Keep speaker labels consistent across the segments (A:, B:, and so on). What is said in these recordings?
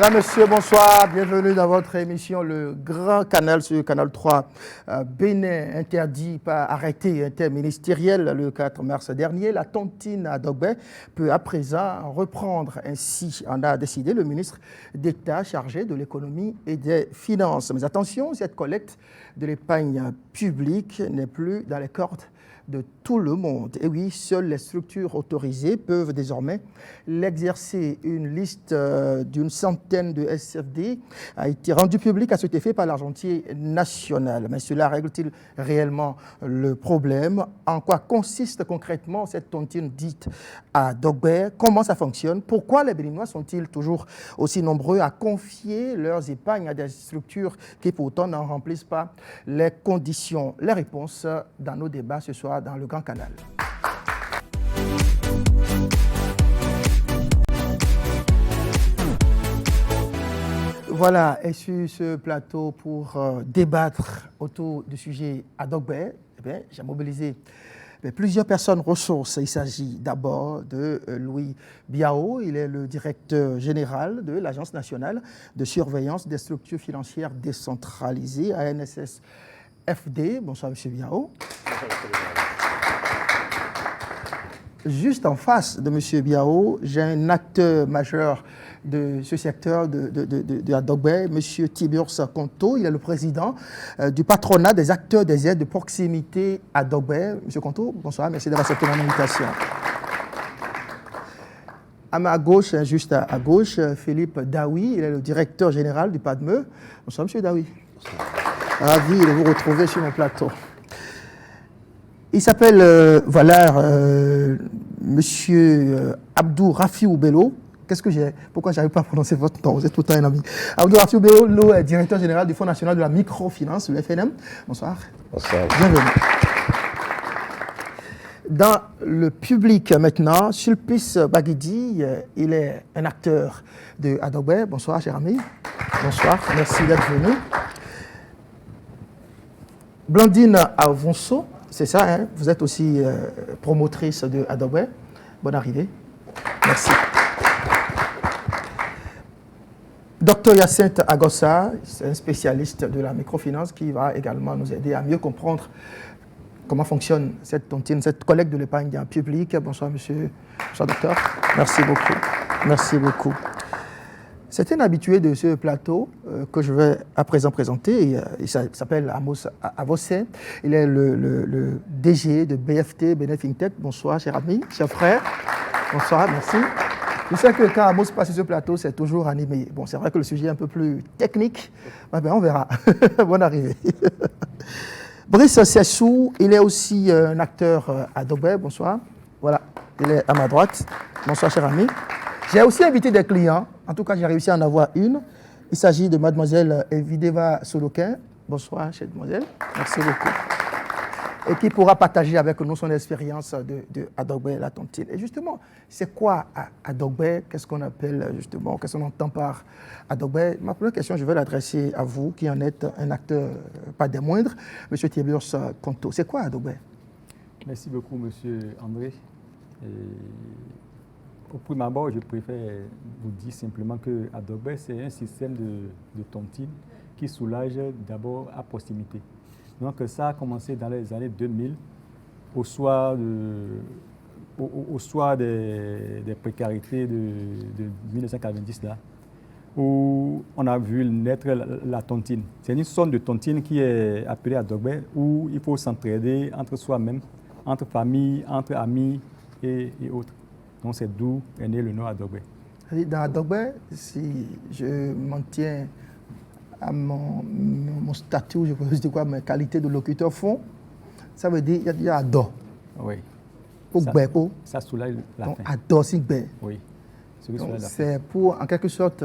A: Mesdames, Messieurs, bonsoir. Bienvenue dans votre émission Le Grand Canal sur Canal 3. Bénin interdit par arrêté interministériel le 4 mars dernier. La tontine à Dogbé peut à présent reprendre. Ainsi en a décidé le ministre d'État chargé de l'économie et des finances. Mais attention, cette collecte de l'épargne publique n'est plus dans les cordes de tout le monde. Et oui, seules les structures autorisées peuvent désormais l'exercer. Une liste d'une centaine de SFD a été rendue publique à cet effet par l'Argentier national. Mais cela règle-t-il réellement le problème? En quoi consiste concrètement cette tontine dite à Dogbé? Comment ça fonctionne? Pourquoi les Béninois sont-ils toujours aussi nombreux à confier leurs épargnes à des structures qui pourtant n'en remplissent pas les conditions? Les réponses dans nos débats ce soir dans le Grand Canal. Voilà, et sur ce plateau pour débattre autour du sujet à Dogbé, j'ai mobilisé plusieurs personnes ressources. Il s'agit d'abord de Louis Biao, il est le directeur général de l'Agence nationale de surveillance des structures financières décentralisées, ANSS-FD. Bonsoir, M. Biao. Juste en face de M. Biao, j'ai un acteur majeur de ce secteur de Dogbé, M. Tiburce Conto. Il est le président du patronat des acteurs des aides de proximité à Dogbé. M. Conto, bonsoir, merci d'avoir accepté mon invitation. À ma gauche, juste à gauche, Philippe Daoui, il est le directeur général du PADME. Bonsoir, M. Daoui. Ravi de vous retrouver sur mon plateau. Il s'appelle, Monsieur Abdou Rafiou Bello. Pourquoi je n'arrive pas à prononcer votre nom? Vous êtes tout le temps un ami. Abdou Rafiou Bello est directeur général du Fonds national de la microfinance, le FNM. Bonsoir.
B: Bonsoir.
A: Bienvenue. Dans le public maintenant, Sulpice Baguidi, il est un acteur de Dogbé. Bonsoir, cher ami. Bonsoir, merci d'être venu. Blandine Avonso, c'est ça, hein? Vous êtes aussi promotrice de Dogbé. Bonne arrivée. Merci. Dr Hyacinthe Agossa, c'est un spécialiste de la microfinance qui va également nous aider à mieux comprendre comment fonctionne cette tontine, cette collecte de l'épargne publique. Bonsoir, monsieur. Bonsoir, docteur. Merci beaucoup. Merci beaucoup. C'est un habitué de ce plateau que je vais à présent présenter. Il s'appelle Amos Avossé. Il est le DG de BFT, Benefintech. Bonsoir, cher ami, cher frère. Bonsoir, merci. Je sais que quand Amos passe sur ce plateau, c'est toujours animé. Bon, c'est vrai que le sujet est un peu plus technique. Mais on verra. Bonne arrivée. Brice Sessou, il est aussi un acteur à Dogbé. Bonsoir. Voilà, il est à ma droite. Bonsoir, cher ami. J'ai aussi invité des clients. En tout cas, j'ai réussi à en avoir une. Il s'agit de mademoiselle Evideva Soloquin. Bonsoir, chère mademoiselle. Merci beaucoup. Et qui pourra partager avec nous son expérience de Dogbé, la tontine. Et justement, c'est quoi Dogbé? Qu'est-ce qu'on appelle justement, qu'est-ce qu'on entend par Dogbé? Ma première question, je vais l'adresser à vous, qui en êtes un acteur pas des moindres. Monsieur Tiburce Conto, c'est quoi Dogbé?
B: Merci beaucoup, monsieur André. Au premier abord, je préfère vous dire simplement que Dogbé, c'est un système de tontine qui soulage d'abord à proximité. Donc ça a commencé dans les années 2000, au soir des précarités de 1990, là, où on a vu naître la tontine. C'est une sorte de tontine qui est appelée Dogbé, où il faut s'entraider entre soi-même, entre familles, entre amis et autres. Donc c'est d'où est né le nom Dogbé.
A: Dans Dogbé, si je m'en tiens à mon statut, je peux dire quoi, ma qualité de locuteur fond, ça veut dire qu'il y a Ado.
B: Oui. Ça soulage la faim.
A: Ado, c'est Bé.
B: Oui.
A: C'est pour, en quelque sorte,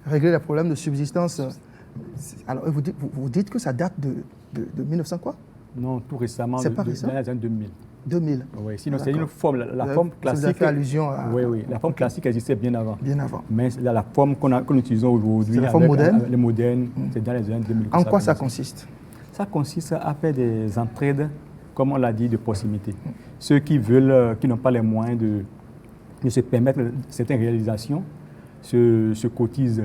A: régler les problèmes de subsistance. Alors, vous dites que ça date de 1900 quoi?
B: Non, tout récemment.
A: C'est pas récent?
B: Dans les années 2000.
A: 2000.
B: Oui, sinon c'est une forme, la forme classique.
A: Vous avez fait allusion à...
B: Oui, la forme classique existait bien avant.
A: Bien avant.
B: Mais la forme qu'on utilise aujourd'hui,
A: c'est la forme moderne.
B: Les modernes, c'est dans les années 2000.
A: En quoi ça consiste?
B: Ça consiste à faire des entraides, comme on l'a dit, de proximité. Ceux qui veulent, qui n'ont pas les moyens de se permettre certaines réalisations, se cotisent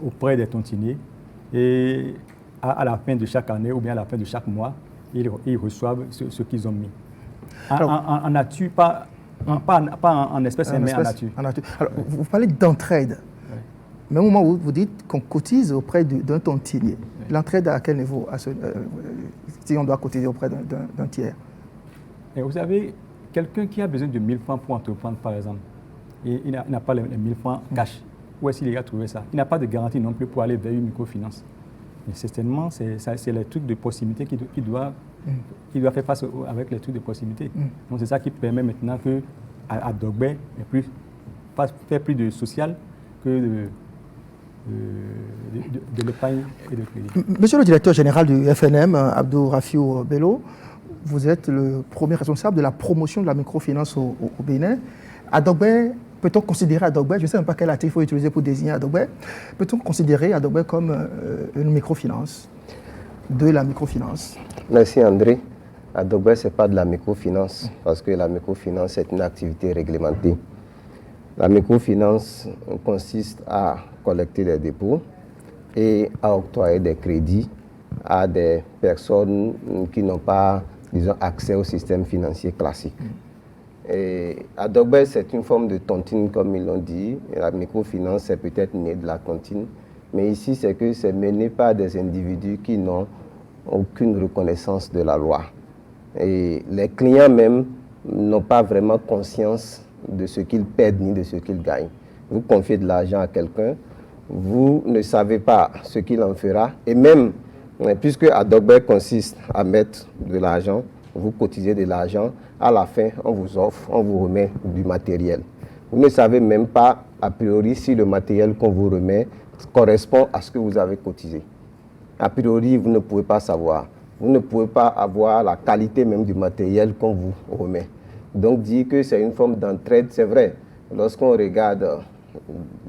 B: auprès des tontiniers et à la fin de chaque année ou bien à la fin de chaque mois, ils reçoivent ce qu'ils ont mis. En nature, pas en espèces, mais en nature.
A: Alors, vous parlez d'entraide. Oui. Mais au moment où vous dites qu'on cotise auprès d'un tontinier, oui. L'entraide à quel niveau si on doit cotiser auprès d'un tiers?
B: Et vous savez, quelqu'un qui a besoin de 1000 francs pour entreprendre, par exemple, et il n'a pas les 1000 francs cash, où est-ce qu'il a trouvé ça? Il n'a pas de garantie non plus pour aller vers une microfinance. Mais certainement, c'est les trucs de proximité qui doit faire face avec les trucs de proximité. Donc c'est ça qui permet maintenant qu'à Dogbert, faire plus de social que de l'épargne et de crédit.
A: Monsieur le directeur général du FNM, Abdou Rafiou Bello, vous êtes le premier responsable de la promotion de la microfinance au Bénin. À Dogbert, peut-on considérer à Dogbert, je ne sais même pas quel article il faut utiliser pour désigner à Dogbert, peut-on considérer à Dogbert comme une microfinance, de la microfinance?
C: Merci André. À Dogbert, ce n'est pas de la microfinance, parce que la microfinance est une activité réglementée. La microfinance consiste à collecter des dépôts et à octroyer des crédits à des personnes qui n'ont pas, disons, accès au système financier classique. Et à Dogbert, c'est une forme de tontine, comme ils l'ont dit. Et la microfinance, c'est peut-être né de la tontine. Mais ici, c'est que c'est mené par des individus qui n'ont aucune reconnaissance de la loi. Et les clients même n'ont pas vraiment conscience de ce qu'ils perdent ni de ce qu'ils gagnent. Vous confiez de l'argent à quelqu'un, vous ne savez pas ce qu'il en fera. Et même, puisque à Dogbert consiste à mettre de l'argent, vous cotisez de l'argent, à la fin, on vous offre, on vous remet du matériel. Vous ne savez même pas, a priori, si le matériel qu'on vous remet correspond à ce que vous avez cotisé. A priori, vous ne pouvez pas savoir. Vous ne pouvez pas avoir la qualité même du matériel qu'on vous remet. Donc, dire que c'est une forme d'entraide, c'est vrai. Lorsqu'on regarde,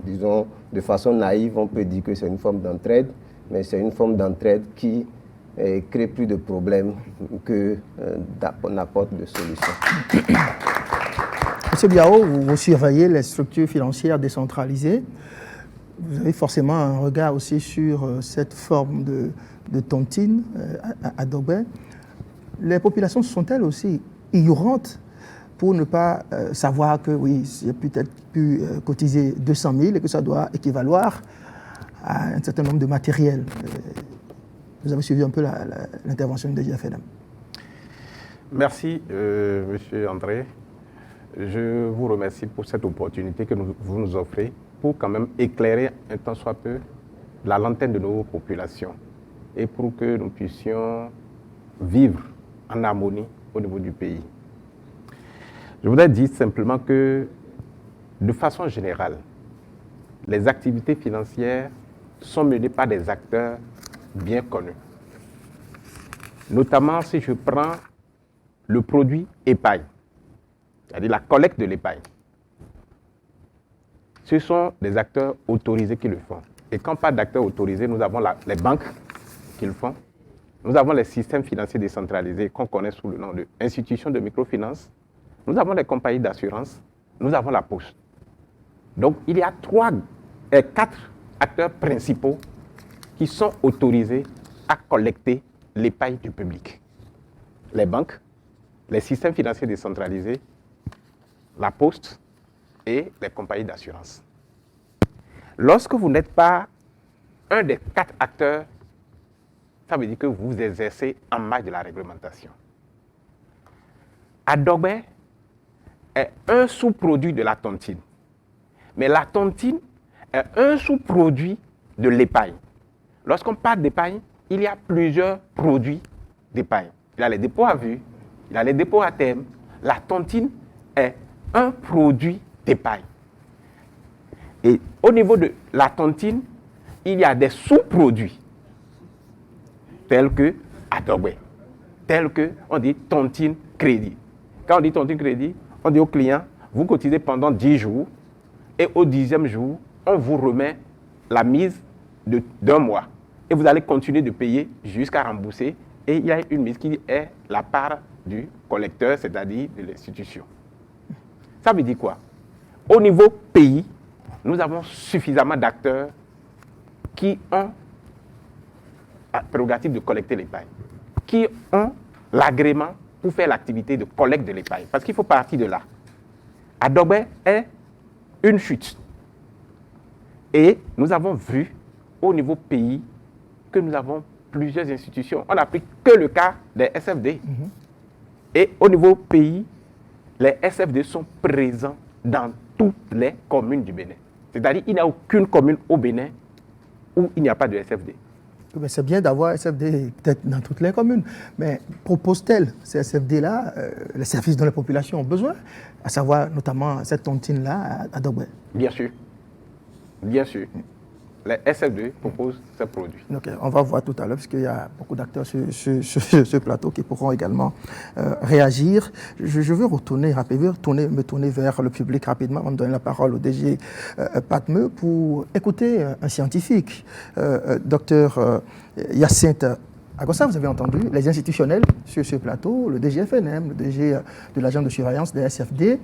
C: disons, de façon naïve, on peut dire que c'est une forme d'entraide, mais c'est une forme d'entraide qui crée plus de problèmes que n'apporte de solutions.
A: Monsieur Biao, vous surveillez les structures financières décentralisées. Vous avez forcément un regard aussi sur cette forme de tontine à Dogbert. Les populations sont-elles aussi ignorantes pour ne pas savoir que oui, j'ai peut-être pu cotiser 200 000 et que ça doit équivaloir à un certain nombre de matériels? Vous avez suivi un peu l'intervention de DGFNM.
D: Merci, Monsieur André. Je vous remercie pour cette opportunité que vous nous offrez pour quand même éclairer un tant soit peu la lanterne de nos populations et pour que nous puissions vivre en harmonie au niveau du pays. Je voudrais dire simplement que, de façon générale, les activités financières sont menées par des acteurs bien connus. Notamment si je prends le produit épargne, c'est-à-dire la collecte de l'épargne. Ce sont des acteurs autorisés qui le font. Et quand pas d'acteurs autorisés, nous avons les banques qui le font. Nous avons les systèmes financiers décentralisés qu'on connaît sous le nom d'institutions de microfinance. Nous avons les compagnies d'assurance. Nous avons la poste. Donc, il y a 4 acteurs principaux qui sont autorisés à collecter l'épargne du public. Les banques, les systèmes financiers décentralisés, la poste et les compagnies d'assurance. Lorsque vous n'êtes pas un des 4 acteurs, ça veut dire que vous exercez en marge de la réglementation. À Dogbert est un sous-produit de la tontine. Mais la tontine est un sous-produit de l'épargne. Lorsqu'on parle d'épargne, il y a plusieurs produits d'épargne. Il y a les dépôts à vue, il y a les dépôts à terme. La tontine est un produit d'épargne. Et au niveau de la tontine, il y a des sous-produits tels que à Dogbert, tels que on dit tontine crédit. Quand on dit tontine crédit, on dit au client, vous cotisez pendant 10 jours et au 10e jour, on vous remet la mise d'un mois. Et vous allez continuer de payer jusqu'à rembourser. Et il y a une mise qui est la part du collecteur, c'est-à-dire de l'institution. Ça veut dire quoi? Au niveau pays, nous avons suffisamment d'acteurs qui ont la prérogative de collecter l'épargne, qui ont l'agrément pour faire l'activité de collecte de l'épargne. Parce qu'il faut partir de là. Adogbe est une chute. Et nous avons vu au niveau pays que nous avons plusieurs institutions. On n'a pris que le cas des SFD. Et au niveau pays, les SFD sont présents dans toutes les communes du Bénin. C'est-à-dire qu'il n'y a aucune commune au Bénin où il n'y a pas de SFD.
A: C'est bien d'avoir SFD peut-être dans toutes les communes, mais propose-t-elle ces SFD-là, les services dont les populations ont besoin, à savoir notamment cette tontine-là à Dogbe?
D: Bien sûr. Bien sûr. Les SFD proposent ces produits.
A: Okay, on va voir tout à l'heure, parce qu'il y a beaucoup d'acteurs sur ce plateau qui pourront également réagir. Je veux me tourner vers le public rapidement, avant de donner la parole au DG Patmeu pour écouter un scientifique, docteur Hyacinthe Agossa. Vous avez entendu les institutionnels sur ce plateau, le DGFNM, le DG de l'agence de surveillance des SFD.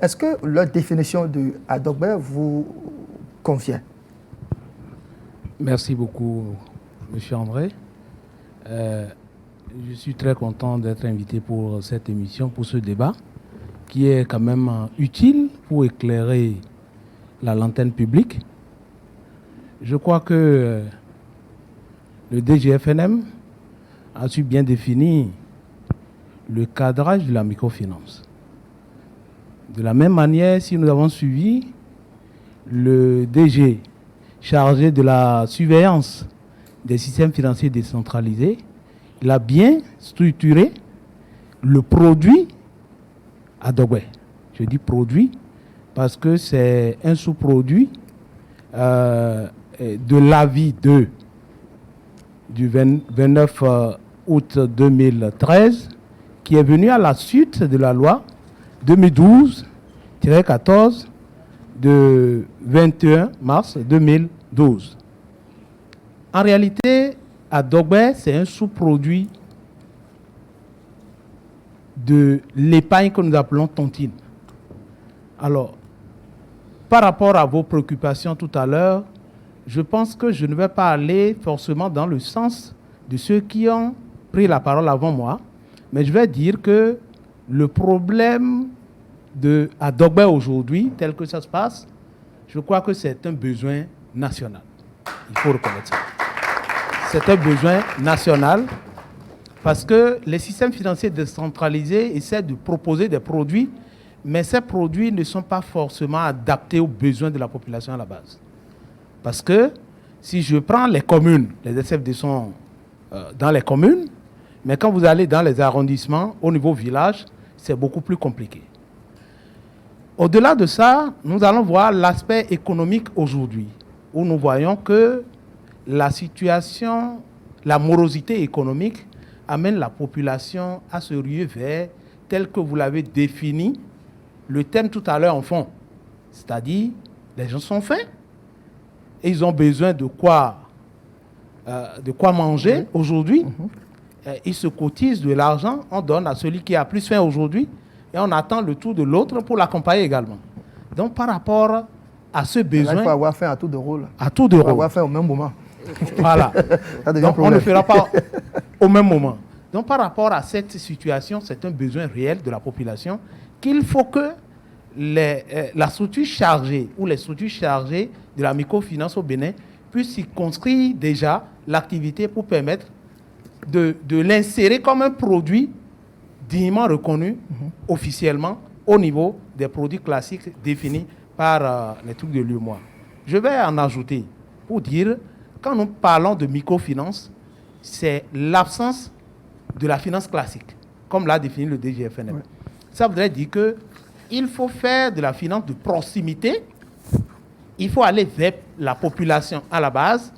A: Est-ce que leur définition de Adogbe vous convient?
E: Merci beaucoup, M. André. Je suis très content d'être invité pour cette émission, pour ce débat, qui est quand même utile pour éclairer la lanterne publique. Je crois que le DGFNM a su bien définir le cadrage de la microfinance. De la même manière, si nous avons suivi le DG chargé de la surveillance des systèmes financiers décentralisés, il a bien structuré le produit Adogbe. Je dis produit parce que c'est un sous-produit de l'avis du 29 août 2013 qui est venu à la suite de la loi 2012-14 de 21 mars 2012. En réalité, Adogbe, c'est un sous-produit de l'épargne que nous appelons tontine. Alors, par rapport à vos préoccupations tout à l'heure, je pense que je ne vais pas aller forcément dans le sens de ceux qui ont pris la parole avant moi, mais je vais dire que le problème de Adogbe aujourd'hui, tel que ça se passe, je crois que c'est un besoin national. Il faut reconnaître ça. C'est un besoin national parce que les systèmes financiers décentralisés essaient de proposer des produits, mais ces produits ne sont pas forcément adaptés aux besoins de la population à la base. Parce que si je prends les communes, les SFD sont dans les communes, mais quand vous allez dans les arrondissements, au niveau village, c'est beaucoup plus compliqué. Au-delà de ça, nous allons voir l'aspect économique aujourd'hui, où nous voyons que la situation, la morosité économique amène la population à se ruer vers, tel que vous l'avez défini, le thème tout à l'heure en fond. C'est-à-dire, les gens sont faim et ils ont besoin de quoi manger aujourd'hui. Ils se cotisent de l'argent, on donne à celui qui a plus faim aujourd'hui, et on attend le tour de l'autre pour l'accompagner également. Donc, par rapport à ce besoin...
A: Là, il faut avoir fait à tour de rôle.
E: À tour de rôle. Il faut
A: avoir fait au même moment.
E: Voilà. Donc, on ne fera pas au même moment. Donc, par rapport à cette situation, c'est un besoin réel de la population qu'il faut que la structure chargée ou les structures chargées de la microfinance au Bénin puissent circonscrire déjà l'activité pour permettre de l'insérer comme un produit dignement reconnu officiellement au niveau des produits classiques définis par les trucs de l'UEMOA. Je vais en ajouter pour dire, quand nous parlons de microfinance, c'est l'absence de la finance classique, comme l'a défini le DGFNM. Ouais. Ça voudrait dire qu'il faut faire de la finance de proximité, il faut aller vers la population à la base,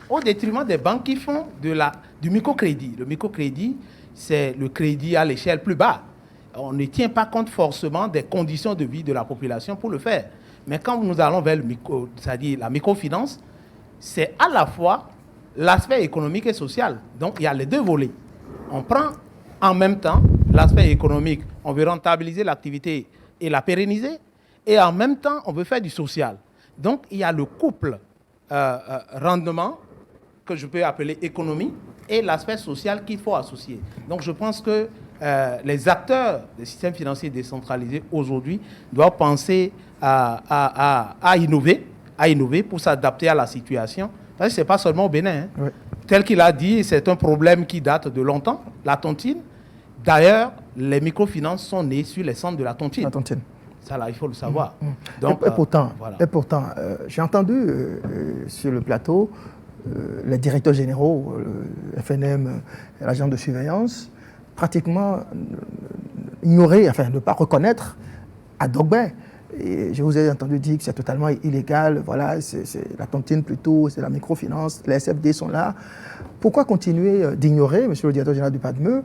E: au détriment des banques qui font du microcrédit. Le microcrédit, c'est le crédit à l'échelle plus bas. On ne tient pas compte forcément des conditions de vie de la population pour le faire. Mais quand nous allons vers c'est-à-dire la microfinance, c'est à la fois l'aspect économique et social. Donc, il y a les deux volets. On prend en même temps l'aspect économique, on veut rentabiliser l'activité et la pérenniser. et en même temps, on veut faire du social. Donc, il y a le couple rendement, que je peux appeler économie, et l'aspect social qu'il faut associer. Donc, je pense que les acteurs des systèmes financiers décentralisés aujourd'hui doivent penser à innover pour s'adapter à la situation. Ce n'est pas seulement au Bénin. Hein.
A: Oui.
E: Tel qu'il a dit, c'est un problème qui date de longtemps, la tontine. D'ailleurs, les microfinances sont nées sur les centres de la tontine.
A: La tontine.
E: Ça, là, il faut le savoir.
A: Donc, et pourtant,
E: voilà.
A: J'ai entendu sur le plateau les directeurs généraux, le FNM, l'agent de surveillance, pratiquement ignorer, enfin ne pas reconnaître à Dogbé. Et je vous ai entendu dire que c'est totalement illégal, voilà, c'est la tontine plutôt, c'est la microfinance, les SFD sont là. Pourquoi continuer d'ignorer, monsieur le directeur général du PADME,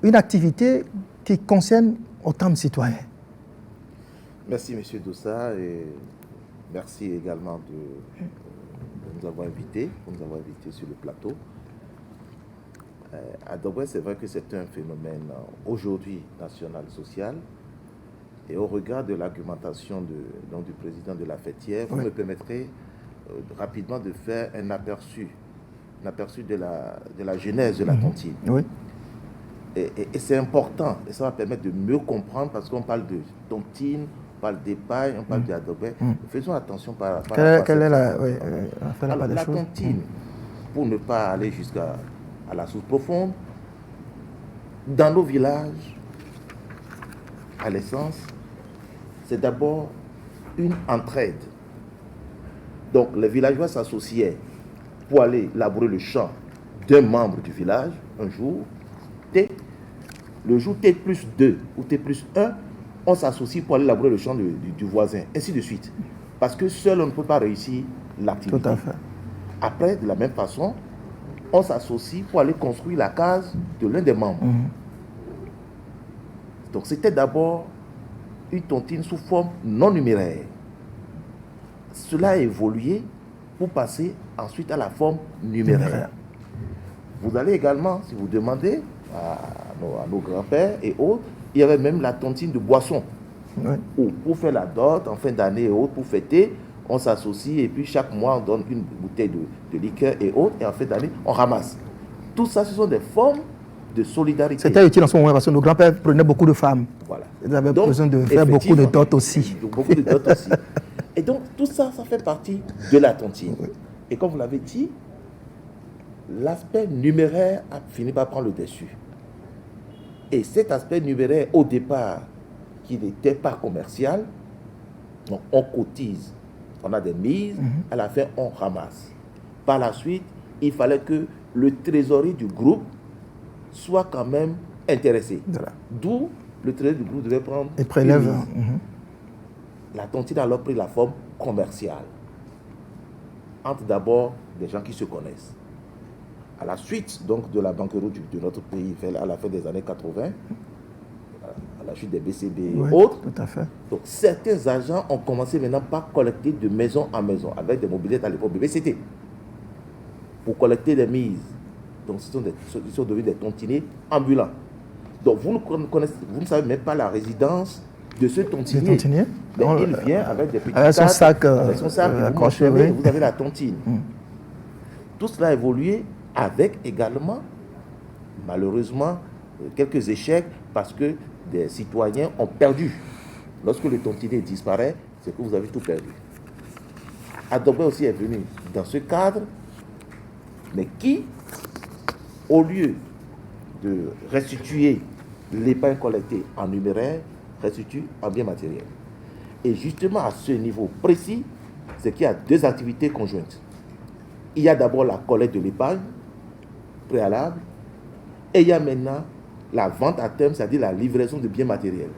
A: une activité qui concerne autant de citoyens?
F: Merci, M. Doussa, et merci également de nous avoir invités, sur le plateau. À Dogbé, c'est vrai que c'est un phénomène aujourd'hui national social. Et au regard de l'argumentation du président de la fêtière, vous me permettrez rapidement de faire un aperçu de la genèse de la tontine.
A: Oui.
F: Et c'est important, et ça va permettre de mieux comprendre, parce qu'on parle de tontine, on parle d'épaille, on parle d'Adogbé. Faisons attention par rapport à
A: Quelle est la...
F: Alors, la tontine, pour ne pas aller jusqu'à la source profonde, dans nos villages, à l'essence, c'est d'abord une entraide. Donc, les villageois s'associaient pour aller labourer le champ d'un membre du village, un jour, T. Le jour T plus 2 ou T plus 1, on s'associe pour aller labourer le champ du voisin, ainsi de suite. Parce que seul, on ne peut pas réussir l'activité.
A: Tout à fait.
F: Après, de la même façon, on s'associe pour aller construire la case de l'un des membres. Donc, c'était d'abord une tontine sous forme non numéraire. Cela a évolué pour passer ensuite à la forme numéraire. Vous allez également, si vous demandez à nos grands-pères et autres, il y avait même la tontine de boisson. Où, pour faire la dot en fin d'année et autres, pour fêter, on s'associe et puis chaque mois on donne une bouteille de liqueur et autres, et en fin d'année on ramasse. Tout ça, ce sont des formes de solidarité.
A: C'était utile en ce moment parce que nos grands-pères prenaient beaucoup de femmes.
F: Voilà.
A: Ils avaient besoin de faire beaucoup de dot aussi.
F: Beaucoup de dot aussi. Et donc tout ça, ça fait partie de la tontine. Et comme vous l'avez dit, l'aspect numéraire a fini par prendre le dessus. Et cet aspect numéraire, au départ, qui n'était pas commercial, donc on cotise, on a des mises, à la fin on ramasse. Par la suite, il fallait que le trésorier du groupe soit quand même intéressé. Voilà. D'où le trésorier du groupe devait prendre
A: et prélève.
F: La tontine a alors pris la forme commerciale. Entre d'abord des gens qui se connaissent. À la suite donc de la banqueroute de notre pays, à la fin des années 80, à la chute des BCB et autres,
A: tout à fait.
F: Donc certains agents ont commencé maintenant par collecter de maison en maison, avec des mobilettes à l'époque BBCT, pour collecter des mises. Donc ils sont devenus des tontiniers ambulants. Donc vous ne savez même pas la résidence de ce tontinier. Mais il vient avec des petits sacs, avec son sac, vous avez la tontine. Tout cela a évolué avec également, malheureusement, quelques échecs parce que des citoyens ont perdu. Lorsque le tontinier disparaît, c'est que vous avez tout perdu. Adogbé aussi est venu dans ce cadre, mais qui, au lieu de restituer l'épargne collectée en numéraire, restitue en bien matériel. Et justement à ce niveau précis, c'est qu'il y a deux activités conjointes. Il y a d'abord la collecte de l'épargne préalable, et il y a maintenant la vente à terme, c'est-à-dire la livraison de biens matériels.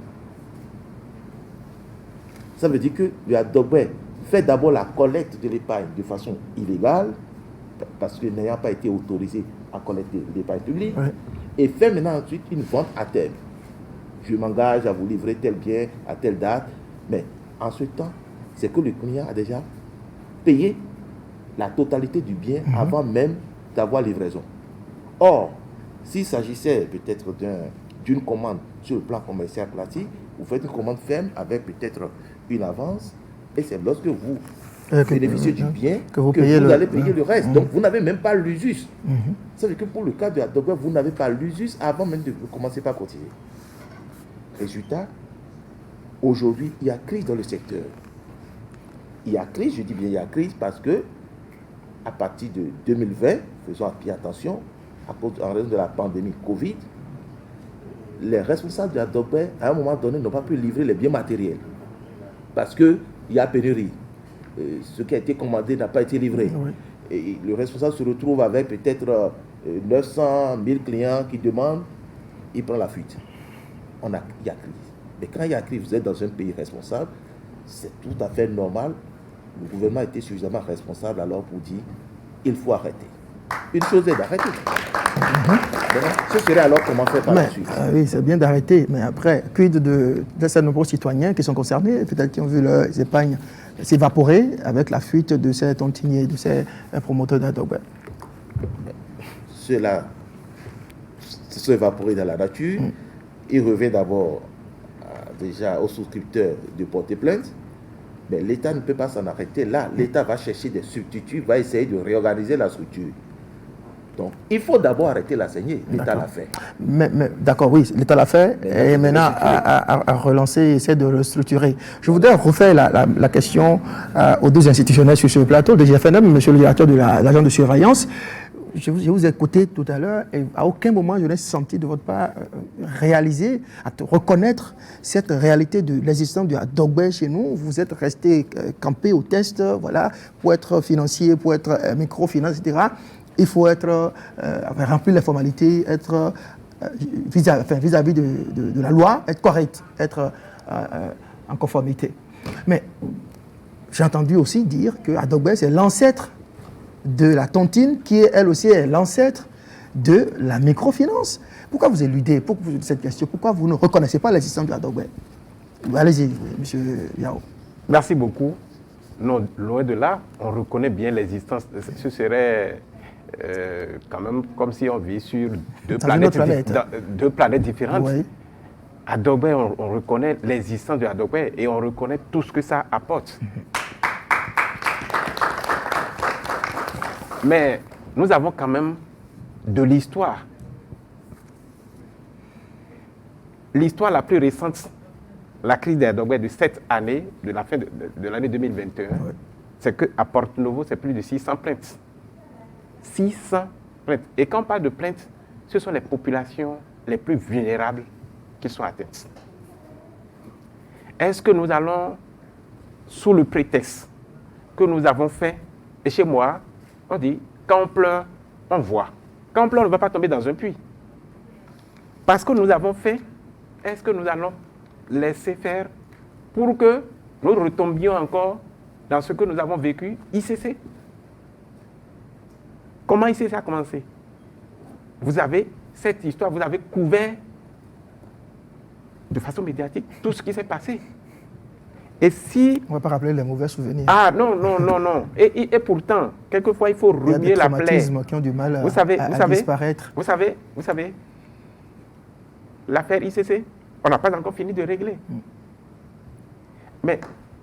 F: Ça veut dire que le Adogbé fait d'abord la collecte de l'épargne de façon illégale, parce que n'ayant pas été autorisé à collecter l'épargne publique, et fait maintenant ensuite une vente à terme. Je m'engage à vous livrer tel bien à telle date, mais en ce temps, c'est que le client a déjà payé la totalité du bien avant même d'avoir livraison. Or, s'il s'agissait peut-être d'une commande sur le plan commercial classique, vous faites une commande ferme avec peut-être une avance, et c'est lorsque vous bénéficiez du bien que vous allez payer le reste. Donc, vous n'avez même pas l'usus. Ça veut dire que pour le cas de Adogbe, vous n'avez pas l'usus avant même de commencer par continuer. Résultat, aujourd'hui, il y a crise dans le secteur. Il y a crise, je dis bien il y a crise parce que à partir de 2020, faisons bien attention, en raison de la pandémie Covid, les responsables de Adogbe, à un moment donné, n'ont pas pu livrer les biens matériels. Parce qu'il y a pénurie. Ce qui a été commandé n'a pas été livré. Oui. Et le responsable se retrouve avec peut-être 900 000 clients qui demandent, il prend la fuite. Il y a crise. Mais quand il y a crise, vous êtes dans un pays responsable, c'est tout à fait normal. Le gouvernement a été suffisamment responsable alors pour dire il faut arrêter. Une chose est d'arrêter. Ce serait alors comment faire par la suite.
A: Oui, c'est bien d'arrêter, mais après, quid de ces nombreux citoyens qui sont concernés, peut-être qui ont vu leurs épargnes s'évaporer avec la fuite de ces tontiniers, de ces promoteurs d'Adogbe.
F: Cela s'évaporer dans la nature. Il revient d'abord déjà aux souscripteurs de porter plainte. Mais l'État ne peut pas s'en arrêter là. L'État va chercher des substituts, va essayer de réorganiser la structure. Donc, il faut d'abord arrêter la saignée. L'État l'a fait.
A: D'accord, oui, l'État l'a fait. Et maintenant, à relancer, essaie de restructurer. Je voudrais refaire la question aux deux institutionnels sur ce plateau, le GFNM, monsieur le directeur de l'agence de surveillance. Je vous ai écouté tout à l'heure et à aucun moment je n'ai senti de votre part réaliser, reconnaître cette réalité de l'existence du Adogbe chez nous. Vous êtes resté campé au test, voilà, pour être financier, pour être microfinance, etc. Il faut être remplir les formalités, être vis-à-vis de la loi, être correct, être en conformité. Mais j'ai entendu aussi dire que Adogbe c'est l'ancêtre de la tontine, qui est elle aussi est l'ancêtre de la microfinance. Pourquoi vous éludez cette question? Pourquoi vous ne reconnaissez pas l'existence de Adogbe? Allez-y, M. Yao.
D: Merci beaucoup. Non, loin de là, on reconnaît bien l'existence. Ce serait quand même comme si on vit sur deux planètes différentes. Oui. Adogbe, on reconnaît l'existence de Adogbe et on reconnaît tout ce que ça apporte. Mais nous avons quand même de l'histoire. L'histoire la plus récente, la crise d'Adogbe de cette année, de la fin de l'année 2021, c'est qu'à Porto Novo, c'est plus de 600 plaintes. 600 plaintes. Et quand on parle de plaintes, ce sont les populations les plus vulnérables qui sont atteintes. Est-ce que nous allons, sous le prétexte que nous avons fait, et chez moi, on dit, quand on pleure, on voit. Quand on pleure, on ne va pas tomber dans un puits. Parce que nous avons fait, est-ce que nous allons laisser faire pour que nous retombions encore dans ce que nous avons vécu, ICC? Comment ICC a commencé? Vous avez cette histoire, vous avez couvert de façon médiatique tout ce qui s'est passé. Et si...
A: On ne va pas rappeler les mauvais souvenirs.
D: Ah non. Et pourtant, quelquefois, il faut remuer la plaie.
A: Il y a des qui ont du mal à disparaître.
D: Vous savez, l'affaire ICC, on n'a pas encore fini de régler. Mais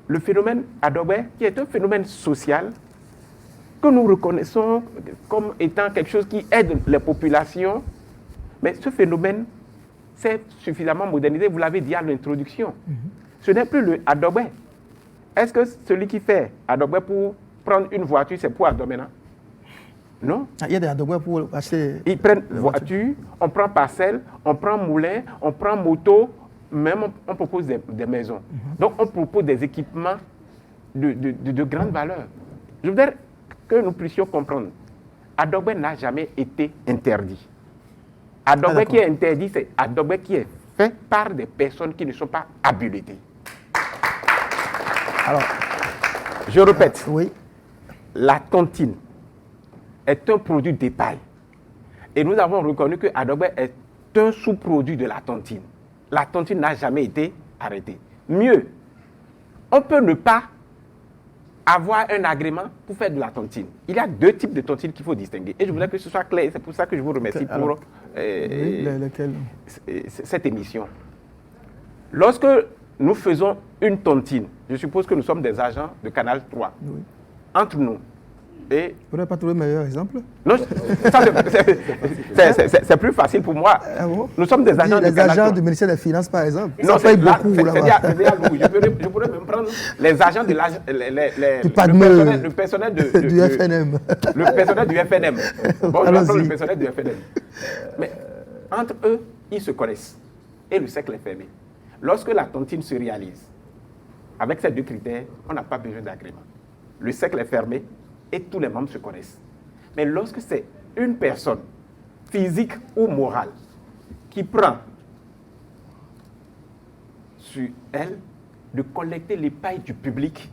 D: le phénomène Adogbe, qui est un phénomène social, que nous reconnaissons comme étant quelque chose qui aide les populations, mais ce phénomène s'est suffisamment modernisé, vous l'avez dit à l'introduction. Ce n'est plus le Adogbe. Est-ce que celui qui fait Adogbe pour prendre une voiture, c'est pour Adogbe, non? Non.
A: Il y a des Adogbe pour acheter...
D: Ils prennent voiture, on prend parcelle, on prend moulin, on prend moto, même on propose des maisons. Donc on propose des équipements de grande valeur. Je voudrais que nous puissions comprendre. Adogbe n'a jamais été interdit. Adogbe qui est interdit, c'est Adogbe qui est fait par des personnes qui ne sont pas habilitées.
A: Alors,
D: je répète,
A: oui.
D: La tontine est un produit d'épaille. Et nous avons reconnu que Adogbe est un sous-produit de la tontine. La tontine n'a jamais été arrêtée. Mieux, on peut ne pas avoir un agrément pour faire de la tontine. Il y a deux types de tontine qu'il faut distinguer. Et je voudrais que ce soit clair. C'est pour ça que je vous remercie pour cette émission. Lorsque nous faisons une tontine, je suppose que nous sommes des agents de Canal 3.
A: Oui.
D: Entre nous. Et
A: Vous n'avez pas trouvé le meilleur exemple?
D: non, c'est plus facile pour moi.
A: Ah bon?
D: Nous sommes des agents de
A: Les
D: Canal 3.
A: agents du ministère des Finances, par exemple.
D: Non,
A: Ça paye
D: là,
A: beaucoup là-bas.
D: c'est-à-dire, je pourrais même prendre les agents de le personnel
A: du FNM.
D: Le personnel du FNM. Bon, je vais prendre le
A: Allons-y.
D: personnel du FNM. Mais entre eux, ils se connaissent. Et le cercle est fermé. Lorsque la tontine se réalise, avec ces deux critères, on n'a pas besoin d'agrément. Le cercle est fermé et tous les membres se connaissent. Mais lorsque c'est une personne, physique ou morale, qui prend sur elle de collecter les pailles du public,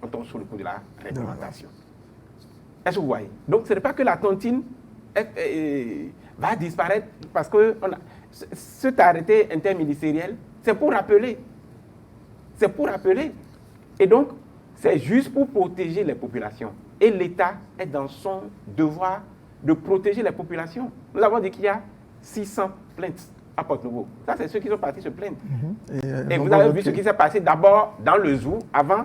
D: on tombe sous le coup de la réglementation. Est-ce que vous voyez? Donc ce n'est pas que la tontine va disparaître parce que cet arrêté interministériel, c'est pour rappeler. C'est pour rappeler. Et donc, c'est juste pour protéger les populations. Et l'État est dans son devoir de protéger les populations. Nous avons dit qu'il y a 600 plaintes à Porte-Nouveau. Ça, c'est ceux qui sont partis se plaindre. Et vous avez vu ce qui s'est passé d'abord dans le zoo, avant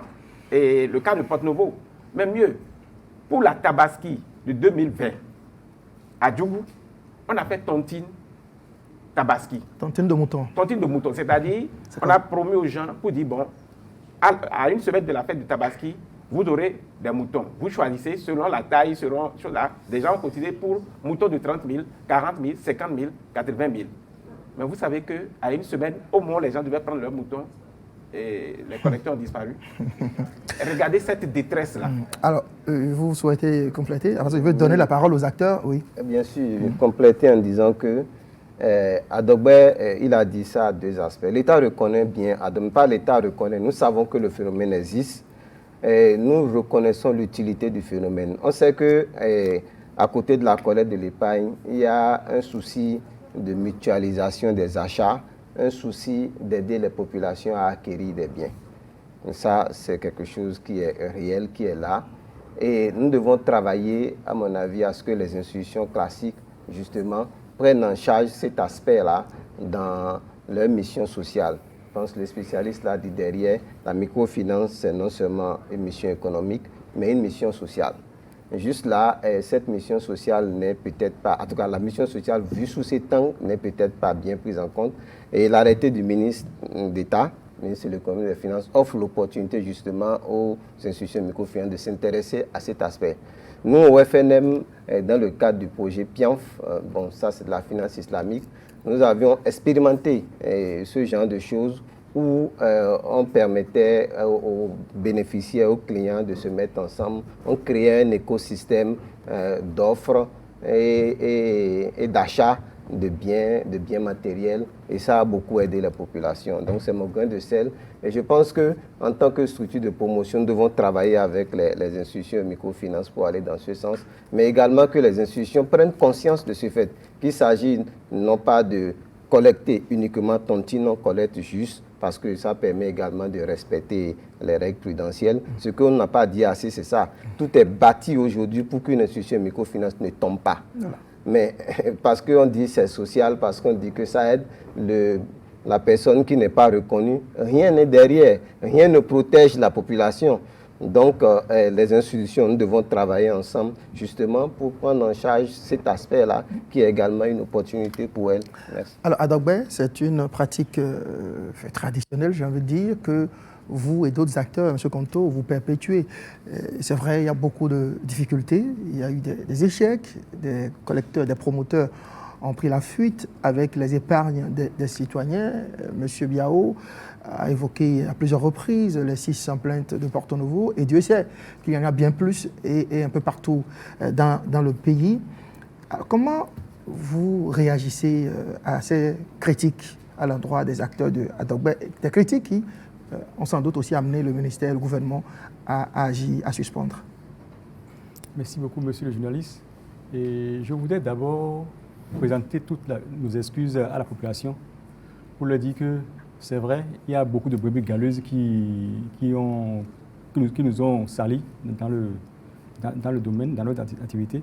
D: et le cas de Porte-Nouveau. Mais mieux, pour la Tabaski de 2020, à Djougou, on a fait tontine Tabaski.
A: Tontine de mouton.
D: Tontine de mouton, c'est-à-dire, on a promis aux gens pour dire, bon, à une semaine de la fête de Tabaski, vous aurez des moutons. Vous choisissez selon la taille, selon là. Des gens ont cotisé pour moutons de 30 000, 40 000, 50 000, 80 000. Mais vous savez qu'à une semaine, au moins, les gens devaient prendre leurs moutons et les collecteurs ont disparu. Regardez cette détresse-là.
A: Alors, vous souhaitez compléter? Alors, je vais donner la parole aux acteurs, oui.
C: Bien sûr, je vais compléter en disant que Adogbe, il a dit ça à deux aspects. L'État reconnaît bien, pas l'État reconnaît, nous savons que le phénomène existe. Nous reconnaissons l'utilité du phénomène. On sait que à côté de la collecte de l'épargne, il y a un souci de mutualisation des achats, un souci d'aider les populations à acquérir des biens. Ça, c'est quelque chose qui est réel, qui est là. Et nous devons travailler, à mon avis, à ce que les institutions classiques, justement, prennent en charge cet aspect-là dans leur mission sociale. Je pense que les spécialistes l'ont dit derrière, la microfinance, c'est non seulement une mission économique, mais une mission sociale. Juste là, cette mission sociale n'est peut-être pas, en tout cas la mission sociale vue sous ces temps n'est peut-être pas bien prise en compte. Et l'arrêté du ministre d'État, le ministre de l'économie et des finances, offre l'opportunité justement aux institutions microfinances de s'intéresser à cet aspect. Nous, au FNM, dans le cadre du projet PIANF, bon, ça c'est de la finance islamique, nous avions expérimenté ce genre de choses où on permettait aux bénéficiaires, aux clients de se mettre ensemble. On créait un écosystème d'offres et d'achat de biens matériels, et ça a beaucoup aidé la population. Donc c'est mon grain de sel. Et je pense qu'en tant que structure de promotion, nous devons travailler avec les institutions de microfinance pour aller dans ce sens, mais également que les institutions prennent conscience de ce fait, qu'il s'agit non pas de collecter uniquement tontine, on collecte juste, parce que ça permet également de respecter les règles prudentielles. Ce qu'on n'a pas dit assez, c'est ça. Tout est bâti aujourd'hui pour qu'une institution de microfinance ne tombe pas. Voilà. Mais parce qu'on dit c'est social, parce qu'on dit que ça aide la personne qui n'est pas reconnue, rien n'est derrière, rien ne protège la population. Donc les institutions, nous devons travailler ensemble justement pour prendre en charge cet aspect-là qui est également une opportunité pour elles. Merci.
A: Alors Adogbe, c'est une pratique traditionnelle, j'ai envie de dire, que vous et d'autres acteurs, M. Konto, vous perpétuez. C'est vrai, il y a beaucoup de difficultés, il y a eu des échecs, des collecteurs, des promoteurs ont pris la fuite avec les épargnes des citoyens. M. Biao a évoqué à plusieurs reprises les 600 plaintes de Porto-Novo, et Dieu sait qu'il y en a bien plus et un peu partout dans le pays. Alors, comment vous réagissez à ces critiques à l'endroit des acteurs de Adogbe, des critiques qui ont sans doute aussi amené le ministère, le gouvernement à agir, à suspendre?
B: Merci beaucoup, monsieur le journaliste. Et je voudrais d'abord présenter toutes nos excuses à la population pour leur dire que c'est vrai, il y a beaucoup de brebis galeuses qui nous ont salis dans le domaine, dans notre activité.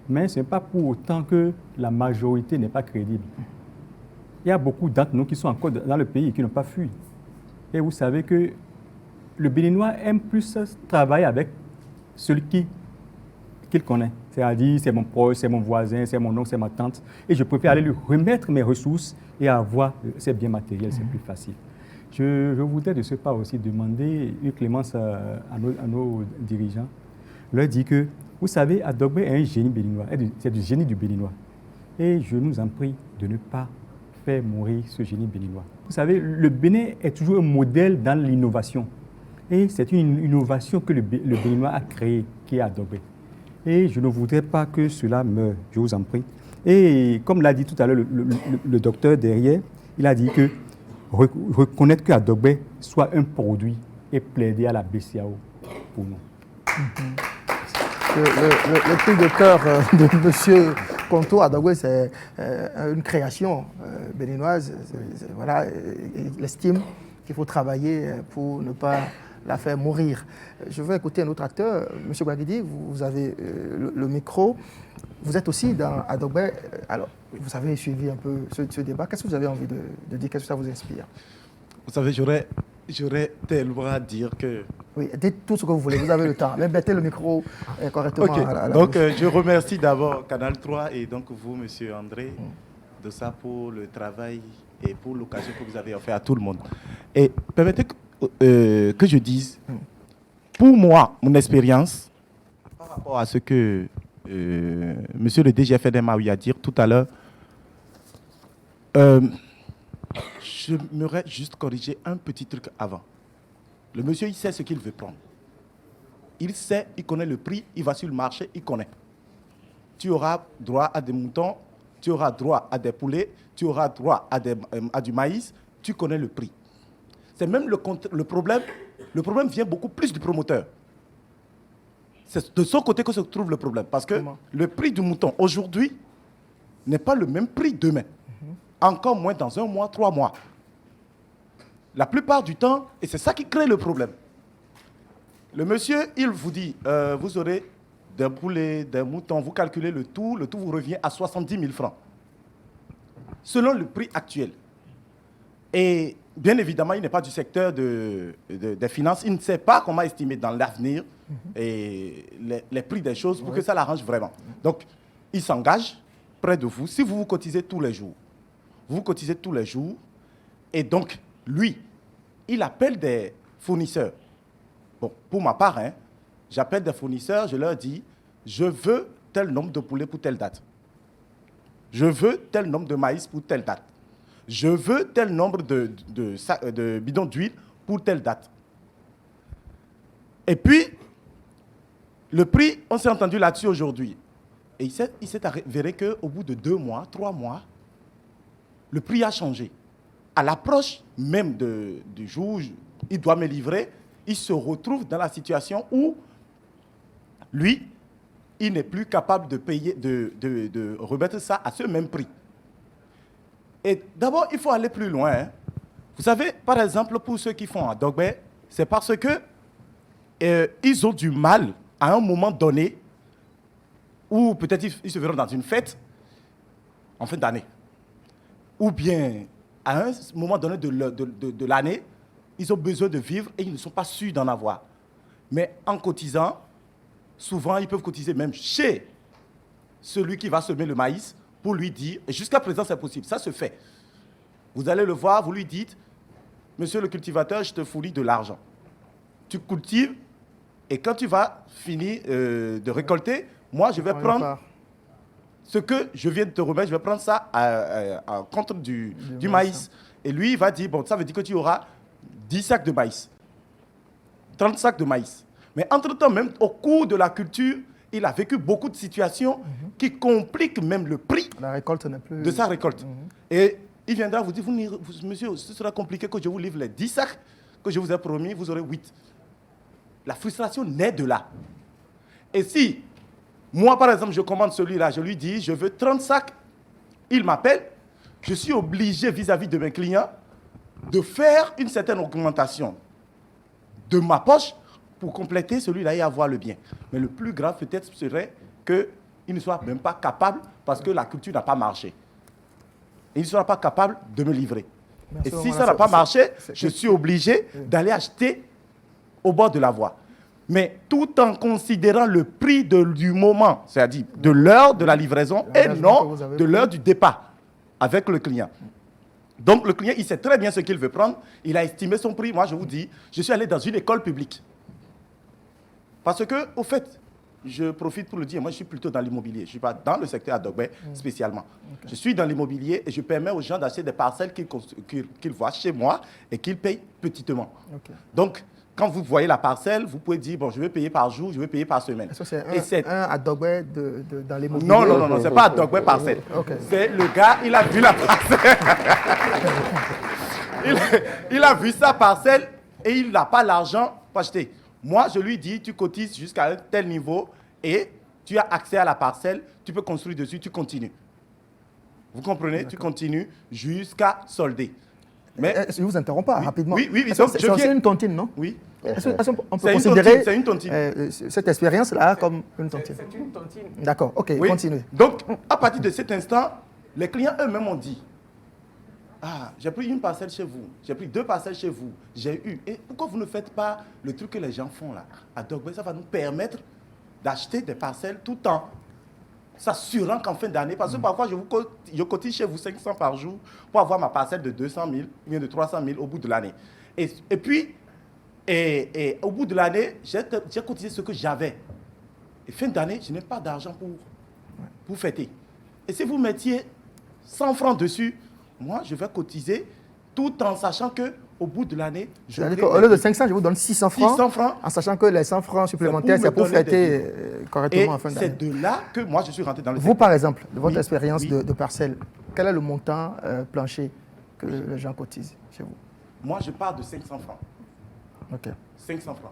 B: Mais ce n'est pas pour autant que la majorité n'est pas crédible. il y a beaucoup d'entre nous qui sont encore dans le pays et qui n'ont pas fui. Et vous savez que le Béninois aime plus travailler avec celui qu'il connaît. C'est-à-dire, c'est mon proche, c'est mon voisin, c'est mon oncle, c'est ma tante. Et je préfère aller lui remettre mes ressources et avoir ces biens matériels, c'est plus facile. Je voudrais de ce pas aussi demander une clémence à nos dirigeants. Leur dire que, vous savez, Adogbe est un génie béninois, c'est du génie du béninois. Et je nous en prie de ne pas faire mourir ce génie béninois. Vous savez, le Bénin est toujours un modèle dans l'innovation. Et c'est une innovation que le Béninois a créée, qui est Adogbe. Et je ne voudrais pas que cela meure, je vous en prie. Et comme l'a dit tout à l'heure le docteur derrière, il a dit que reconnaître que Adogbe soit un produit et plaider à la BCAO pour nous.
A: Le cri de cœur de M. Konto Adogbe, c'est une création béninoise. Voilà, il estime qu'il faut travailler pour ne pas la faire mourir. Je veux écouter un autre acteur. M. Guaguidi, vous avez le micro. Vous êtes aussi dans Adogbe. Alors, vous avez suivi un peu ce débat. Qu'est-ce que vous avez envie de dire? Qu'est-ce que ça vous inspire?
G: Vous savez, j'aurais tellement à dire que...
A: Oui, dites tout ce que vous voulez. Vous avez le temps. Même mettez le micro correctement
G: Okay.
A: à la
G: donc,
A: bouche.
G: je remercie d'abord Canal 3 et donc vous, M. André, de ça pour le travail et pour l'occasion que vous avez offert à tout le monde. Et permettez que je dise, pour moi, mon expérience, par rapport à ce que monsieur le DGFNM a eu à dire tout à l'heure, je m'aurais juste corrigé un petit truc avant. Le monsieur, il sait ce qu'il veut prendre. Il sait, il connaît le prix, il va sur le marché, il connaît. Tu auras droit à des moutons, tu auras droit à des poulets, tu auras droit à du maïs, tu connais le prix. C'est même le problème. Le problème vient beaucoup plus du promoteur. C'est de son côté que se trouve le problème. Parce que le prix du mouton aujourd'hui n'est pas le même prix demain. Encore moins dans 1 mois, 3 mois. La plupart du temps, et c'est ça qui crée le problème. Le monsieur, il vous dit, vous aurez des poulets, des moutons, vous calculez le tout vous revient à 70 000 francs. Selon le prix actuel. Et bien évidemment, il n'est pas du secteur des finances. Il ne sait pas comment estimer dans l'avenir et les prix des choses pour que ça l'arrange vraiment. Donc, il s'engage près de vous. Si vous vous cotisez tous les jours, vous cotisez tous les jours, et donc, lui, il appelle des fournisseurs. Bon, pour ma part, j'appelle des fournisseurs, je leur dis, je veux tel nombre de poulets pour telle date. Je veux tel nombre de maïs pour telle date. Je veux tel nombre de bidons d'huile pour telle date. Et puis, le prix, on s'est entendu là-dessus aujourd'hui. Et il s'est avéré qu'au bout de 2 mois, 3 mois, le prix a changé. À l'approche même du jour où il doit me livrer, il se retrouve dans la situation où, lui, il n'est plus capable de payer, de remettre ça à ce même prix. Et d'abord, il faut aller plus loin. Vous savez, par exemple, pour ceux qui font Adogbe, c'est parce que ils ont du mal, à un moment donné, ou peut-être ils se verront dans une fête, en fin d'année. Ou bien, à un moment donné de l'année, ils ont besoin de vivre et ils ne sont pas sûrs d'en avoir. Mais en cotisant, souvent, ils peuvent cotiser même chez celui qui va semer le maïs pour lui dire, et jusqu'à présent, c'est possible, ça se fait. Vous allez le voir, vous lui dites, monsieur le cultivateur, je te fournis de l'argent. Tu cultives, et quand tu vas finir de récolter, moi, je vais prendre ce que je viens de te remettre, je vais prendre ça en contre du maïs. Et lui, il va dire, bon, ça veut dire que tu auras 10 sacs de maïs, 30 sacs de maïs. Mais entre-temps, même au cours de la culture, il a vécu beaucoup de situations qui compliquent même le prix de sa récolte. Et il viendra vous dire, monsieur, ce sera compliqué que je vous livre les 10 sacs que je vous ai promis, vous aurez 8. La frustration naît de là. Et si, moi par exemple, je commande celui-là, je lui dis, je veux 30 sacs, il m'appelle, je suis obligé vis-à-vis de mes clients de faire une certaine augmentation de ma poche pour compléter celui-là et avoir le bien. Mais le plus grave peut-être serait qu'il ne soit même pas capable parce que la culture n'a pas marché. il ne sera pas capable de me livrer.
A: Mais à ce
G: Et si
A: moment-là,
G: ça n'a pas marché,
A: c'est-
G: je suis obligé d'aller acheter au bord de la voie. Mais tout en considérant le prix du moment, c'est-à-dire de l'heure de la livraison et
A: L'engagement que
G: non
A: vous avez
G: de
A: pris.
G: l'heure du départ avec le client. Donc le client, il sait très bien ce qu'il veut prendre. Il a estimé son prix. Moi, je vous dis, je suis allé dans une école publique. Parce que, au fait, je profite pour le dire, moi, je suis plutôt dans l'immobilier. Je ne suis pas dans le secteur à Dogbe spécialement. Je suis dans l'immobilier et je permets aux gens d'acheter des parcelles qu'ils voient chez moi et qu'ils payent petitement.
A: Ok.
G: Donc, quand vous voyez la parcelle, vous pouvez dire, bon, je vais payer par jour, je vais payer par semaine.
A: Est-ce que
G: Et
A: c'est un à Dogbe dans les mobiliers?
G: non, non, non, non, c'est pas à Dogbe parcelle.
A: Ok.
G: C'est le gars, il a vu la parcelle. il a vu sa parcelle et il n'a pas l'argent pour acheter. Moi, je lui dis, tu cotises jusqu'à un tel niveau et tu as accès à la parcelle, tu peux construire dessus, tu continues. Vous comprenez? Tu continues jusqu'à solder. Mais
A: Je vous interromps pas,
G: Oui,
A: rapidement.
G: oui, oui,
A: Est-ce que
G: donc
A: c'est
G: je
A: aussi
G: viens-
A: une tontine, non?
G: oui,
A: Est-ce qu'on peut
G: C'est une
A: considérer
G: tontine, c'est une tontine.
A: Cette expérience-là comme une tontine?
D: C'est une tontine.
A: D'accord, ok,
G: oui.
A: continuez.
G: Donc, à partir de cet instant, les clients eux-mêmes ont dit, ah, j'ai pris une parcelle chez vous, j'ai pris 2 parcelles chez vous, j'ai eu. Et pourquoi vous ne faites pas le truc que les gens font là? À Dogbe, ça va nous permettre d'acheter des parcelles tout en s'assurant qu'en fin d'année, parce que parfois je cotise chez vous 500 par jour pour avoir ma parcelle de 200 000 ou bien de 300 000 au bout de l'année. Et puis, au bout de l'année, j'ai cotisé ce que j'avais. Et fin d'année, je n'ai pas d'argent pour fêter. Et si vous mettiez 100 francs dessus, moi, je vais cotiser tout en sachant qu'au bout de l'année, je
A: C'est-à-dire qu'au lieu de 500, je vous donne 600 francs,
G: 600 francs,
A: en sachant que les 100 francs supplémentaires,
G: C'est
A: c'est
G: pour
A: pour
G: me donner
A: fêter
G: des et
A: correctement en fin d'année.
G: c'est de là que moi, je suis rentré dans le
A: Vous,
G: secteur.
A: par exemple, de votre
G: Oui,
A: expérience
G: oui.
A: de parcelle, quel est le montant plancher que les gens cotisent chez vous?
G: Moi, je pars de 500 francs.
A: Ok.
G: 500 francs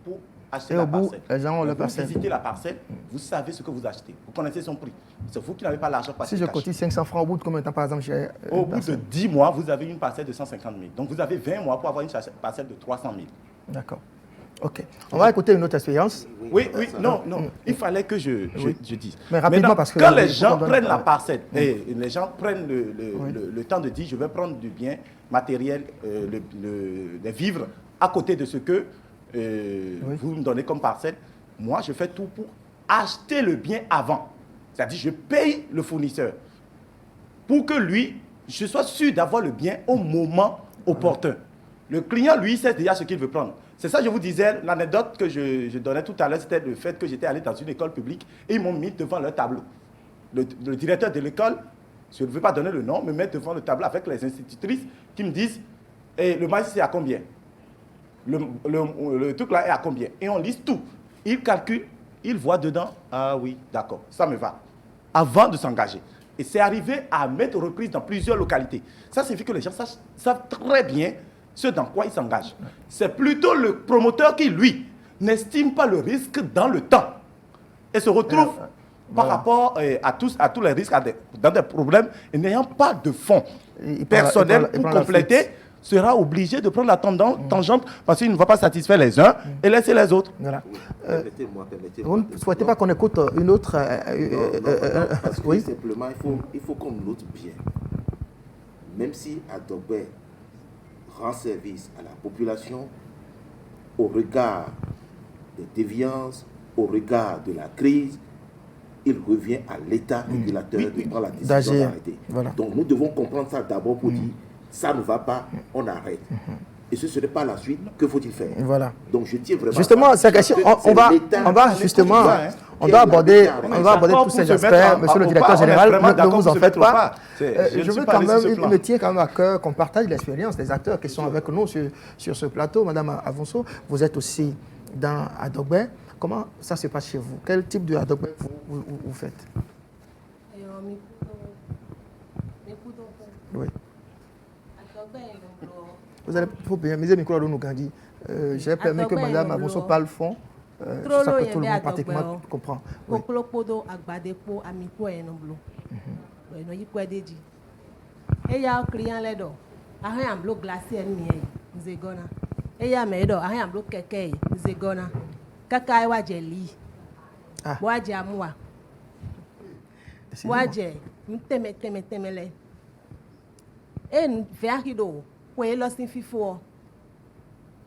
G: pour acheter
A: Et
G: la
A: au bout,
G: parcelle.
A: les gens ont
G: Quand
A: la
G: vous
A: parcelle.
G: visitez la parcelle, vous savez ce que vous achetez. Vous connaissez son prix. C'est vous qui n'avez pas l'argent pour
A: Si
G: acheter
A: je
G: cash.
A: cotise 500 francs, au bout de combien de temps, par exemple, j'ai
G: Au
A: une
G: bout de
A: parcelle?
G: 10 mois, vous avez une parcelle de 150 000. Donc, vous avez 20 mois pour avoir une parcelle de 300 000.
A: D'accord. Ok. On va écouter une autre expérience.
G: Oui, oui, non, non. Il fallait que je dise.
A: Mais rapidement,
G: Maintenant,
A: parce que
G: quand
A: il
G: les
A: faut
G: gens
A: qu'on donne-
G: prennent la
A: ouais.
G: parcelle et les gens prennent le temps de dire je vais prendre du bien matériel, des vivres à côté de ce que vous me donnez comme parcelle, moi je fais tout pour acheter le bien avant. C'est-à-dire je paye le fournisseur pour que lui, je sois sûr d'avoir le bien au moment opportun. Le client, lui, sait déjà ce qu'il veut prendre. C'est ça, je vous disais, l'anecdote que je donnais tout à l'heure, c'était le fait que j'étais allé dans une école publique et ils m'ont mis devant leur tableau. Le directeur de l'école, je ne veux pas donner le nom, me met devant le tableau avec les institutrices qui me disent le maïs, c'est à combien? Le truc là est à combien? Et on liste tout. Ils calculent, ils voient dedans, ah oui, d'accord, ça me va. Avant de s'engager. Et c'est arrivé à maintes reprises dans plusieurs localités. Ça signifie que les gens savent très bien ce dans quoi ils s'engagent. C'est plutôt le promoteur qui, lui, n'estime pas le risque dans le temps et se retrouve par rapport à tous les risques dans des problèmes et n'ayant pas de fonds personnels pour compléter, sera obligé de prendre la tangente parce qu'il ne va pas satisfaire les uns et laisser les autres.
A: Voilà.
F: Permettez-moi.
A: Vous ne souhaitez pas qu'on écoute une autre
F: Parce que
A: oui.
F: simplement, il faut qu'on note bien. Même si Dogbe rend service à la population, au regard des déviances, au regard de la crise, il revient à l'État régulateur de prendre la décision
A: D'agir.
F: d'arrêter.
A: Voilà.
F: Donc nous devons comprendre ça d'abord pour dire ça ne va pas, on arrête. Et ce serait pas la suite, que faut-il faire?
A: Voilà.
F: Donc je tiens vraiment.
A: Justement,
F: à ça,
A: c'est question.
F: parce que
A: On va
F: l'État-
A: justement,
G: on
A: on va aborder
G: D'accord
A: tous ces
G: pour se
A: aspects.
G: mettre
A: Monsieur le
G: au
A: directeur
G: pas, on est
A: général,
G: vraiment
A: ne
G: d'accord
A: vous
G: pour
A: en
G: se
A: faites
G: mettre au
A: pas.
G: pas. Je ne
A: Je
G: suis
A: veux
G: pas
A: quand
G: allé
A: même,
G: sur ce
A: il
G: plan.
A: me tient quand même à cœur qu'on partage l'expérience des acteurs qui sont avec nous sur ce plateau. Madame Avonso, vous êtes aussi dans Adogbe. Comment ça se passe chez vous? Quel type de Adogbe vous faites? Oui. Vous allez faut bien miser le micro à nous Gandhi. J'ai permis que Madame Avonso parle fond. C'est ça que tout le monde pratiquement comprend. Oui.
H: Kokolopodo agbadepo amiko enoblo. No yikwedeji. Eya client ledo. Ahan am blo glacier ni e nzegona. Eya medo ahan am blo keke nzegona. Kaka e waje li.
A: Ah.
H: Waje amwa. Waje temele. Verido, quoi, lost in fifo.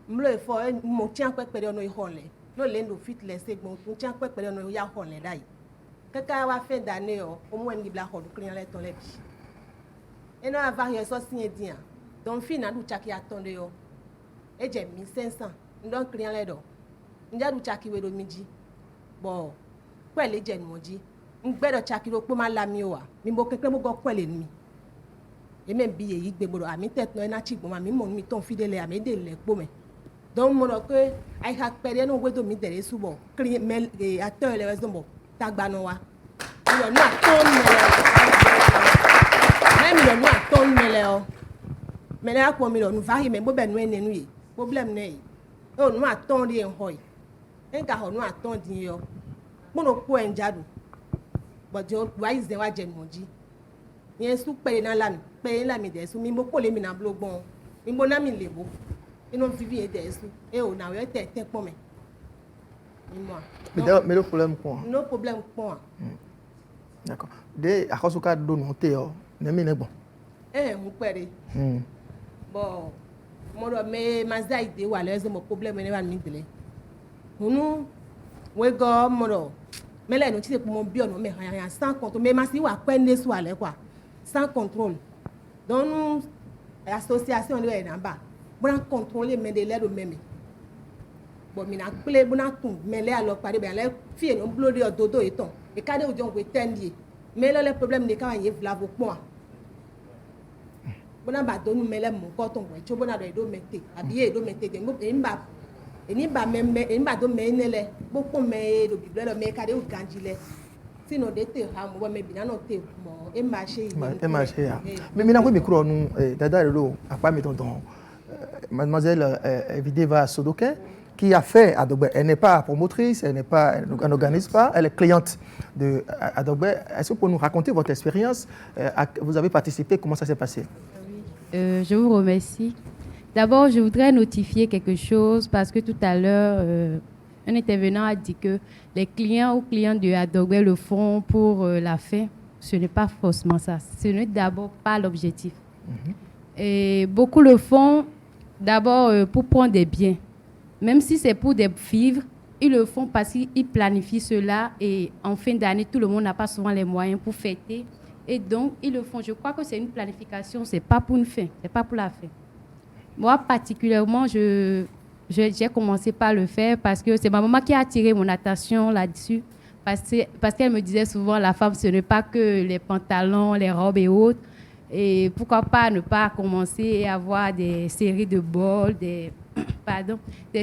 H: Mlo for mon tien quoi période no honle. No lendo fit laisser bon tien quoi période no ya honle dai. Kaka wa fin d'année au moins ni bla hol client les ton lebi. Et non avoir yo so signé dia. Donc fin na du chaki attendre yo. Et j'ai 1500. Donc client les do. Nja du chaki we do miji. Bon. Quoi les jen moji. Ngbedo chaki do po ma la mi wa. Mi mo keke mo go kwele mi. Et même billet yi gbegbo ami tête no na chigbo ma mi mo mi ton fidèle ami de le po me. Donc mon que ai ha pere no we do mi dere subo. Client mel acteur le wezo bo. Tagba no wa. Yo na ton mele. Même le na ton mele o. Mele a ko mi lo nu va hi me bo be nu enenu yi. Problem ne yi. O nu aton ri en hoy. En ka ho nu aton din yo. Mo no ko enjadu. But yo why is the wa jen moji. Yen su pere na la mi. Pere la mi de su mi mo ko le mi na blogbon. Mi mo na mi lebo. Ino vivi e de su. E o na we te pon me.
A: Mais le problème quoi?
H: No problème quoi?
A: D'accord. De akosuka do no te o, ne mi ne bon.
H: Mo pere. Bon, mo do me mazai de wa le zo mo problème ne wa mi dele. Hunu we go mo do. Me le no ti se mo bi ono me han sans contrôle. Me ma si wa pe ne su ale kwa. Sans contrôle. Donc association le na ba. Bon contrôler me de le do meme. Bon mina ple bona tun mele alo pare be ale fie no blode ododo eton e kade o jon we tendie me le problème de ka ye vla vo pon bona ba do nu mele mo ko ton we cho bona do mete abi e do mete de mo eni ba membe eni ba do me nele bo pon me do bible me kade o ganjile sino de te ha mo me bina no te mo e ma se
A: ya mais mina ko micro nu dada lo apa mi tonton mademoiselle Evideva Sodoke qui a fait Adogbe. Elle n'est pas promotrice, elle n'organise pas, elle est cliente de Adogbe. Est-ce que vous pouvez nous raconter votre expérience? Vous avez participé, comment ça s'est passé?
I: Je vous remercie. D'abord, je voudrais notifier quelque chose parce que tout à l'heure, un intervenant a dit que les clients ou clientes de Adogbe le font pour la fin. Ce n'est pas forcément ça. Ce n'est d'abord pas l'objectif. Et beaucoup le font d'abord pour prendre des biens. Même si c'est pour des vivres, ils le font parce qu'ils planifient cela et en fin d'année, tout le monde n'a pas souvent les moyens pour fêter. Et donc, ils le font. Je crois que c'est une planification, ce n'est pas pour une fin, ce n'est pas pour la fin. Moi, particulièrement, j'ai commencé par le faire parce que c'est ma maman qui a attiré mon attention là-dessus. Parce qu'elle me disait souvent, la femme, ce n'est pas que les pantalons, les robes et autres. Et pourquoi pas ne pas commencer et avoir des séries de bols, des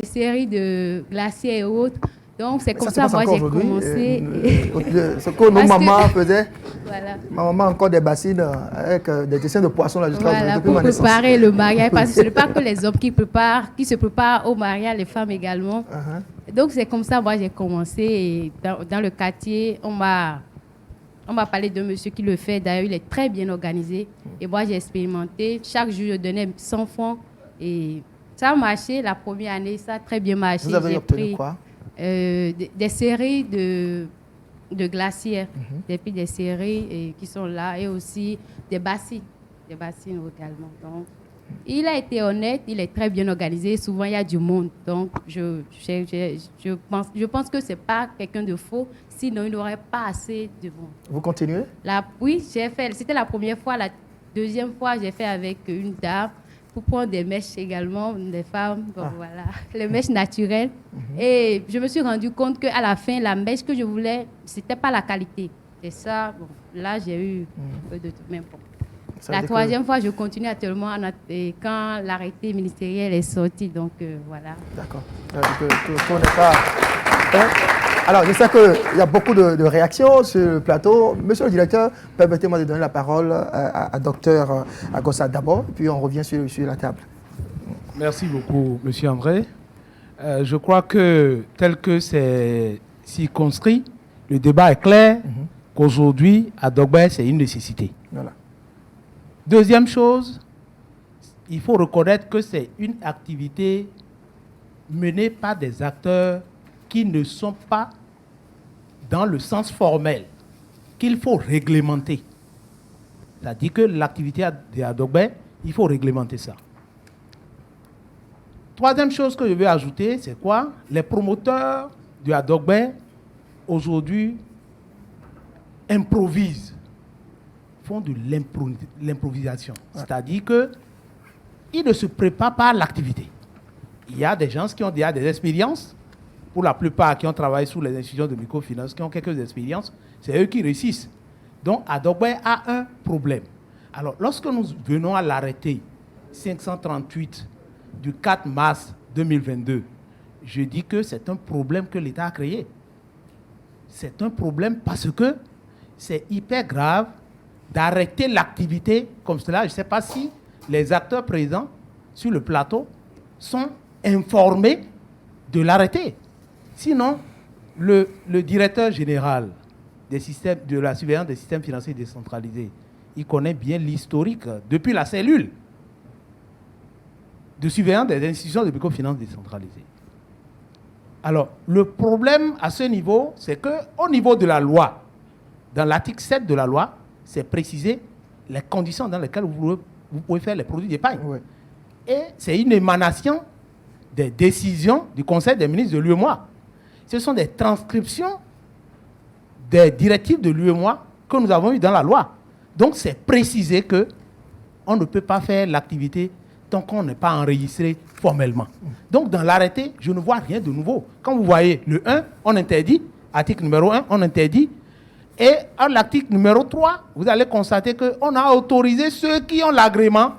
I: séries de glaciers et autres. Donc, c'est comme ça que moi, j'ai commencé.
A: Ce que nos mamans faisaient.
I: Voilà.
A: Ma maman a encore des bassines avec des dessins de poissons là,
I: voilà, pour préparer le mariage. Parce que ce n'est pas que les hommes qui se préparent au mariage, les femmes également. Donc, c'est comme ça que moi, j'ai commencé. Et dans le quartier, on m'a parlé d'un monsieur qui le fait. D'ailleurs, il est très bien organisé. Et moi, j'ai expérimenté. Chaque jour, je donnais 100 francs. Et ça a marché. La première année, ça a très bien marché.
A: Vous avez obtenu quoi?
I: Des séries de glacières. Des séries qui sont là. Et aussi des bassines. Des bassines également. Donc, il a été honnête. Il est très bien organisé. Souvent, il y a du monde. Donc, je pense que ce n'est pas quelqu'un de faux. Sinon, il n'aurait pas assez de monde.
A: Vous continuez?
I: Oui, j'ai fait. C'était la première fois. La deuxième fois, j'ai fait avec une dame pour prendre des mèches également, des femmes. Bon, voilà, les mèches naturelles. Et je me suis rendu compte qu'à la fin, la mèche que je voulais, ce n'était pas la qualité. Et ça, bon, là, j'ai eu un peu de tout. Même bon. La troisième fois, je continue actuellement quand l'arrêté ministériel est sorti. Donc, voilà.
A: D'accord. Tout n'est pas... Alors, je sais qu'il y a beaucoup de réactions sur le plateau. Monsieur le directeur, permettez-moi de donner la parole à Dr Agossa d'abord, puis on revient sur la table.
E: Merci beaucoup, monsieur André. Je crois que tel que c'est circonscrit, le débat est clair qu'aujourd'hui, à Adogbe, c'est une nécessité.
A: Voilà.
E: Deuxième chose, il faut reconnaître que c'est une activité menée par des acteurs qui ne sont pas dans le sens formel, qu'il faut réglementer. C'est-à-dire que l'activité de Adogbe, Il faut réglementer ça. Troisième chose que je vais ajouter, c'est quoi? Les promoteurs du Adogbe, aujourd'hui, improvisent, font de l'improvisation. C'est-à-dire qu'ils ne se préparent pas à l'activité. Il y a des gens qui ont déjà des expériences, pour la plupart qui ont travaillé sous les institutions de microfinance, qui ont quelques expériences, c'est eux qui réussissent. Donc, Adogbe a un problème. Alors, lorsque nous venons à l'arrêté 538 du 4 mars 2022, je dis que c'est un problème que l'État a créé. C'est un problème parce que c'est hyper grave d'arrêter l'activité comme cela. Je ne sais pas si les acteurs présents sur le plateau sont informés de l'arrêté. Sinon, le directeur général de la surveillance des systèmes financiers décentralisés, il connaît bien l'historique depuis la cellule de surveillance des institutions de microfinance décentralisées. Alors, le problème à ce niveau, c'est qu'au niveau de la loi, dans l'article 7 de la loi, c'est précisé les conditions dans lesquelles vous pouvez faire les produits d'épargne. Oui. Et c'est une émanation des décisions du Conseil des ministres de l'UEMOA. Ce sont des transcriptions des directives de l'UEMOA que nous avons eues dans la loi. Donc, c'est précisé qu'on ne peut pas faire l'activité tant qu'on n'est pas enregistré formellement. Donc, dans l'arrêté, je ne vois rien de nouveau. Quand vous voyez le 1, on interdit, article numéro 1, on interdit. Et à l'article numéro 3, vous allez constater qu'on a autorisé ceux qui ont l'agrément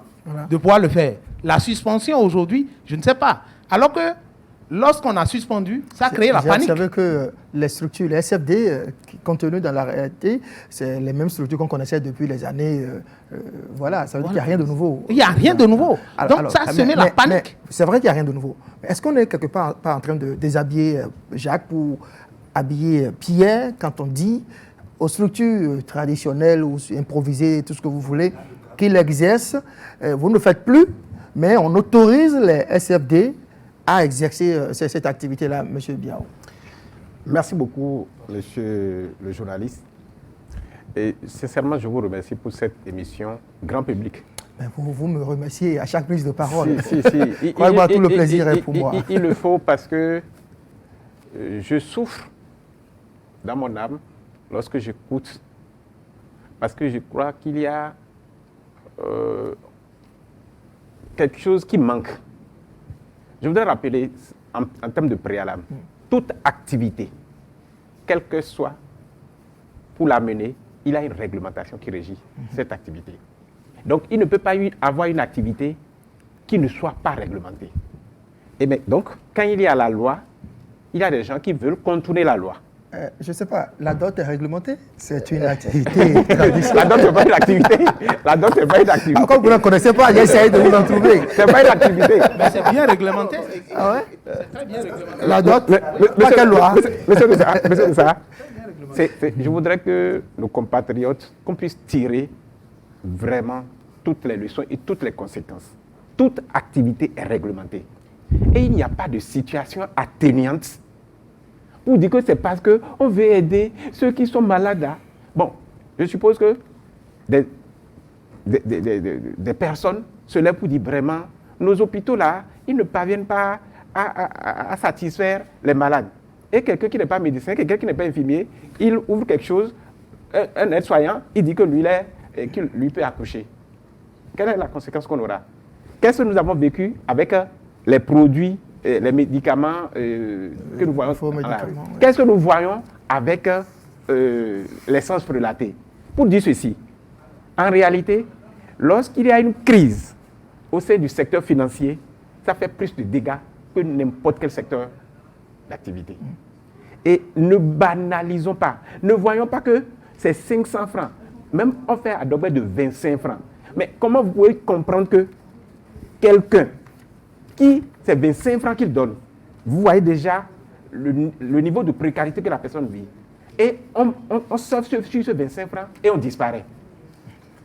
E: de pouvoir le faire. La suspension aujourd'hui, je ne sais pas. Alors que lorsqu'on a suspendu, ça a créé la panique.
A: Vous savez que les structures, les SFD, contenues dans l'arrêté, c'est les mêmes structures qu'on connaissait depuis les années. Voilà, ça veut dire qu'il n'y a rien de nouveau.
E: Il n'y a rien de nouveau. Donc ça a semé la panique.
A: C'est vrai qu'il n'y a rien de nouveau. Est-ce qu'on est quelque part pas en train de déshabiller Jacques pour habiller Pierre quand on dit aux structures traditionnelles ou improvisées, tout ce que vous voulez, qu'ils exercent, vous ne le faites plus, mais on autorise les SFD à exercer cette activité-là, M. Biao?
D: Merci beaucoup, monsieur le journaliste. Et sincèrement, je vous remercie pour cette émission grand public.
A: Ben vous me remerciez à chaque prise de parole.
D: Si.
A: Croyez-moi, tout le plaisir est pour moi.
D: Il le faut parce que je souffre dans mon âme lorsque j'écoute, parce que je crois qu'il y a quelque chose qui manque. Je voudrais rappeler, en termes de préalable, toute activité, quelle que soit, pour la mener, il y a une réglementation qui régit cette activité. Donc, il ne peut pas y avoir une activité qui ne soit pas réglementée. Et bien, donc, quand il y a la loi, il y a des gens qui veulent contourner la loi.
A: Je ne sais pas, la dot est réglementée? C'est une activité traditionnelle.
D: La dot n'est pas une activité. La dot n'est pas une activité.
A: Comme vous ne connaissez pas, j'ai essayé de vous en trouver.
D: Ce n'est pas une activité.
E: Mais c'est bien réglementé.
A: Ah ouais?
E: C'est très bien réglementé.
A: La dot, pas quelle loi?
D: Monsieur Nessa, je voudrais que nos compatriotes, qu'on puisse tirer vraiment toutes les leçons et toutes les conséquences. Toute activité est réglementée. Et il n'y a pas de situation atténuante pour dire que c'est parce qu'on veut aider ceux qui sont malades. Bon, je suppose que des personnes se lèvent pour dire vraiment, nos hôpitaux là, ils ne parviennent pas à satisfaire les malades. Et quelqu'un qui n'est pas médecin, quelqu'un qui n'est pas infirmier, il ouvre quelque chose, un aide-soignant, il dit que qu'il lui peut accoucher. Quelle est la conséquence qu'on aura? Qu'est-ce que nous avons vécu avec les produits, les médicaments que nous voyons? Qu'est-ce que nous voyons avec l'essence frelatée? Pour dire ceci, en réalité, lorsqu'il y a une crise au sein du secteur financier, ça fait plus de dégâts que n'importe quel secteur d'activité. Et ne banalisons pas. Ne voyons pas que c'est 500 francs. Même on fait à Adogbe de 25 francs. Mais comment vous pouvez comprendre que quelqu'un qui, c'est 25 francs qu'il donne, vous voyez déjà le niveau de précarité que la personne vit. Et on sauve sur ce 25 francs et on disparaît.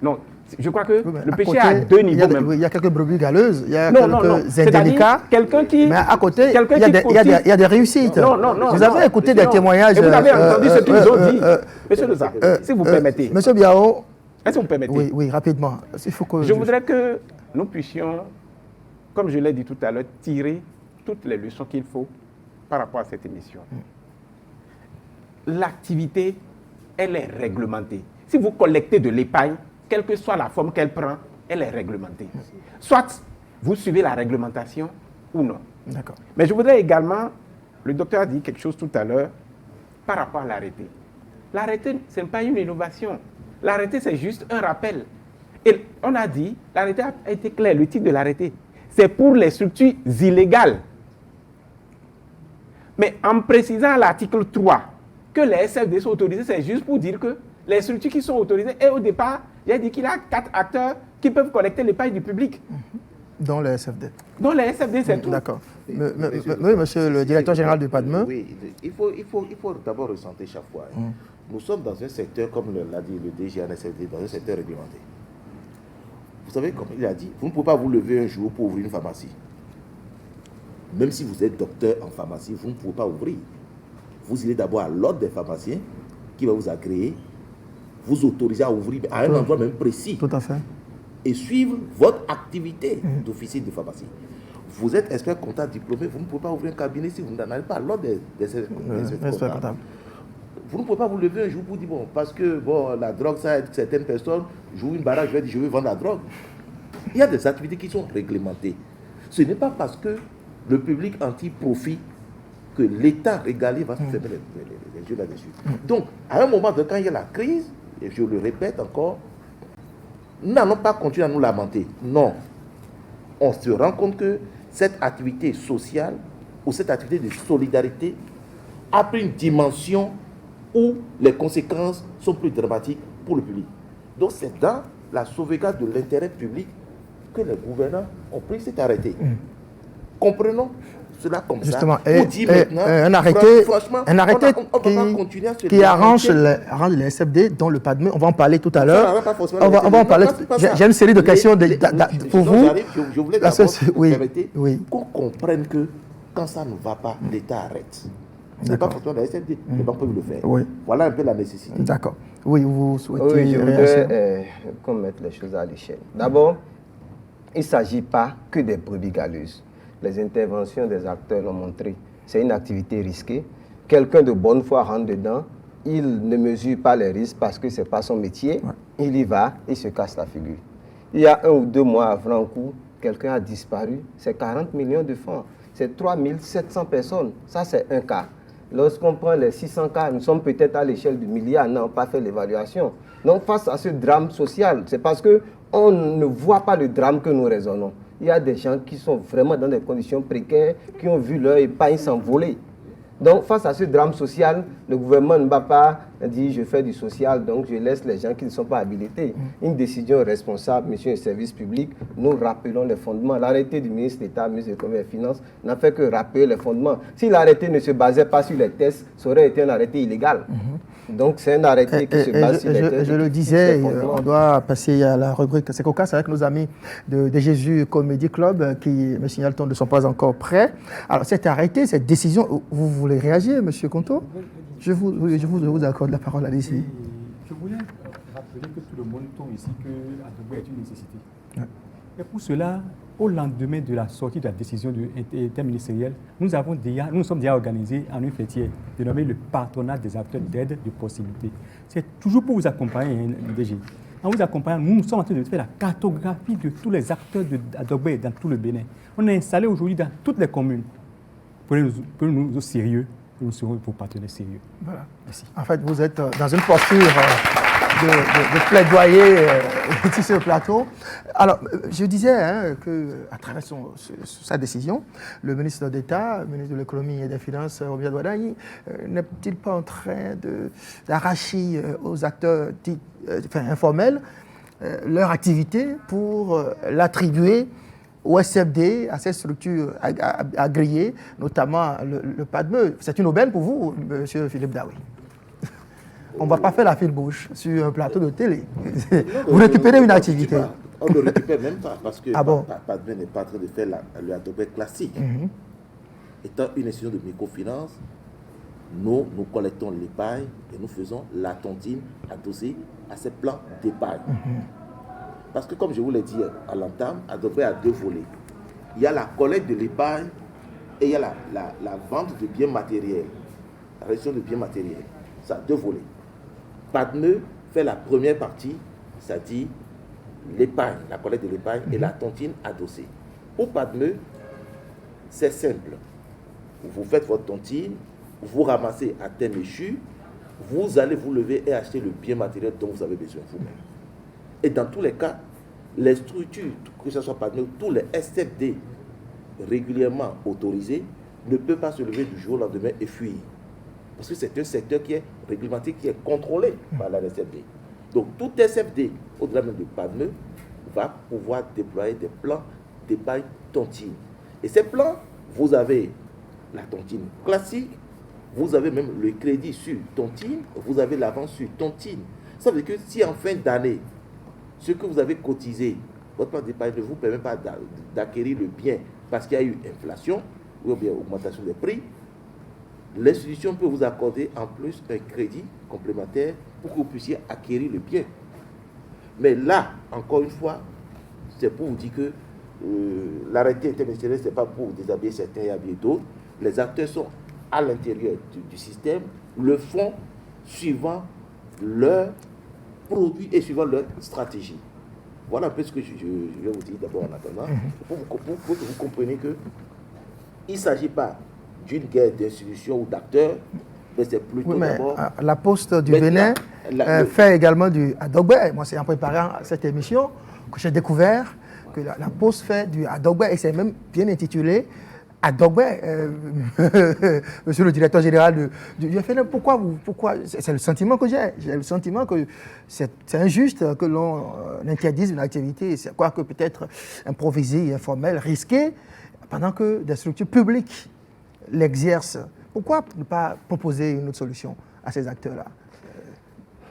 D: Non, je crois que le péché a deux niveaux même.
A: Il y a quelques brebis galeuses, il y a quelques indélicats, mais à côté, il y a des réussites. Vous avez écouté des témoignages.
D: Et vous avez entendu ce qu'ils ont dit. Monsieur Nessa, si vous permettez.
A: Monsieur Biao,
D: Est-ce que vous me permettez?
A: Oui, oui, rapidement. Il faut que
D: Je voudrais que nous puissions, comme je l'ai dit tout à l'heure, tirer toutes les leçons qu'il faut par rapport à cette émission. L'activité, elle est réglementée. Si vous collectez de l'épargne, quelle que soit la forme qu'elle prend, elle est réglementée. Soit vous suivez la réglementation ou non.
A: D'accord.
D: Mais je voudrais également, le docteur a dit quelque chose tout à l'heure par rapport à l'arrêté. L'arrêté, ce n'est pas une innovation. L'arrêté, c'est juste un rappel. Et on a dit, l'arrêté a été clair, le titre de l'arrêté, c'est pour les structures illégales. Mais en précisant à l'article 3 que les SFD sont autorisés, c'est juste pour dire que les structures qui sont autorisées, et au départ, j'ai dit qu'il y a 4 acteurs qui peuvent collecter l'épargne du public.
A: Dans le SFD.
D: Dans les SFD, c'est tout.
A: D'accord. Oui, monsieur le directeur général du PADME.
F: Oui, il faut d'abord ressentir chaque fois. Nous sommes dans un secteur, comme l'a dit le DG en SFD, dans un secteur réglementé. Vous savez, comme il a dit, vous ne pouvez pas vous lever un jour pour ouvrir une pharmacie. Même si vous êtes docteur en pharmacie, vous ne pouvez pas ouvrir. Vous irez d'abord à l'ordre des pharmaciens qui va vous agréer, vous autoriser à ouvrir à un endroit même précis.
A: Tout à fait.
F: Et suivre votre activité d'officier de pharmacie. Vous êtes expert comptable diplômé, vous ne pouvez pas ouvrir un cabinet si vous n'allez pas à l'ordre des experts comptables. Vous ne pouvez pas vous lever un jour pour dire, bon, parce que bon, la drogue, ça aide certaines personnes, j'ouvre une baraque, je vais dire, je veux vendre la drogue. Il y a des activités qui sont réglementées. Ce n'est pas parce que le public anti-profit que l'État régalé va se fermer les yeux là-dessus. Donc, à un moment de quand il y a la crise, et je le répète encore, nous n'allons pas continuer à nous lamenter. Non. On se rend compte que cette activité sociale ou cette activité de solidarité a pris une dimension où les conséquences sont plus dramatiques pour le public. Donc c'est dans la sauvegarde de l'intérêt public que les gouvernants ont pris cet arrêté. Comprenons cela comme
A: justement,
F: ça.
A: Un arrêté qui arrange les SFD dans le PADME. On va en parler tout à l'heure. On va en parler. J'ai une série de questions pour vous.
F: Je voulais d'abord qu'on comprenne que quand ça ne va pas, l'État arrête. Ce n'est pas forcément la SFD, les banques peuvent le faire.
A: Oui.
F: Voilà un peu la nécessité.
A: D'accord. Oui, vous souhaitez...
C: Oui, je voudrais qu'on mette les choses à l'échelle. D'abord, il ne s'agit pas que des brebis galeuses. Les interventions des acteurs l'ont montré. C'est une activité risquée. Quelqu'un de bonne foi rentre dedans, il ne mesure pas les risques parce que ce n'est pas son métier. Ouais. Il y va, il se casse la figure. Il y a 1 ou 2 mois avant un coup, quelqu'un a disparu. C'est 40 millions de francs. C'est 3700 personnes. Ça, c'est un cas. Lorsqu'on prend les 600 cas, nous sommes peut-être à l'échelle du milliard, n'avons pas fait l'évaluation. Donc, face à ce drame social, c'est parce qu'on ne voit pas le drame que nous raisonnons. Il y a des gens qui sont vraiment dans des conditions précaires, qui ont vu leur épargne s'envoler. Donc, face à ce drame social, le gouvernement ne va pas dire je fais du social, donc je laisse les gens qui ne sont pas habilités. Une décision responsable, monsieur le service public, nous rappelons les fondements. L'arrêté du ministre d'État, ministre de Commerce et Finances, n'a fait que rappeler les fondements. Si l'arrêté ne se basait pas sur les tests, ça aurait été un arrêté illégal. Donc, c'est un arrêté qui se base sur les tests.
A: Je le disais, on doit passer à la rubrique C'est cocasse avec nos amis de Jésus Comedy Club qui me signalent qu'ils ne sont pas encore prêts. Alors, cet arrêté, cette décision, vous voulez réagir, monsieur Conto? Je vous accorde la parole, allez-y.
B: Je voulais rappeler que tout le monde tombe ici que Adogbe est une nécessité. Ouais. Et pour cela, au lendemain de la sortie de la décision interministérielle, nous sommes déjà organisés en une fêtière dénommée le patronat des acteurs d'aide de proximité. C'est toujours pour vous accompagner, DG. En vous accompagnant, nous sommes en train de faire la cartographie de tous les acteurs d'Adogbe dans tout le Bénin. On est installé aujourd'hui dans toutes les communes. Prenez-nous au sérieux. Nous serons vos partenaires sérieux.
A: Voilà. Merci. En fait, vous êtes dans une posture de plaidoyer ici sur le plateau. Alors, je disais qu'à travers sa décision, le ministre d'État, le ministre de l'Économie et des Finances, Robert Douadani, n'est-il pas en train d'arracher aux acteurs informels leur activité pour l'attribuer au SFD, à ces structures agréées, notamment le PADME. C'est une aubaine pour vous, M. Philippe Daoui. On ne va pas faire la file bouche sur un plateau de télé. Vous récupérez une activité.
F: On ne le récupère même pas, parce que PADME n'est pas en train de faire le Adogbe classique. Étant une institution de microfinance, nous collectons l'épargne et nous faisons la tontine adossée à ces plans d'épargne. Parce que comme je vous l'ai dit à l'entame, Adogbe a 2 volets. Il y a la collecte de l'épargne et il y a la vente de biens matériels, la réduction de biens matériels. Ça a 2 volets. PADME fait la première partie, c'est-à-dire l'épargne, la collecte de l'épargne et la tontine adossée. Pour PADME, c'est simple. Vous faites votre tontine, vous ramassez à thème échu, vous allez vous lever et acheter le bien matériel dont vous avez besoin vous-même. Et dans tous les cas, les structures, que ce soit PADME, tous les SFD régulièrement autorisés, ne peuvent pas se lever du jour au lendemain et fuir. Parce que c'est un secteur qui est réglementé, qui est contrôlé par la SFD. Donc tout SFD, au-delà même de PADME, va pouvoir déployer des plans d'épargne tontine. Et ces plans, vous avez la tontine classique, vous avez même le crédit sur tontine, vous avez l'avance sur tontine. Ça veut dire que si en fin d'année, ce que vous avez cotisé, votre plan d'épargne ne vous permet pas d'acquérir le bien parce qu'il y a eu inflation ou bien augmentation des prix, l'institution peut vous accorder en plus un crédit complémentaire pour que vous puissiez acquérir le bien. Mais là, encore une fois, c'est pour vous dire que l'arrêté interministériel, ce n'est pas pour déshabiller certains et habiller d'autres. Les acteurs sont à l'intérieur du système, le font suivant leurs produits et suivant leur stratégie. Voilà un peu ce que je vais vous dire d'abord en attendant, pour que vous compreniez qu'il ne s'agit pas d'une guerre d'institutions ou d'acteurs, mais c'est plutôt d'abord...
A: La Poste du Bénin fait également du Adogbe. Moi, c'est en préparant cette émission que j'ai découvert que la Poste fait du Adogbe et c'est même bien intitulé Adogbe. Monsieur le directeur général du FNM, pourquoi c'est le sentiment que j'ai. J'ai le sentiment que c'est injuste que l'on interdise une activité, quoique peut-être improvisée, informelle, risquée, pendant que des structures publiques l'exercent. Pourquoi ne pas proposer une autre solution à ces acteurs-là?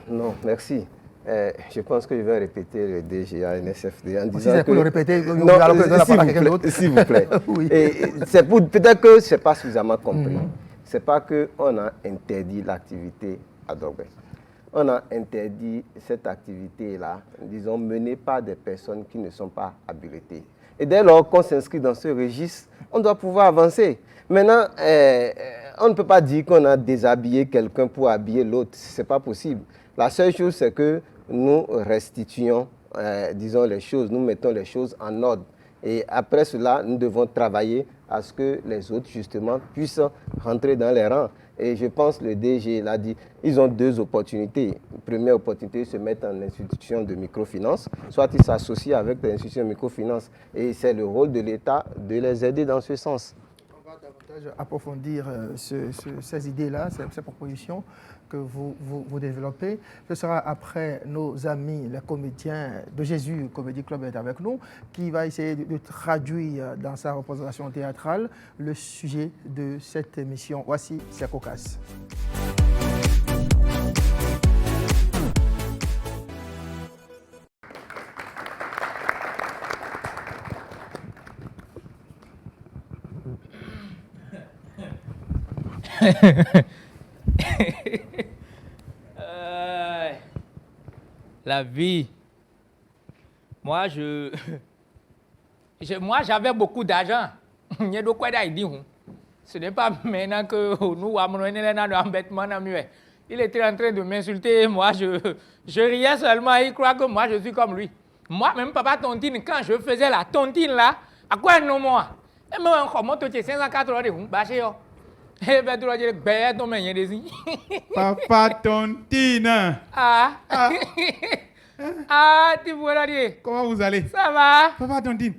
C: Non, merci. Je pense que je vais répéter le DGA NSFD en disant
A: si c'est pour le répéter,
C: s'il vous plaît. Oui. C'est pour peut-être que ce n'est pas suffisamment compris. Ce n'est pas qu'on a interdit l'activité à Adogbe. On a interdit cette activité-là, disons, menée par des personnes qui ne sont pas habilitées. Et dès lors qu'on s'inscrit dans ce registre, on doit pouvoir avancer. Maintenant, on ne peut pas dire qu'on a déshabillé quelqu'un pour habiller l'autre. Ce n'est pas possible. La seule chose, c'est que nous restituons, disons, les choses, nous mettons les choses en ordre. Et après cela, nous devons travailler à ce que les autres, justement, puissent rentrer dans les rangs. Et je pense que le DG l'a dit, ils ont 2 opportunités. Première opportunité, se mettre en institution de microfinance, soit ils s'associent avec des institutions de microfinance. Et c'est le rôle de l'État de les aider dans ce sens.
A: On va davantage approfondir ces idées-là, ces propositions que vous développez. Ce sera après nos amis, les comédiens de Jésus Comédie Club est avec nous, qui va essayer de traduire dans sa représentation théâtrale le sujet de cette émission. Voici C'est cocasse.
J: La vie. Moi, j'avais beaucoup d'argent. Ce n'est pas maintenant que nous avons embêtement. Il était en train de m'insulter. Moi, je riais seulement. Il croit que moi, je suis comme lui. Moi, même papa tontine, quand je faisais la tontine là, à quoi non moi? Et moi, comment tu es 580 de bâché?
K: Papa tontine.
J: Tu vois dire.
K: Comment vous allez?
J: Ça va?
K: Papa tontine.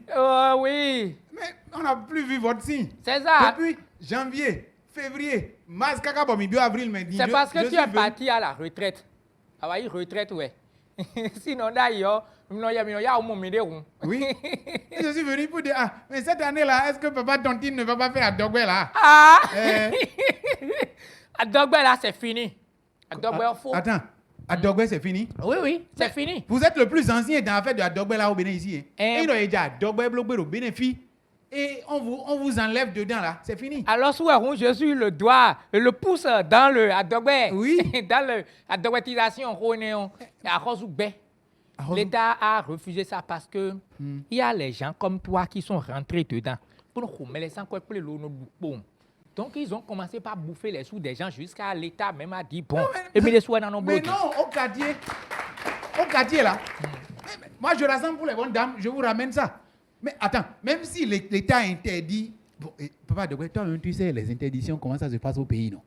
J: Oui.
K: Mais on n'a plus vu votre signe.
J: C'est ça.
K: Depuis janvier, février, mars, avril, mai.
J: C'est parce que tu es parti à la retraite. Ah oui, retraite, ouais. Sinon, d'ailleurs,
K: oui. Et je suis venu pour dire, mais cette année-là, est-ce que papa tontine ne va pas faire Adogbe là?
J: Adogbe là, c'est fini. Adogbe, faux.
K: Attends, Adogbe, c'est fini?
J: Oui, c'est fini.
K: Vous êtes le plus ancien dans l'affaire de Adogbe là au Bénin ici. Et il a déjà Adogbe, au bénéfice. Et on vous enlève dedans là, c'est fini.
J: Alors, je suis le doigt, le pouce dans le Adogbe.
K: Oui.
J: Dans le Adogbetisation. À Rozoubé, l'État a refusé ça parce que il y a les gens comme toi qui sont rentrés dedans. Pour nous mettre les encore plus lourd. Donc, ils ont commencé par bouffer les sous des gens jusqu'à l'État même a dit bon, et mais les sous dans nos
K: Mais non, au quartier là. Moi, je rassemble pour les bonnes dames, je vous ramène ça. Mais attends, même si l'État interdit. Bon, papa, toi-même, tu sais les interdictions, comment ça se passe au pays, non?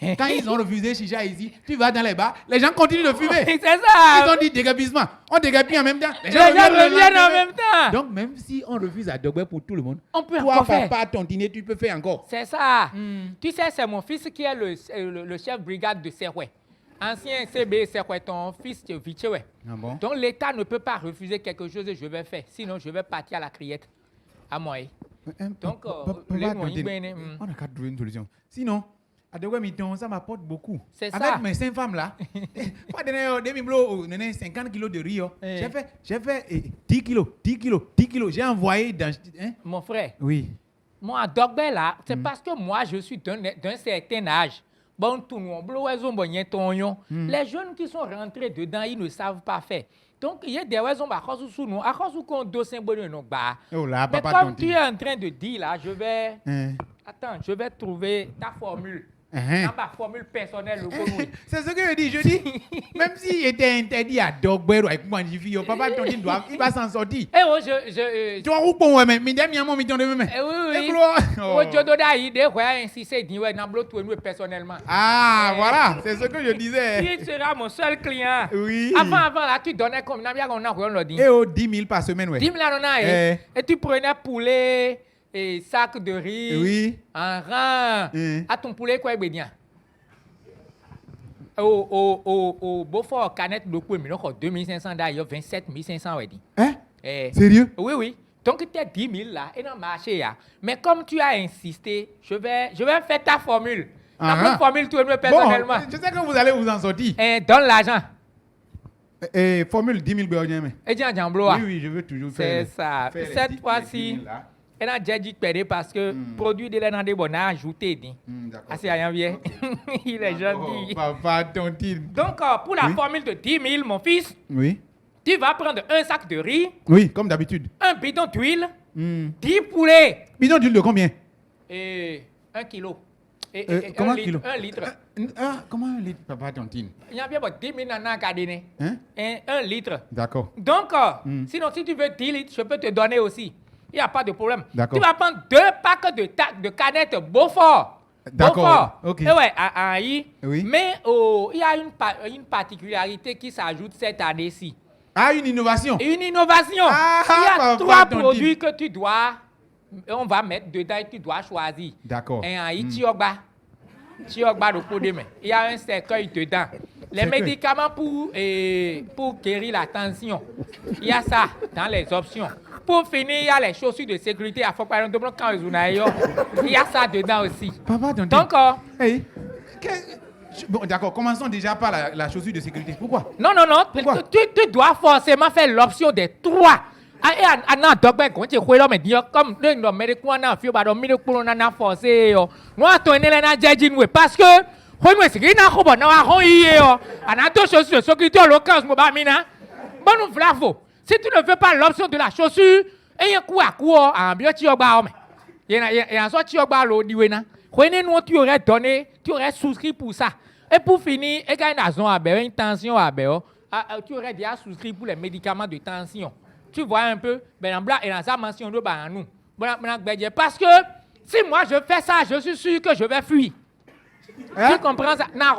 K: Quand ils ont refusé chicha ici, tu vas dans les bars, les gens continuent de fumer.
J: C'est ça.
K: Ils ont dit dégabissement. On dégabille en même temps.
J: Les gens reviennent en même temps.
K: Donc, même si on refuse à Dogbe pour tout le monde,
J: on peut
K: toi,
J: encore faire.
K: papa, tontiner, tu peux faire encore.
J: C'est ça. Tu sais, c'est mon fils qui est le chef brigade de Serway. Ancien CB Serway, ton fils Vichewe.
K: Ah bon?
J: Donc, l'État ne peut pas refuser quelque chose et je vais faire. Sinon, je vais partir à la criette. À moi. Donc,
K: on n'a qu'à trouver une solution. Sinon, à Dogbe, ça m'apporte beaucoup.
J: C'est ça.
K: Avec mes 5 femmes là, moi, donné 50 kilos de riz. J'ai fait 10 kilos. J'ai envoyé dans. Hein?
J: Mon frère.
K: Oui.
J: Moi, à Dogbe là, c'est parce que moi, je suis d'un certain âge. Bon, tout le monde, les jeunes qui sont rentrés dedans, ils ne savent pas faire. Donc, il y a des raisons à cause de nous, à cause de deux symboles. Mais comme tu es en train de dire là, je vais. Attends, je vais trouver ta formule. Dans ma formule personnelle.
K: C'est ce que je dis. Je dis, même s'il était interdit à Dogbe avec moi, papa Tontine il va s'en sortir.
J: Eh oh, je.
K: Tu vois où bon, mais oui.
J: Personnellement.
K: Ah, voilà, c'est ce que je disais.
J: Il sera mon seul client.
K: Oui.
J: Avant, là, tu donnais comme on a dit.
K: Eh oh, 10 000 par semaine, ouais.
J: 10 000 et tu prenais poulet et sac de riz.
K: Oui.
J: En rang. À ton poulet, quoi, bien. Au Beaufort, canette de coups, 2500 d'ailleurs, 27 500, ouais.
K: Hein? Sérieux?
J: Oui, oui. Donc, tu as 10 000 là, et dans le marché. Mais comme tu as insisté, je vais faire ta formule. Ta formule, tu me personnellement.
K: Bon, je sais que vous allez vous en sortir.
J: Donne l'argent.
K: Formule 10 000 béoniens.
J: Et tiens,
K: oui, je veux toujours faire.
J: C'est ça. Cette fois-ci, elle a déjà dit parce que produit de l'année bon a ajouté. Ah, c'est rien bien. Il est gentil.
K: Papa, Tontine.
J: Donc, pour la formule de 10 000, mon fils.
K: Oui.
J: Tu vas prendre un sac de riz.
K: Oui, comme d'habitude.
J: Un bidon d'huile. 10 poulets.
K: Bidon d'huile de combien?
J: 1 kilo.
K: Comment 1 kilo?
J: 1 litre.
K: Comment 1 litre, papa Tontine?
J: Il y a bien 10 000 nanas à donner. 1 litre.
K: D'accord.
J: Donc, sinon, si tu veux 10 litres, je peux te donner aussi. Il n'y a pas de problème.
K: D'accord.
J: Tu vas prendre 2 packs de canettes Beaufort.
K: D'accord. Ok.
J: Et ouais,
K: oui.
J: Mais il y a une particularité qui s'ajoute cette année-ci.
K: Ah, une innovation.
J: Une innovation. Il y a 3 produits que tu dois, on va mettre dedans et tu dois choisir.
K: D'accord.
J: Et il y a un cercueil dedans. Les médicaments pour guérir la tension. Il y a ça dans les options. Pour finir, il y a les chaussures de sécurité. Il y a ça dedans aussi.
K: Papa,
J: donc,
K: hey. Bon, d'accord, commençons déjà par la chaussure de sécurité. Pourquoi?
J: Non. Pourquoi? Tu dois forcément faire l'option des 3. Parce que si tu ne veux pas l'option de la chaussure, tu aurais donné, tu aurais souscrit pour ça. Et pour finir, une tension, tu aurais déjà souscrit pour les médicaments de tension. Tu vois un peu, parce que si moi je fais ça, je suis sûr que je vais fuir. Tu comprends ça?
K: Papa,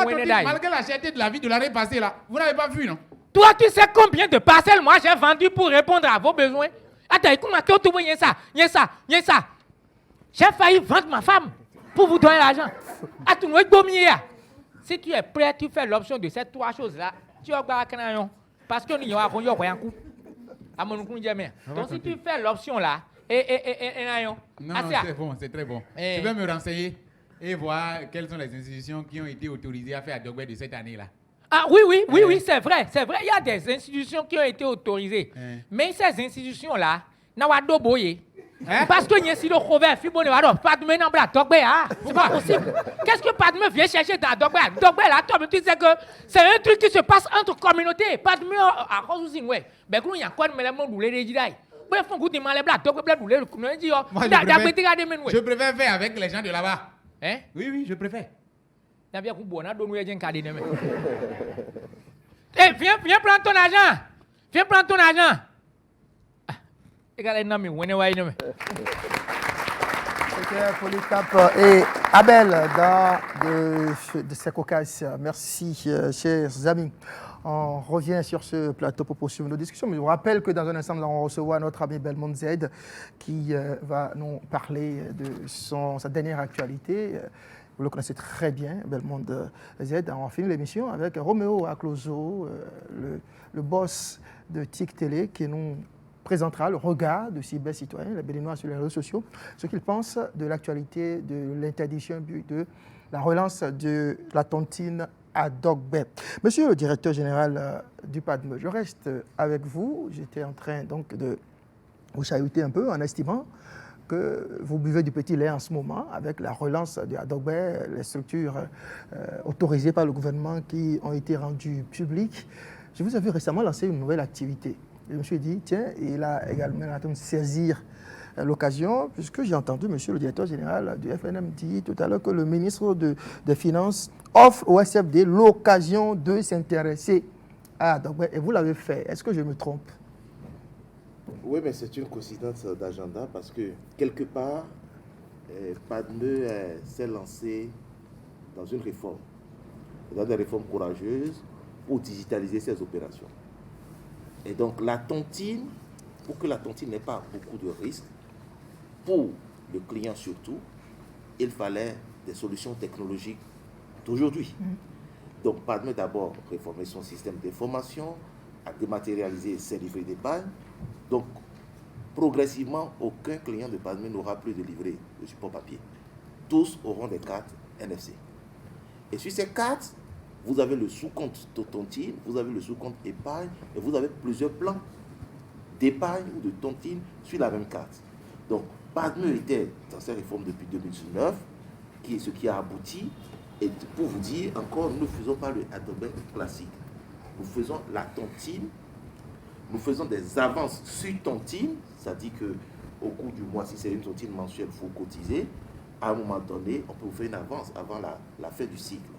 K: malgré la cherté de la vie de l'année passée, là, vous n'avez pas fui, non?
J: Toi, tu sais combien de parcelles moi j'ai vendu pour répondre à vos besoins? Attends, écoute-moi, il y a ça. J'ai failli vendre ma femme pour vous donner l'argent. Si tu es prêt, tu fais l'option de ces 3 choses-là. Tu vas parce que nous avons un coup. Donc si tu fais l'option là,
K: non, c'est bon, c'est très bon. Je vais me renseigner et voir quelles sont les institutions qui ont été autorisées à faire Dogbe de cette année-là.
J: Ah oui, c'est vrai. Il y a des institutions qui ont été autorisées. Mais ces institutions-là, Parce que Niesi le Rover, Fibonne, alors, Padme n'a pas Dogbe, c'est pas possible. Qu'est-ce que Padme vient chercher dans Dogbe? Dogbe, là, toi, tu sais que c'est un truc qui se passe entre communautés. Padme, à cause aussi, ouais. Ben, il y a quoi de mélange de l'Édidaï? Bref, on goûte des malais blancs, Dogbe, le communauté,
K: je préfère faire avec les gens de là-bas.
J: Hein?
K: Oui, je préfère.
J: Eh, viens prendre ton argent. Viens prendre ton argent.
A: C'était Polycap et Abel de ces caucases. Merci, chers amis. On revient sur ce plateau pour poursuivre nos discussions. Mais je vous rappelle que dans un instant, nous allons recevoir notre ami Belmonde Z qui va nous parler de sa dernière actualité. Vous le connaissez très bien, Belmonde Z. On finit l'émission avec Roméo Akloso, le boss de TIC Télé, qui nous présentera le regard de cybercitoyens, les Béninois sur les réseaux sociaux, ce qu'ils pensent de l'actualité de l'interdiction de la relance de la tontine à Dogbe. Monsieur le directeur général du PADME, je reste avec vous. J'étais en train donc de vous chahuter un peu en estimant que vous buvez du petit lait en ce moment avec la relance de Dogbe, les structures autorisées par le gouvernement qui ont été rendues publiques. Je vous ai vu récemment lancer une nouvelle activité. Je me suis dit, tiens, il a également en train de saisir l'occasion, puisque j'ai entendu monsieur le directeur général du FNM dire tout à l'heure que le ministre des Finances offre au SFD l'occasion de s'intéresser à Dogbe, et vous l'avez fait. Est-ce que je me trompe?
F: Oui, mais c'est une coïncidence d'agenda parce que, quelque part, PADME s'est lancé dans une réforme, dans des réformes courageuses pour digitaliser ses opérations. Et donc, la tontine, pour que la tontine n'ait pas beaucoup de risques, pour le client surtout, il fallait des solutions technologiques d'aujourd'hui. Donc, PADME d'abord réformer son système d'information, à dématérialiser ses livrets d'épargne. Donc, progressivement, aucun client de PADME n'aura plus de livret de support papier. Tous auront des cartes NFC. Et sur ces cartes, vous avez le sous-compte tontine, vous avez le sous-compte épargne, et vous avez plusieurs plans d'épargne ou de tontine sur la même carte. Donc, PADME était dans ces réformes depuis 2019, ce qui a abouti. Et pour vous dire encore, nous ne faisons pas le Adobe classique. Nous faisons la tontine, nous faisons des avances sur tontine, c'est-à-dire qu'au cours du mois, si c'est une tontine mensuelle, il faut cotiser. À un moment donné, on peut vous faire une avance avant la fin du cycle.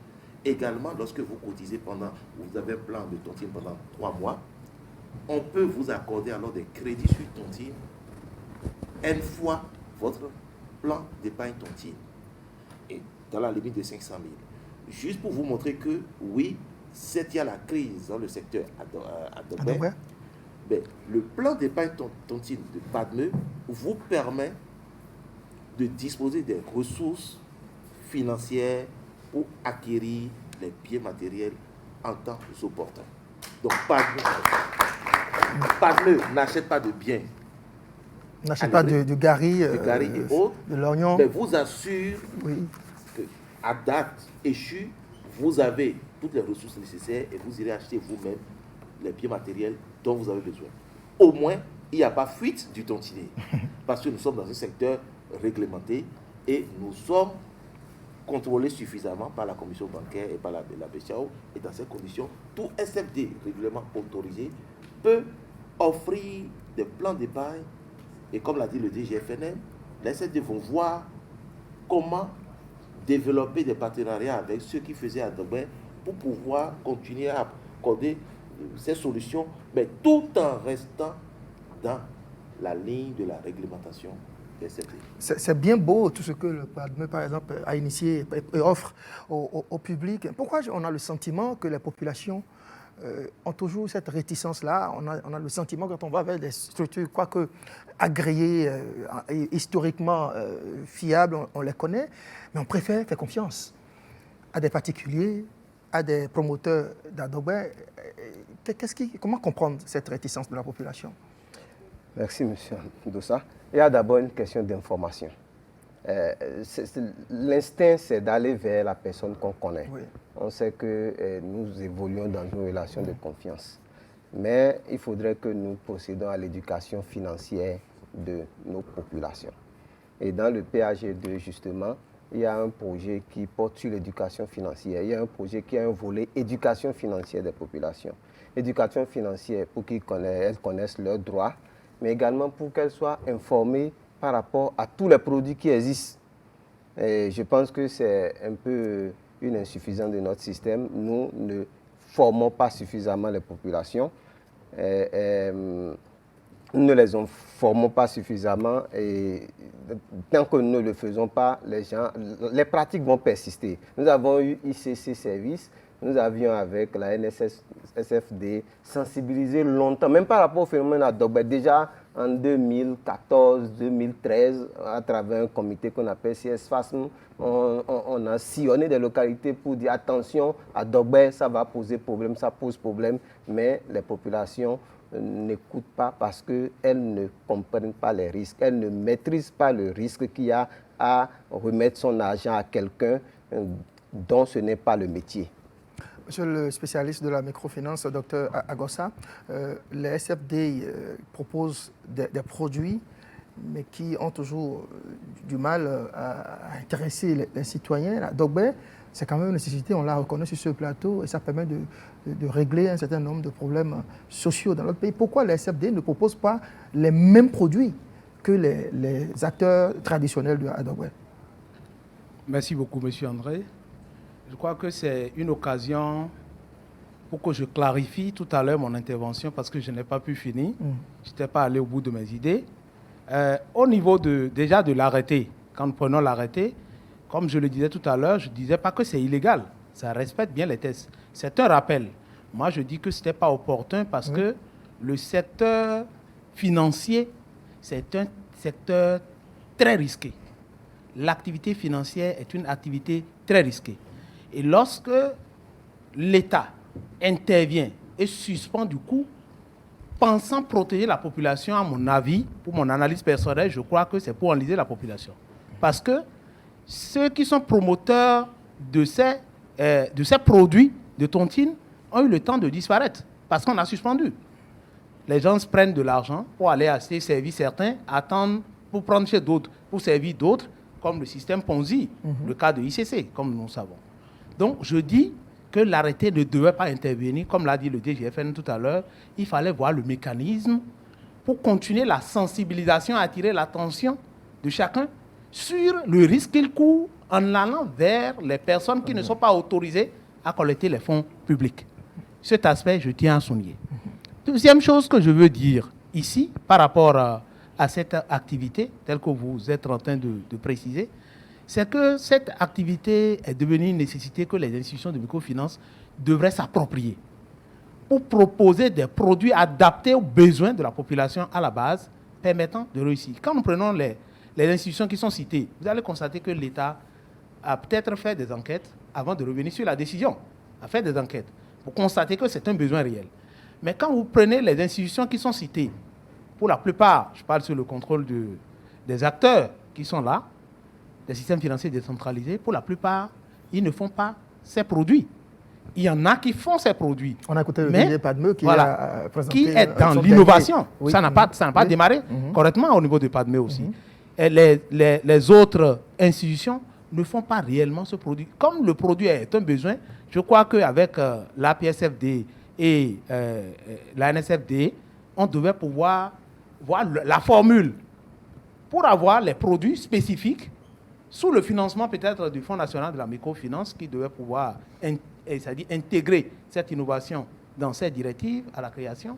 F: Également, lorsque vous cotisez vous avez un plan de tontine pendant 3 mois, on peut vous accorder alors des crédits sur tontine N fois votre plan d'épargne tontine. Et dans la limite de 500 000. Juste pour vous montrer que, oui, il y a la crise dans le secteur Adobe, mais le plan d'épargne tontine de PADME vous permet de disposer des ressources financières pour acquérir les biens matériels en temps opportun. Donc, PADME n'achète pas de biens.
A: N'achète pas de gari
F: et autres,
A: de l'oignon.
F: Mais vous assure qu'à date échue, vous avez toutes les ressources nécessaires et vous irez acheter vous-même les biens matériels dont vous avez besoin. Au moins, il n'y a pas fuite du tontinier. Parce que nous sommes dans un secteur réglementé et nous sommes contrôlés suffisamment par la commission bancaire et par la BCAO. Et dans ces conditions, tout SFD régulièrement autorisé peut offrir des plans d'épargne. Et comme l'a dit le DGFNM, les SFD vont voir comment développer des partenariats avec ceux qui faisaient Adobe pour pouvoir continuer à accorder ces solutions, mais tout en restant dans la ligne de la réglementation des SFD.
A: C'est bien beau tout ce que le PADME, par exemple, a initié et offre au public. Pourquoi on a le sentiment que les populations ont toujours cette réticence-là? On a le sentiment quand on va vers des structures, quoique agréées, historiquement fiables, on les connaît, mais on préfère faire confiance à des particuliers, à des promoteurs d'Adobe. Comment comprendre cette réticence de la population?
C: Merci, M. Dossa. Il y a d'abord une question d'information. L'instinct, c'est d'aller vers la personne qu'on connaît. Oui. On sait que nous évoluons dans une relation de confiance. Mais il faudrait que nous procédions à l'éducation financière de nos populations. Et dans le PAG2, justement, il y a un projet qui porte sur l'éducation financière. Il y a un projet qui a un volet éducation financière des populations. Éducation financière pour qu'elles connaissent leurs droits, mais également pour qu'elles soient informées par rapport à tous les produits qui existent. Et je pense que c'est un peu une insuffisance de notre système. Nous ne formons pas suffisamment les populations. Nous ne les formons pas suffisamment et tant que nous ne le faisons pas, les pratiques vont persister. Nous avons eu ICC Service, nous avions avec la NSSFD sensibilisé longtemps, même par rapport au phénomène Adogbe. Déjà en 2014-2013, à travers un comité qu'on appelle CSFASM, on a sillonné des localités pour dire attention, Adogbe, ça va poser problème, ça pose problème, mais les populations n'écoutent pas parce qu'elles ne comprennent pas les risques, elles ne maîtrisent pas le risque qu'il y a à remettre son argent à quelqu'un dont ce n'est pas le métier.
A: Monsieur le spécialiste de la microfinance, Dr Agossa, les SFD proposent des produits, mais qui ont toujours du mal à intéresser les citoyens. Donc, c'est quand même une nécessité, on l'a reconnu sur ce plateau, et ça permet de régler un certain nombre de problèmes sociaux dans notre pays. Pourquoi les SFD ne proposent pas les mêmes produits que les acteurs traditionnels de Adogbe?
E: Merci beaucoup, monsieur André. Je crois que c'est une occasion pour que je clarifie tout à l'heure mon intervention parce que je n'ai pas pu finir. Je n'étais pas allé au bout de mes idées. Au niveau déjà de l'arrêté, quand nous prenons l'arrêté, comme je le disais tout à l'heure, je ne disais pas que c'est illégal. Ça respecte bien les tests. C'est un rappel. Moi, je dis que ce n'était pas opportun parce que le secteur financier, c'est un secteur très risqué. L'activité financière est une activité très risquée. Et lorsque l'État intervient et suspend du coup, pensant protéger la population, à mon avis, pour mon analyse personnelle, je crois que c'est pour enliser la population. Parce que ceux qui sont promoteurs de ces produits de tontine ont eu le temps de disparaître parce qu'on a suspendu. Les gens se prennent de l'argent pour aller acheter, servir certains, attendre pour prendre chez d'autres, pour servir d'autres, comme le système Ponzi, le cas de ICC, comme nous savons. Donc, je dis que l'arrêté ne devait pas intervenir, comme l'a dit le DGFN tout à l'heure. Il fallait voir le mécanisme pour continuer la sensibilisation, attirer l'attention de chacun sur le risque qu'il court en allant vers les personnes qui ne sont pas autorisées à collecter les fonds publics. Cet aspect, je tiens à souligner. Deuxième chose que je veux dire ici, par rapport à cette activité, telle que vous êtes en train de préciser, c'est que cette activité est devenue une nécessité que les institutions de microfinance devraient s'approprier pour proposer des produits adaptés aux besoins de la population à la base, permettant de réussir. Quand nous prenons les institutions qui sont citées, vous allez constater que l'État a peut-être fait des enquêtes avant de revenir sur la décision, a fait des enquêtes pour constater que c'est un besoin réel. Mais quand vous prenez les institutions qui sont citées, pour la plupart, je parle sur le contrôle des acteurs qui sont là, des systèmes financiers décentralisés, pour la plupart, ils ne font pas ces produits. Il y en a qui font ces produits.
A: On a écouté le DG Padmeu qui a présenté...
E: Qui est dans l'innovation. Oui. Ça n'a pas démarré correctement au niveau de Padmeu aussi. Et les autres institutions ne font pas réellement ce produit. Comme le produit est un besoin, je crois qu'avec l'APSFD et la NSFD, on devait pouvoir voir la formule pour avoir les produits spécifiques sous le financement peut-être du Fonds national de la microfinance qui devait pouvoir c'est-à-dire intégrer cette innovation dans cette directive à la création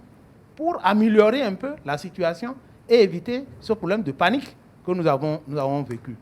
E: pour améliorer un peu la situation et éviter ce problème de panique que nous avons vécu.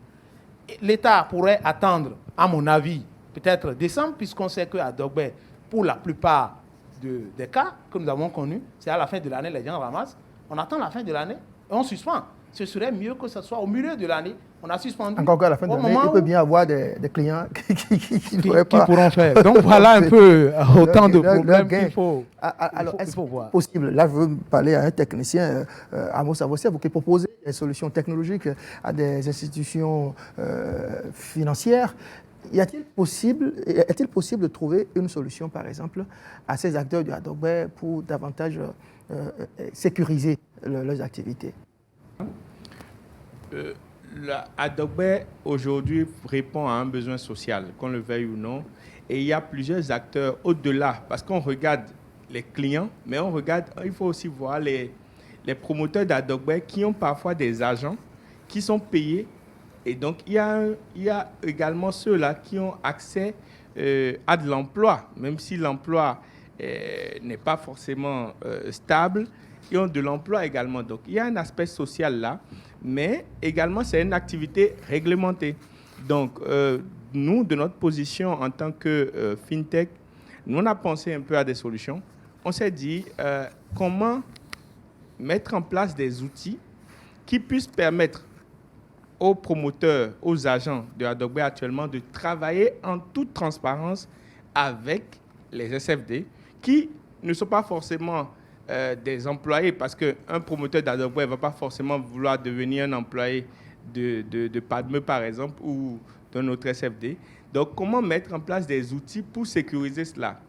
E: L'État pourrait attendre, à mon avis, peut-être décembre, puisqu'on sait qu'à Dogbe, pour la plupart des cas que nous avons connus, c'est à la fin de l'année, les gens ramassent. On attend la fin de l'année et on suspend. Ce serait mieux que ce soit au milieu de l'année. On a suspendu.
A: Encore qu'à la fin de l'année, il peut bien y avoir des clients qui
E: pourront faire. Donc voilà un peu autant de problèmes qu'il faut,
A: alors,
E: il faut voir.
A: Possible, là je veux parler à un technicien, Amos Avossier, qui propose des solutions technologiques à des institutions financières. Est-il possible de trouver une solution, par exemple, à ces acteurs du Adogbe pour davantage sécuriser leurs activités?
L: Adogbe aujourd'hui répond à un besoin social, qu'on le veuille ou non. Et il y a plusieurs acteurs au-delà, parce qu'on regarde les clients, mais il faut aussi voir les promoteurs d'Adogbe qui ont parfois des agents qui sont payés. Et donc, il y a également ceux-là qui ont accès à de l'emploi, même si l'emploi n'est pas forcément stable, ils ont de l'emploi également. Donc, il y a un aspect social là, mais également, c'est une activité réglementée. Donc, nous, de notre position en tant que FinTech, nous, on a pensé un peu à des solutions. On s'est dit comment mettre en place des outils qui puissent permettre aux promoteurs, aux agents de Adogbe actuellement de travailler en toute transparence avec les SFD qui ne sont pas forcément des employés, parce qu'un promoteur d'Adogbe ne va pas forcément vouloir devenir un employé de Padme, par exemple, ou d'un autre SFD. Donc, comment mettre en place des outils pour sécuriser cela?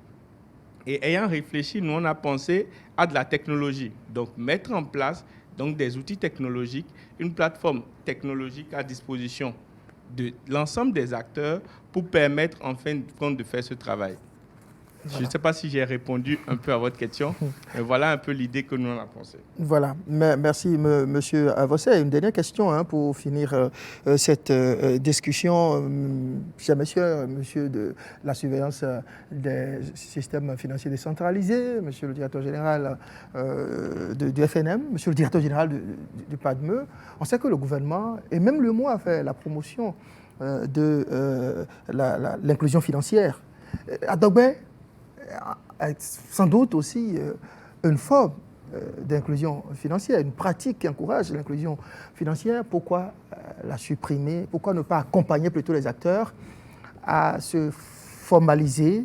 L: Et ayant réfléchi, nous, on a pensé à de la technologie. Donc, mettre en place des outils technologiques, une plateforme technologique à disposition de l'ensemble des acteurs pour permettre, en fin de compte, de faire ce travail. Voilà. Je ne sais pas si j'ai répondu un peu à votre question, mais voilà un peu l'idée que nous en avons pensé.
A: Voilà, merci Monsieur Avosset. Une dernière question pour finir cette discussion. Cher monsieur de la surveillance des systèmes financiers décentralisés, monsieur le directeur général du FNM, monsieur le directeur général du PADME, on sait que le gouvernement, et même le MOA, a fait la promotion de l'inclusion financière. Adogbe sans doute aussi une forme d'inclusion financière, une pratique qui encourage l'inclusion financière. Pourquoi la supprimer? Pourquoi ne pas accompagner plutôt les acteurs à se formaliser,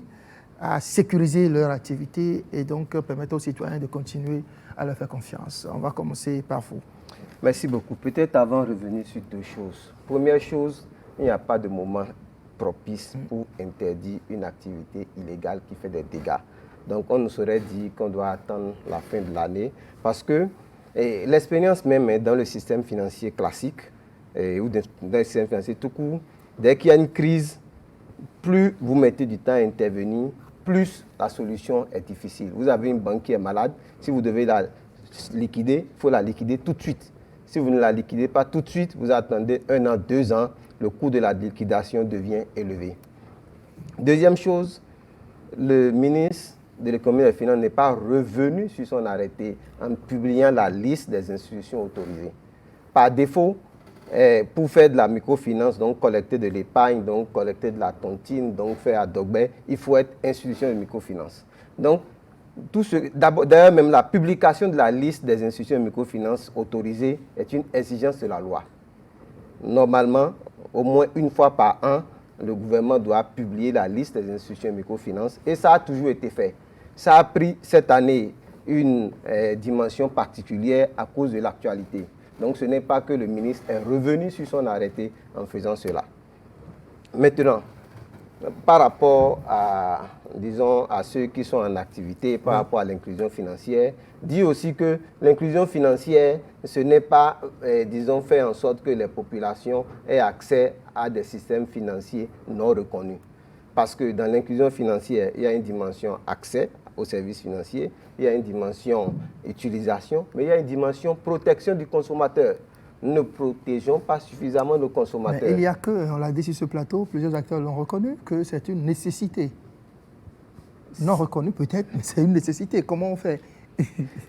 A: à sécuriser leur activité et donc permettre aux citoyens de continuer à leur faire confiance? On va commencer par vous.
C: Merci beaucoup. Peut-être avant de revenir sur deux choses. Première chose, il n'y a pas de moment propice pour interdire une activité illégale qui fait des dégâts. Donc on nous serait dit qu'on doit attendre la fin de l'année parce que l'expérience même dans le système financier classique ou dans le système financier tout court, dès qu'il y a une crise, plus vous mettez du temps à intervenir, plus la solution est difficile. Vous avez une banque qui est malade, si vous devez la liquider, il faut la liquider tout de suite. Si vous ne la liquidez pas tout de suite, vous attendez 1 an, 2 ans, le coût de la liquidation devient élevé. Deuxième chose, le ministre de l'économie et des finances n'est pas revenu sur son arrêté en publiant la liste des institutions autorisées. Par défaut, pour faire de la microfinance, donc collecter de l'épargne, donc collecter de la tontine, donc faire Adogbe, il faut être institution de microfinance. Donc, d'ailleurs, même la publication de la liste des institutions de microfinance autorisées est une exigence de la loi. Normalement, au moins une fois par an, le gouvernement doit publier la liste des institutions de microfinance et ça a toujours été fait. Ça a pris cette année une dimension particulière à cause de l'actualité. Donc ce n'est pas que le ministre est revenu sur son arrêté en faisant cela. Maintenant, par rapport à, disons, à ceux qui sont en activité, par rapport à l'inclusion financière, dit aussi que l'inclusion financière, ce n'est pas, disons, faire en sorte que les populations aient accès à des systèmes financiers non reconnus. Parce que dans l'inclusion financière, il y a une dimension accès aux services financiers, il y a une dimension utilisation, mais il y a une dimension protection du consommateur. Nous ne protégeons pas suffisamment nos consommateurs.
A: Mais il y a que, on l'a dit sur ce plateau, plusieurs acteurs l'ont reconnu, que c'est une nécessité. Non reconnue peut-être, mais c'est une nécessité. Comment on fait?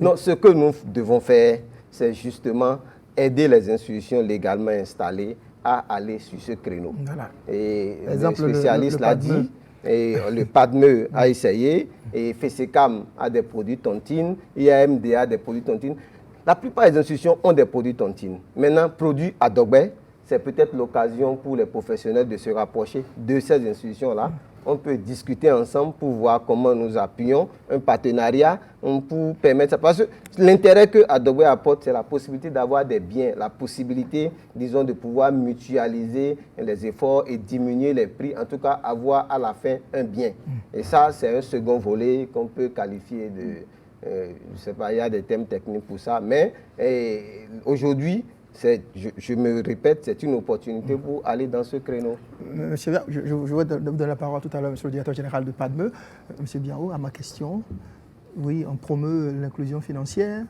C: Non, ce que nous devons faire, c'est justement aider les institutions légalement installées à aller sur ce créneau. Voilà. Et le spécialiste l'a dit, et le PADME a essayé, et FESECAM a des produits tontines, IAMD a des produits tontines. La plupart des institutions ont des produits tontines. Maintenant, produits Adogbe, c'est peut-être l'occasion pour les professionnels de se rapprocher de ces institutions-là. On peut discuter ensemble pour voir comment nous appuyons un partenariat pour permettre ça. Parce que l'intérêt que Adogbe apporte, c'est la possibilité d'avoir des biens, la possibilité, disons, de pouvoir mutualiser les efforts et diminuer les prix, en tout cas avoir à la fin un bien. Et ça, c'est un second volet qu'on peut qualifier de... je ne sais pas, il y a des thèmes techniques pour ça, mais aujourd'hui, Je me répète, c'est une opportunité pour aller dans ce créneau.
A: Monsieur Biao, je vais donner la parole tout à l'heure, monsieur le directeur général de PADME. Monsieur Biao, à ma question, oui, on promeut l'inclusion financière,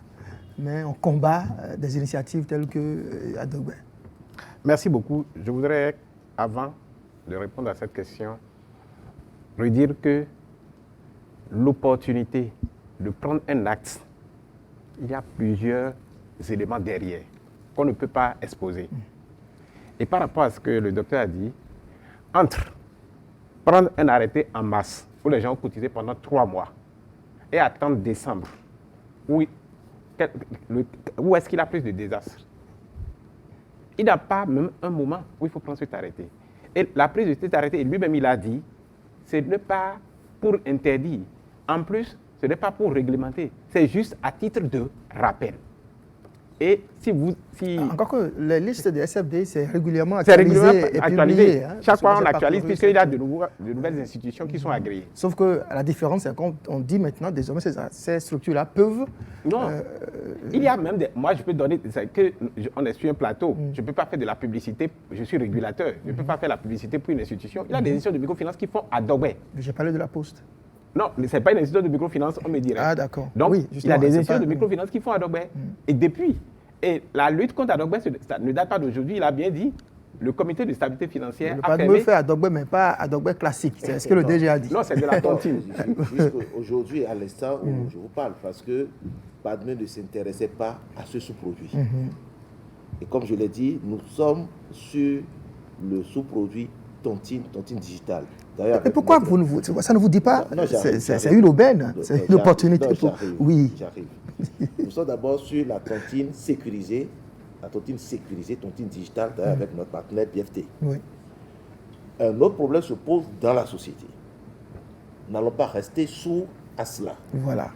A: mais on combat des initiatives telles que Adogbe.
D: Merci beaucoup. Je voudrais, avant de répondre à cette question, redire que l'opportunité de prendre un acte, il y a plusieurs éléments derrière qu'on ne peut pas exposer. Et par rapport à ce que le docteur a dit, entre prendre un arrêté en masse où les gens ont cotisé pendant 3 mois et attendre décembre, où est-ce qu'il a plus de désastres? Il n'a pas même un moment où il faut prendre cet arrêté. Et la prise de cet arrêté, lui-même il a dit, ce n'est pas pour interdire. En plus, ce n'est pas pour réglementer. C'est juste à titre de rappel. Et
A: Encore que les listes des SFDI, c'est régulièrement actualisé et publié.
D: Chaque fois, on actualise puisqu'il y a de nouvelles institutions qui sont agréées.
A: Sauf que la différence, c'est qu'on dit maintenant, désormais, ces structures-là peuvent...
D: Non, il y a même des... Moi, je peux donner... On est sur un plateau. Je ne peux pas faire de la publicité. Je suis régulateur. Je ne peux pas faire la publicité pour une institution. Il y a des institutions de microfinance qui font Adogbe.
A: J'ai parlé de la Poste.
D: Non, ce n'est pas une institution de microfinance, on me dirait.
A: Ah, d'accord.
D: Donc,
A: oui,
D: il y a des institutions de microfinance qui font Adogbe. Et depuis... Et la lutte contre Adogbe, ça ne date pas d'aujourd'hui, il a bien dit. Le comité de stabilité financière a fermé...
A: Le fait Adogbe, mais pas Adogbe classique. C'est ce que le DG a dit.
D: Non, c'est de la tontine.
F: Aujourd'hui, à l'instant où je vous parle, parce que PADME ne s'intéressait pas à ce sous-produit. Et comme je l'ai dit, nous sommes sur le sous-produit tontine digitale.
A: Et pourquoi ça ne vous dit pas? C'est une aubaine, c'est une opportunité. Oui.
F: J'arrive. Nous sommes d'abord sur la tontine sécurisée, tontine digitale, avec notre partenaire BFT.
A: Oui.
F: Un autre problème se pose dans la société. Nous n'allons pas rester sourds à cela.
A: Voilà.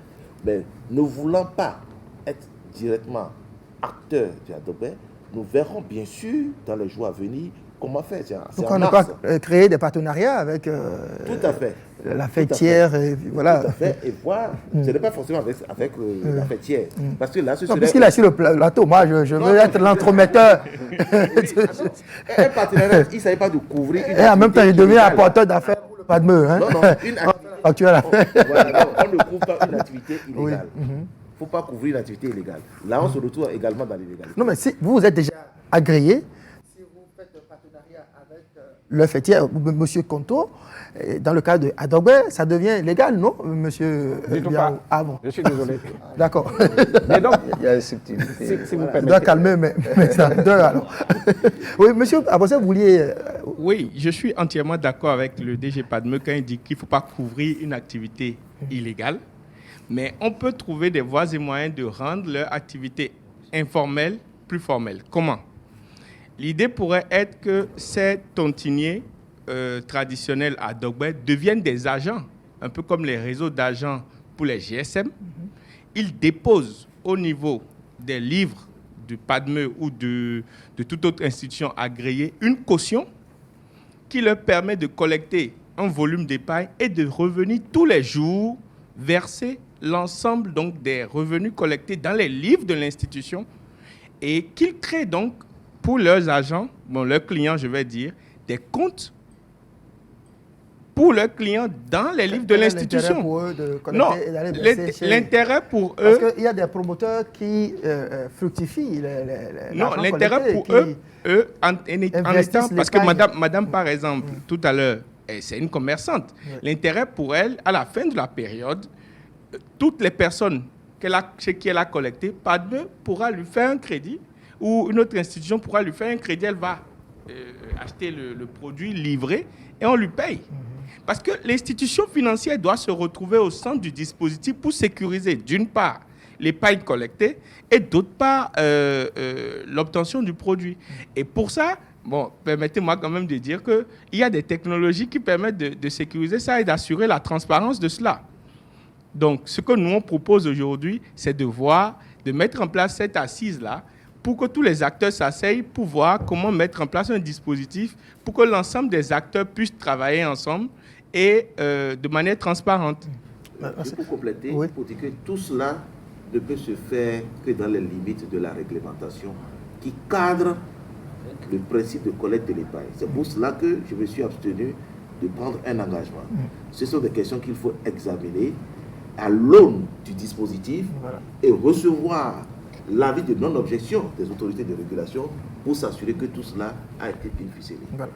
F: Mais ne voulant pas être directement acteurs du Adogbe, nous verrons bien sûr dans les jours à venir comment faire.
A: Pourquoi ne pas créer des partenariats avec
F: tout à fait.
A: La fêtière, et voilà.
F: Tout à fait, et voir, ce n'est pas forcément avec la fêtière. Parce que là, ce serait...
A: Puisqu'il est sur le plateau, moi, je veux être l'entremetteur.
F: Un partenariat, il ne s'agit pas de couvrir une activité.
A: Et en même temps, il devient apporteur d'affaires pour le PADME. Hein?
F: Non, une activité. Voilà, on ne couvre pas une activité illégale. Il ne faut pas couvrir une activité illégale. Là, on se retrouve également dans l'illégalité.
A: Non, mais si vous êtes déjà agréé, si vous faites un partenariat avec le fêtière, M. Conto, dans le cas de Adogbe, ça devient légal, non, monsieur Biao? Ah bon.
D: Je suis désolé.
A: D'accord.
D: Mais donc,
C: il y a une subtilité.
A: Si vous permettez. Je dois calmer mes ardeurs, alors. Oui, monsieur Abossé, vous vouliez...
L: Oui, je suis entièrement d'accord avec le DG PADME quand il dit qu'il ne faut pas couvrir une activité illégale, mais on peut trouver des voies et moyens de rendre leur activité informelle plus formelle. Comment? L'idée pourrait être que ces tontiniers traditionnels à Adogbe deviennent des agents, un peu comme les réseaux d'agents pour les GSM. Ils déposent au niveau des livres de PADME ou de toute autre institution agréée une caution qui leur permet de collecter un volume d'épargne et de revenir tous les jours verser l'ensemble donc des revenus collectés dans les livres de l'institution et qu'ils créent donc pour leurs agents, leurs clients je vais dire, des comptes pour leurs clients dans les livres de l'institution.
A: Non,
L: l'intérêt pour eux...
A: Parce qu'il y a des promoteurs qui fructifient.
L: Non, l'intérêt pour eux en étant... Parce que madame, par exemple, tout à l'heure, c'est une commerçante. L'intérêt pour elle, à la fin de la période, toutes les personnes chez qui elle a collecté, PADME pourra lui faire un crédit ou une autre institution pourra lui faire un crédit. Elle va acheter le produit livré et on lui paye. Parce que l'institution financière doit se retrouver au centre du dispositif pour sécuriser, d'une part, l'épargne collectée et d'autre part, l'obtention du produit. Et pour ça, permettez-moi quand même de dire qu'il y a des technologies qui permettent de sécuriser ça et d'assurer la transparence de cela. Donc, ce que nous on propose aujourd'hui, c'est de mettre en place cette assise-là pour que tous les acteurs s'asseyent pour voir comment mettre en place un dispositif pour que l'ensemble des acteurs puissent travailler ensemble et de manière transparente.
F: Je peux compléter pour dire que tout cela ne peut se faire que dans les limites de la réglementation qui cadre le principe de collecte de l'épargne. C'est pour cela que je me suis abstenu de prendre un engagement. Ce sont des questions qu'il faut examiner à l'aune du dispositif et recevoir l'avis de non-objection des autorités de régulation pour s'assurer que tout cela a été bien ficelé.
A: Voilà.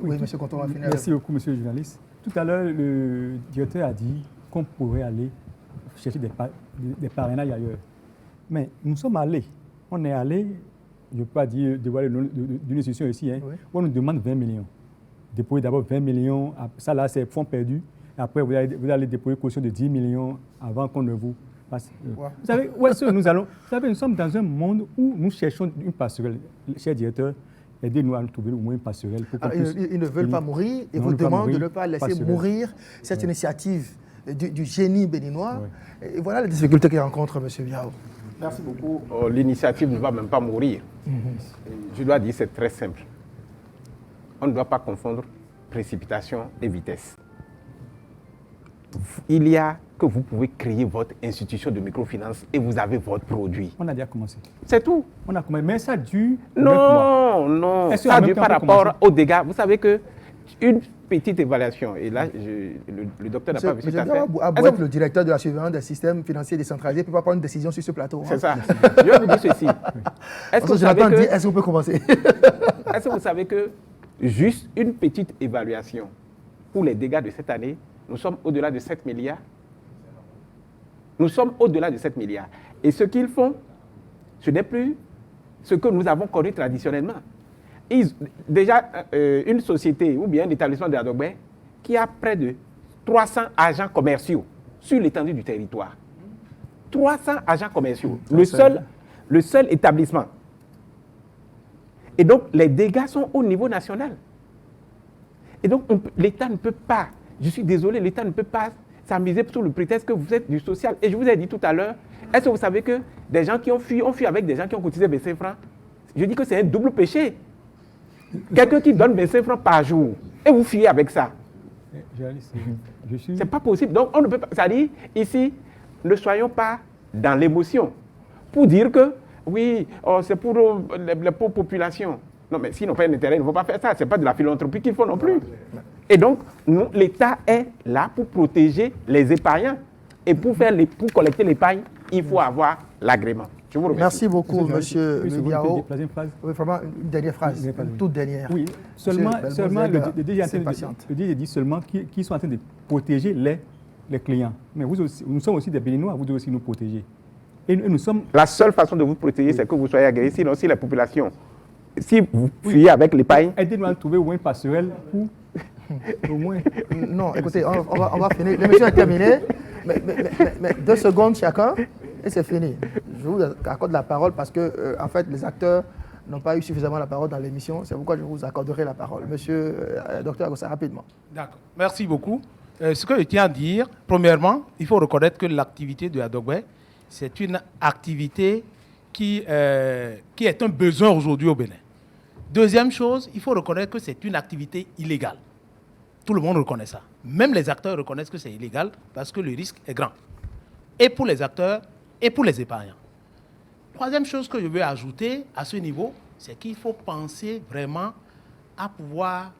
A: Oui, M. Conton, on va finir.
B: Merci beaucoup, monsieur le journaliste. Tout à l'heure, le directeur a dit qu'on pourrait aller chercher des parrainages ailleurs. Mais nous sommes allés. On est allés, je ne peux pas dire dévoiler le nom d'une institution ici, hein, où on nous demande 20 millions. Déployer d'abord 20 millions, ça là, c'est fonds perdus. Après, vous allez déployer une caution de 10 millions avant qu'on ne vous passe. Vous savez, où est-ce que nous allons? Vous savez, nous sommes dans un monde où nous cherchons une passerelle. Cher directeur, aidez-nous à nous trouver au moins une passerelle.
A: Ils ne veulent pas mourir et vous demandent de ne pas laisser mourir cette initiative du génie béninois. Et voilà les difficultés qu'ils rencontrent, M. Biao.
D: Merci beaucoup. L'initiative ne va même pas mourir. Je dois dire, c'est très simple. On ne doit pas confondre précipitation et vitesse. Il y a que vous pouvez créer votre institution de microfinance et vous avez votre produit.
B: On a déjà commencé.
D: C'est tout.
B: On a commencé, mais ça dure.
D: Non, ça dure par rapport aux dégâts. Vous savez que une petite évaluation, et là, le docteur n'a pas vu cette affaire.
A: Abouet, le directeur de la surveillance des systèmes financiers décentralisés, ne peut pas prendre une décision sur ce plateau.
D: C'est ça. Je vais vous dire ceci.
A: Est-ce qu'on peut commencer?
D: Est-ce que vous savez que juste une petite évaluation pour les dégâts de cette année, nous sommes au-delà de 7 milliards. Nous sommes au-delà de 7 milliards. Et ce qu'ils font, ce n'est plus ce que nous avons connu traditionnellement. Déjà, une société ou bien un établissement de Adogbe qui a près de 300 agents commerciaux sur l'étendue du territoire. 300 agents commerciaux. Le seul établissement. Et donc, les dégâts sont au niveau national. Et donc, l'État ne peut pas, je suis désolé, l'État ne peut pas s'amuser sous le prétexte que vous êtes du social. Et je vous ai dit tout à l'heure, est-ce que vous savez que des gens qui ont fui avec des gens qui ont cotisé 25 francs? Je dis que c'est un double péché. Quelqu'un qui donne 25 francs par jour, et vous fuyez avec ça. C'est pas possible. Donc, on ne peut pas. C'est-à-dire, ici, ne soyons pas dans l'émotion pour dire que, oui, c'est pour les pauvres populations. Non, mais s'ils n'ont pas un intérêt, ils ne vont pas faire ça. Ce n'est pas de la philanthropie qu'il faut non plus. Et donc, l'État est là pour protéger les épargnants. Et pour collecter l'épargne, il faut avoir l'agrément. Je vous remercie.
A: Merci beaucoup, M. Biao.
B: Oui,
A: vraiment, une dernière phrase, une toute dernière.
B: Oui, seulement le DG dit seulement qu'ils sont en train de protéger les clients. Mais nous sommes aussi des Béninois, vous devez aussi nous protéger. Et nous sommes...
D: La seule façon de vous protéger, c'est que vous soyez agréés. Sinon, si la population, si vous fuyez avec l'épargne...
B: Aidez-nous à trouver au moins une passerelle pour... au moins...
A: Non, écoutez, on va finir. L'émission est terminée. Mais 2 secondes chacun, et c'est fini. Je vous accorde la parole parce que, en fait, les acteurs n'ont pas eu suffisamment la parole dans l'émission. C'est pourquoi je vous accorderai la parole. Monsieur Docteur Agossa, rapidement.
E: D'accord. Merci beaucoup. Ce que je tiens à dire, premièrement, il faut reconnaître que l'activité de Adogbe, c'est une activité qui est un besoin aujourd'hui au Bénin. Deuxième chose, il faut reconnaître que c'est une activité illégale. Tout le monde reconnaît ça. Même les acteurs reconnaissent que c'est illégal parce que le risque est grand. Et pour les acteurs et pour les épargnants. Troisième chose que je veux ajouter à ce niveau, c'est qu'il faut penser vraiment à pouvoir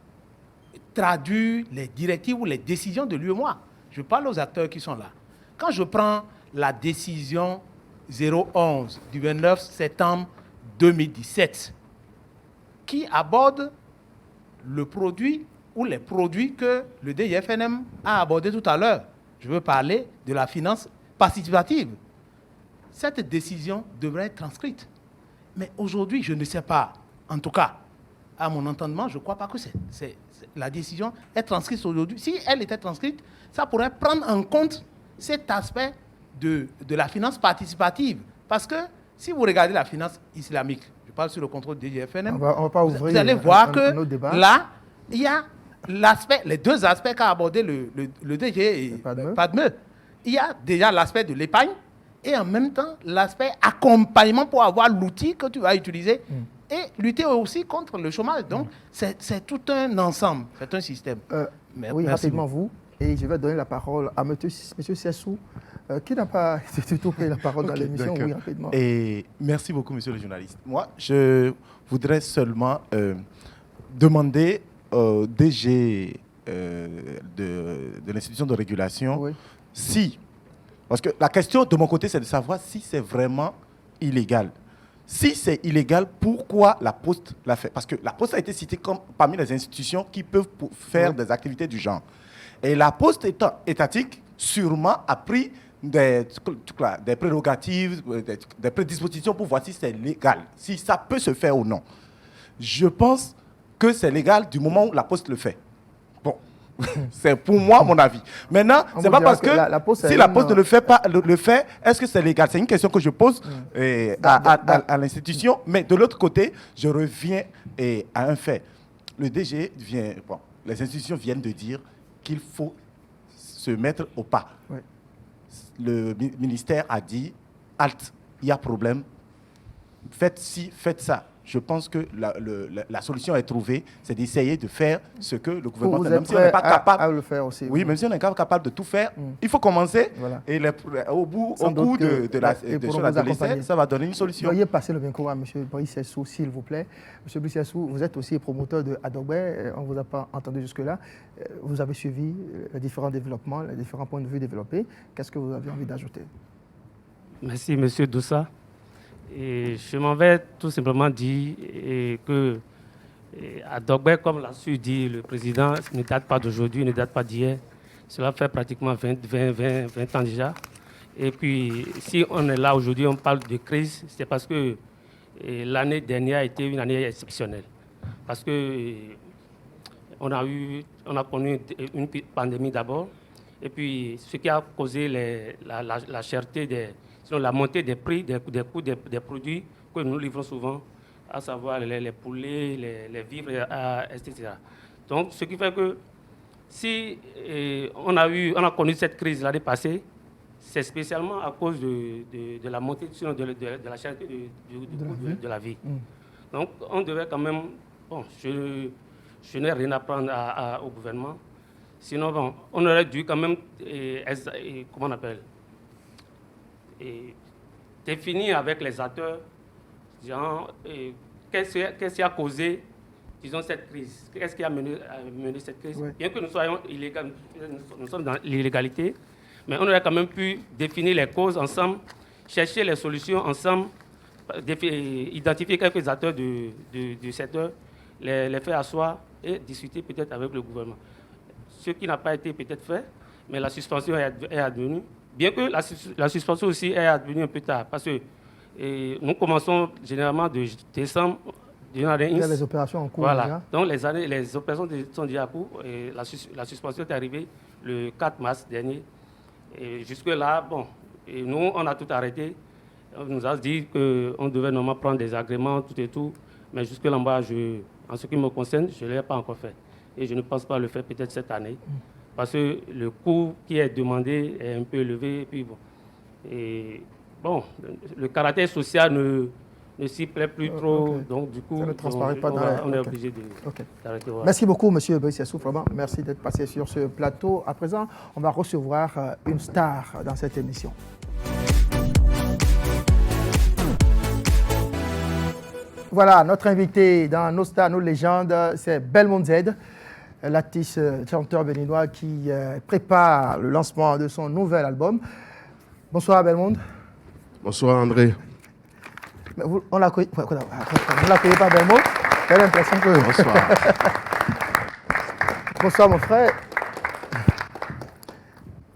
E: traduire les directives ou les décisions de l'UEMOA. Je parle aux acteurs qui sont là. Quand je prends la décision 011 du 29 septembre 2017 qui aborde le produit ou les produits que le DIFNM a abordé tout à l'heure. Je veux parler de la finance participative. Cette décision devrait être transcrite. Mais aujourd'hui, je ne sais pas. En tout cas, à mon entendement, je ne crois pas que la décision est transcrite aujourd'hui. Si elle était transcrite, ça pourrait prendre en compte cet aspect de la finance participative. Parce que si vous regardez la finance islamique, je parle sur le contrôle du DIFNM,
A: on va pas ouvrir
E: vous allez voir que là, il y a les deux aspects qu'a abordé le DG et Padme. Il y a déjà l'aspect de l'épargne et en même temps l'aspect accompagnement pour avoir l'outil que tu vas utiliser et lutter aussi contre le chômage. Donc, c'est tout un ensemble, c'est un système.
A: Oui, rapidement, vous. Et je vais donner la parole à M. Sessou, qui n'a pas du tout pris la parole dans l'émission. Oui, rapidement.
G: Et merci beaucoup, monsieur le journaliste. Moi, je voudrais seulement demander au DG de l'institution de régulation si, parce que la question de mon côté, c'est de savoir si c'est vraiment illégal. Si c'est illégal, pourquoi la Poste l'a fait? Parce que la Poste a été citée comme parmi les institutions qui peuvent faire des activités du genre. Et la Poste étant étatique, sûrement a pris des prérogatives, des prédispositions pour voir si c'est légal, si ça peut se faire ou non. Je pense que c'est légal du moment où la Poste le fait. Bon, c'est pour moi mon avis. Maintenant, c'est pas parce que si la Poste ne le fait pas, est-ce que c'est légal? C'est une question que je pose à l'institution. Mais de l'autre côté, je reviens à un fait. Le DG vient, bon, les institutions viennent de dire qu'il faut se mettre au pas.
A: Oui.
G: Le ministère a dit, halte, il y a problème, faites ci, faites ça. Je pense que la solution est trouvée, c'est d'essayer de faire ce que le gouvernement fait. Même si on n'est pas capable,
A: à le faire aussi.
G: Oui, même si on n'est pas capable de tout faire, il faut commencer. Voilà. Et au bout de l'adolescence, ça va donner une solution.
A: Veuillez passer le micro à M. Brice Sessou, s'il vous plaît. M. Brice Sessou, vous êtes aussi promoteur de Adogbe. On ne vous a pas entendu jusque-là. Vous avez suivi les différents développements, les différents points de vue développés. Qu'est-ce que vous avez envie d'ajouter?
M: Merci, M. Doussa. Et je m'en vais tout simplement dire que Adogbe, comme l'a su dire le président, ne date pas d'aujourd'hui, ne date pas d'hier. Cela fait pratiquement 20 ans déjà. Et puis, si on est là aujourd'hui, on parle de crise, c'est parce que l'année dernière a été une année exceptionnelle. Parce que on a connu une pandémie d'abord, et puis ce qui a causé la cherté la montée des prix, des coûts des produits que nous livrons souvent, à savoir les poulets, les vivres, etc. Donc, ce qui fait que si on a connu cette crise l'année passée, c'est spécialement à cause de la montée de la cherté du coût de la vie. Donc, on devait quand même... Bon, je n'ai rien à prendre au gouvernement. Sinon, bon, on aurait dû quand même... comment on appelle, et définir avec les acteurs qu'est-ce qui a causé, disons, cette crise. Qu'est-ce qui a mené cette crise? Oui. Bien que nous soyons illégaux, nous sommes dans l'illégalité, mais on aurait quand même pu définir les causes ensemble, chercher les solutions ensemble, identifier quelques acteurs du secteur, les faire asseoir et discuter peut-être avec le gouvernement. Ce qui n'a pas été peut-être fait, mais la suspension est advenue. Bien que la suspension aussi est advenue un peu tard, parce que nous commençons généralement de décembre. Il y a
A: les opérations en cours.
M: Voilà.
A: Déjà.
M: Donc les opérations sont déjà en cours. Et la suspension est arrivée le 4 mars dernier. Et jusque-là, bon, et nous, on a tout arrêté. On nous a dit qu'on devait normalement prendre des agréments, tout et tout. Mais jusque-là, en ce qui me concerne, je ne l'ai pas encore fait. Et je ne pense pas le faire peut-être cette année. Parce que le coût qui est demandé est un peu élevé. Et bon, le caractère social ne s'y plaît plus trop. Okay. Donc, du coup,
A: ça ne transparaît pas
M: on est obligé d'arrêter. Voilà.
A: Merci beaucoup, M. Brice Sessou. Vraiment, merci d'être passé sur ce plateau. À présent, on va recevoir une star dans cette émission. Voilà, notre invité dans nos stars, nos légendes, c'est Belmond Z, l'artiste chanteur béninois qui prépare le lancement de son nouvel album. Bonsoir Belmond.
N: Bonsoir André.
A: Mais vous ne l'accueillez pas Belmond? J'ai l'impression que...
N: Bonsoir.
A: Bonsoir mon frère.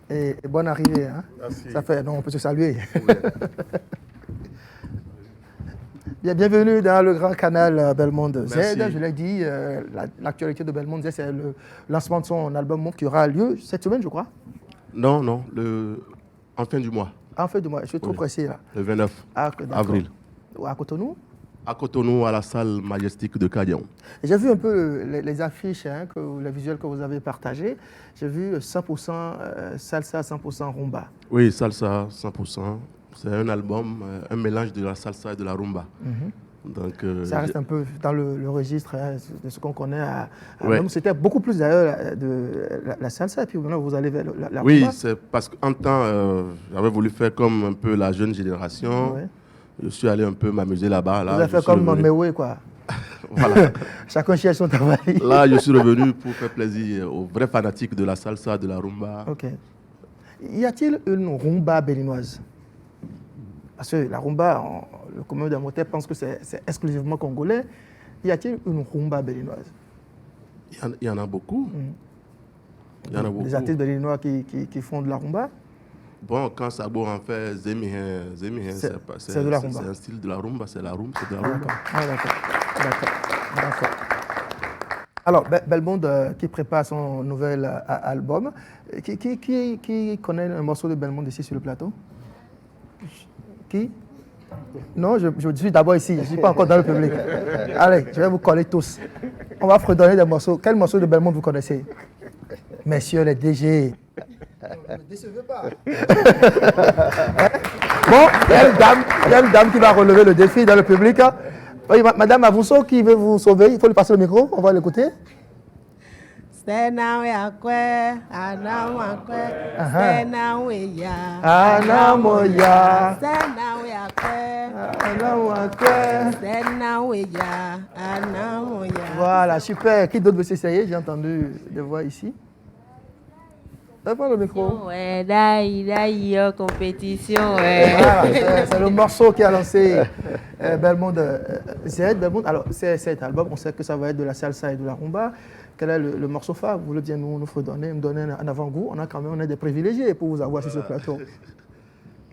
A: Et bonne arrivée. Hein?
N: Merci.
A: Ça fait, non, on peut se saluer. Oui. Bienvenue dans le grand canal Belmond Z. Je l'ai dit, l'actualité de Belmond Z, c'est le lancement de son album qui aura lieu cette semaine, je crois.
N: Non, en fin du mois.
A: En fin du mois, je suis trop pressé là.
N: Le 29 avril.
A: À Cotonou?
N: À Cotonou, à la salle majestique de Kadiaon.
A: J'ai vu un peu les affiches, les visuels que vous avez partagés. J'ai vu 100% salsa, 100% rumba.
N: Oui, salsa, 100%. C'est un album, un mélange de la salsa et de la rumba. Donc,
A: ça reste un peu dans le registre hein, de ce qu'on connaît à
N: ouais.
A: C'était beaucoup plus d'ailleurs de la salsa, et puis maintenant vous allez vers la
N: oui,
A: rumba.
N: c'est parce qu'en temps, j'avais voulu faire comme un peu la jeune génération.
A: Ouais.
N: Je suis allé un peu m'amuser là-bas. Là,
A: vous avez fait comme Mewe, quoi.
N: Voilà.
A: Chacun cherche son travail.
N: Là, je suis revenu pour faire plaisir aux vrais fanatiques de la salsa, de la rumba.
A: Ok. Y a-t-il une rumba béninoise? Parce que la rumba, le commun des mortels pense que c'est exclusivement congolais. Y a-t-il une rumba béninoise?
N: Il y en a beaucoup. Il y en a beaucoup.
A: Des artistes béninois qui font de la rumba?
N: Bon, quand Sabo en fait Zemihen,
A: c'est de la rumba.
N: C'est un style de la rumba, c'est la rumba, c'est de la rumba.
A: Ah, d'accord. Alors, Belmonde qui prépare son nouvel album, qui connaît un morceau de Belmonde ici sur le plateau? Qui? Non, je suis d'abord ici, je ne suis pas encore dans le public. Allez, je vais vous coller tous. On va fredonner des morceaux. Quel morceau de Belmonde vous connaissez? Messieurs les DG. Ne me décevez pas. Bon, il y a une dame qui va relever le défi dans le public. Oui, Madame Avousso qui veut vous sauver, il faut lui passer le micro, on va l'écouter. Voilà, super. Qui d'autre veut s'essayer? J'ai entendu des voix ici. Donne-moi le micro.
O: Ouais, d'ailleurs, compétition. Ouais.
A: Voilà, c'est le morceau qui a lancé Belmonde Z. Belmonde, alors, cet album, on sait que ça va être de la salsa et de la rumba. Quel est le morceau phare? Vous voulez bien nous fredonner, me donner un avant-goût? On est des privilégiés pour vous avoir sur ce plateau.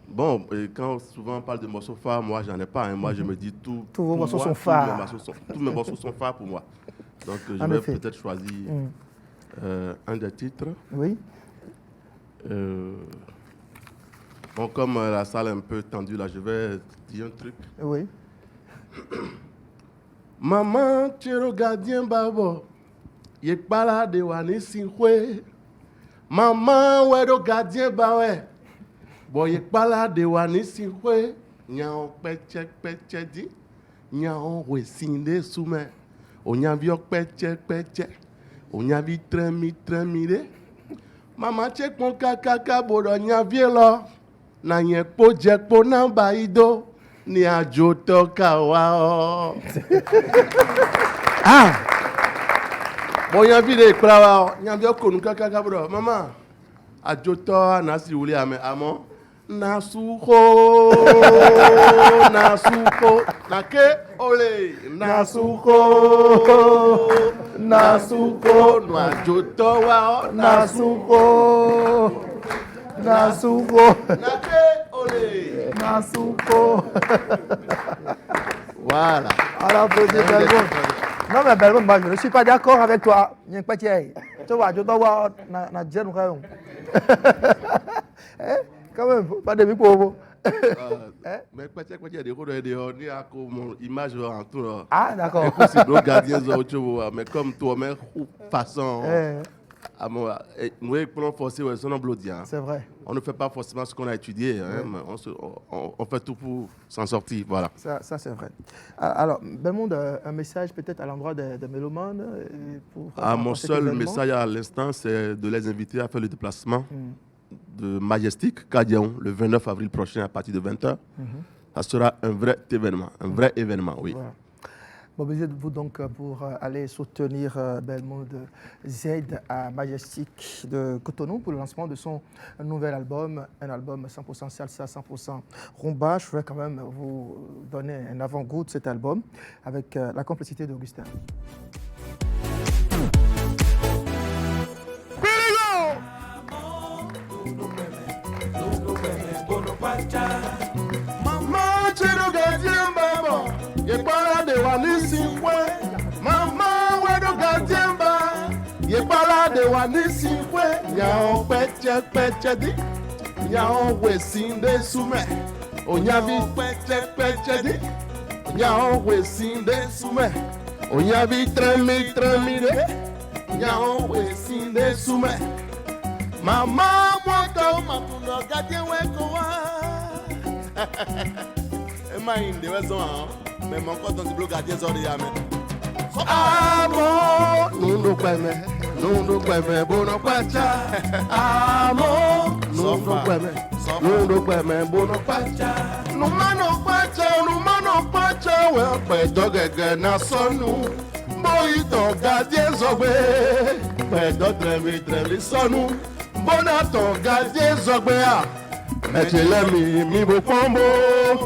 N: Bon, quand souvent on parle de morceaux phares, moi, j'en ai pas. Hein. Moi, je me dis tous
A: vos morceaux sont phares.
N: Tous mes morceaux sont phares pour moi. Donc, je vais peut-être choisir un des titres.
A: Oui.
N: Bon, comme la salle est un peu tendue, là, je vais dire un truc.
A: Oui.
N: Maman, tu es le gardien, babo. Il pas là de wani sinwe. Maman, ouais, le gardien, bah ouais. Bon, il pas là de wani sinwe. Nyan peche di. Nyan we sinde soume. Onya vi peche. Onya vi tremi de. Mama check mon kaka bodo nya vielo na nye po jek po na baido ni ajoto kawa. Ah. Bon nya vide krawa nya bi okonu kaka bodo mama ajoto na si wuli ame amo na suko na ke ole na suko no ajoto wa na suko na ke ole
A: na suko.
N: Voilà.
A: Alors, Belmonde. Non mais Belmonde, moi je ne suis pas d'accord avec toi. Tu vois, je dois voir na djenu quand quand même, pas de micro.
N: Mais peut-être que des image en tout.
A: Ah, d'accord.
N: Mais comme toi, mais façon.
A: C'est vrai.
N: On ne fait pas forcément ce qu'on a étudié, hein, mais on fait tout pour s'en sortir. Voilà.
A: Ça c'est vrai. Alors, Belmonde, un message peut-être à l'endroit des mélomanes
N: mon seul message à l'instant, c'est de les inviter à faire le déplacement de Majestic Kadiaon le 29 avril prochain à partir de 20h. Ça sera un vrai événement, oui.
A: Voilà. Mobilisez-vous donc pour aller soutenir Belmonde Z à Majestic de Cotonou pour le lancement de son nouvel album, un album 100% salsa, 100% rumba. Je vais quand même vous donner un avant-goût de cet album avec la complicité d'Augustin.
N: Maman, tu le gardien, maman. Il parle de Wanisinkwe. Maman, ouais, le gardien, il parle de Wanisinkwe. Y'a peche di. Y'a wesinde soume. Onya vi peche di. Y'a wesinde soume. Onya vi tremi de. Y'a wesinde soume. Maman, moi, comme ma gardien, ouais, quoi. Ema inde wezo Mais mon corps, dans le gardien, Zoria, mais. Amo, nundo kweme, bono kwacha. Amo, nundo kweme, bono kwacha. Numano kwacha, we pe dogege na sonu. Boy to gardien zogbe, pe do trevi sonu. Bona to gardien zogbe a. Metele mi bo pombo.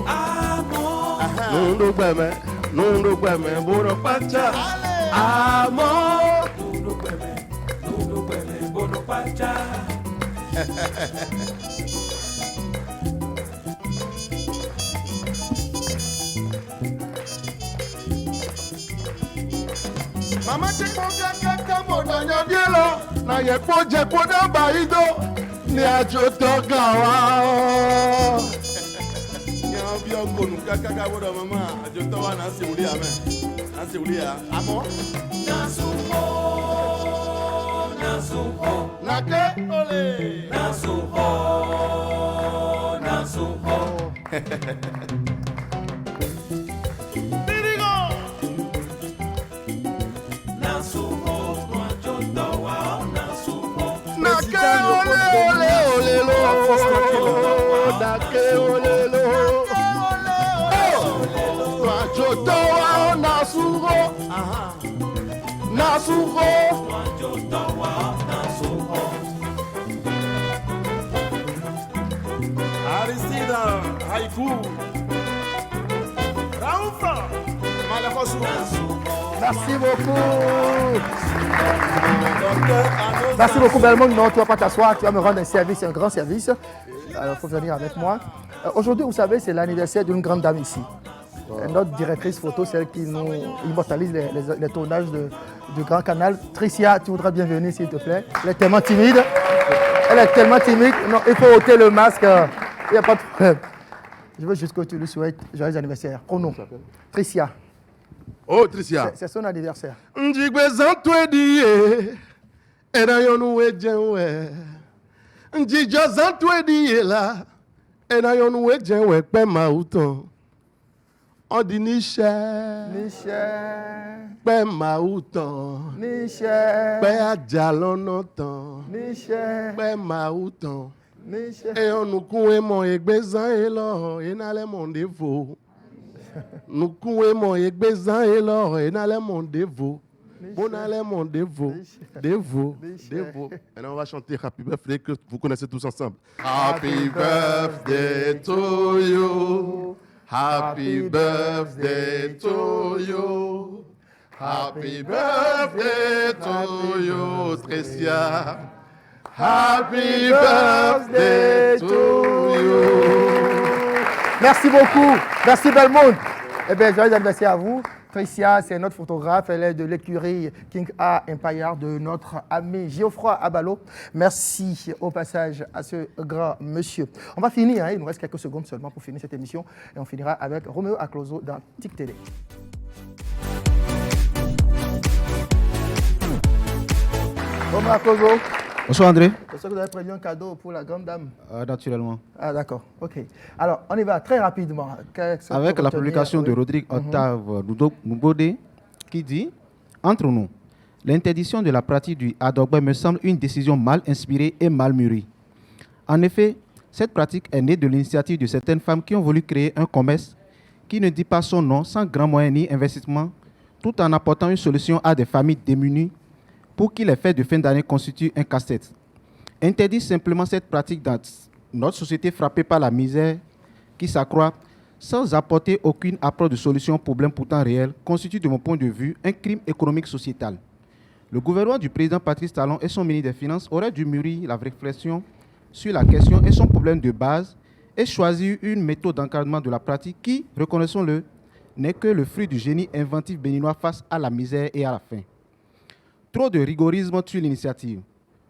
N: Amo, nundo kweme, bono kwacha. Amor, nundo kweme, bono kwacha. Mama chekwa moda nyadielo na yepo da baido ni ajo toga wa. Nyabi ogonu kaka boda mama ajo towa na siuli ame. Na siuli ya amo. Nasuho. Nake ole. Nasuho. Aristida, Haiku, Raoufa, Malakosu.
A: Merci beaucoup. Merci beaucoup, Belmont. Non, tu ne vas pas t'asseoir, tu vas me rendre un service, un grand service. Alors, il faut venir avec moi. Aujourd'hui, vous savez, c'est l'anniversaire d'une grande dame ici. Notre directrice photo, celle qui nous immortalise les tournages du Grand Canal. Tricia, tu voudrais bien venir, s'il te plaît. Elle est tellement timide. Non, il faut ôter le masque. Il n'y a pas de problème. Je veux juste que tu lui souhaites joyeux anniversaire. Pronom. Tricia.
N: Oh, Tricia.
A: C'est son anniversaire.
N: On dit Niché, Pé Maouton, Pé Adjalonoton, Pé Maouton, et on nous couait mon égbezan et l'or, et n'allait mon dévot. Nous couait mon égbezan et l'or, et n'allait mon dévot. Bon allait mon dévot. Maintenant on va chanter Happy Birthday que vous connaissez tous ensemble. Happy birthday to you. Happy birthday to you. Happy birthday to you, Tricia. Happy birthday to you.
A: Merci beaucoup. Merci Belmont. Eh bien, joyeux anniversaire à vous. Tricia, c'est notre photographe. Elle est de l'écurie King A Empire de notre ami Geoffroy Abalo. Merci au passage à ce grand monsieur. On va finir, il nous reste quelques secondes seulement pour finir cette émission. Et on finira avec Roméo Acloso dans Tic Télé. Roméo Acloso.
P: Bonsoir André.
A: Est-ce que vous avez prévu un cadeau pour la grande dame?
P: Naturellement.
A: Ah d'accord, ok. Alors, on y va très rapidement.
P: Avec la publication de Rodrigue Octave Moubodé qui dit « Entre nous, l'interdiction de la pratique du Adogbe me semble une décision mal inspirée et mal mûrie. En effet, cette pratique est née de l'initiative de certaines femmes qui ont voulu créer un commerce qui ne dit pas son nom sans grand moyen ni investissement, tout en apportant une solution à des familles démunies pour qui les fêtes de fin d'année constituent un casse-tête. Interdire simplement cette pratique dans notre société frappée par la misère qui s'accroît sans apporter aucune approche de solution aux problèmes pourtant réels constitue de mon point de vue un crime économique sociétal. Le gouvernement du président Patrice Talon et son ministre des Finances auraient dû mûrir la réflexion sur la question et son problème de base et choisir une méthode d'encadrement de la pratique qui, reconnaissons-le, n'est que le fruit du génie inventif béninois face à la misère et à la faim. Trop de rigorisme tue l'initiative.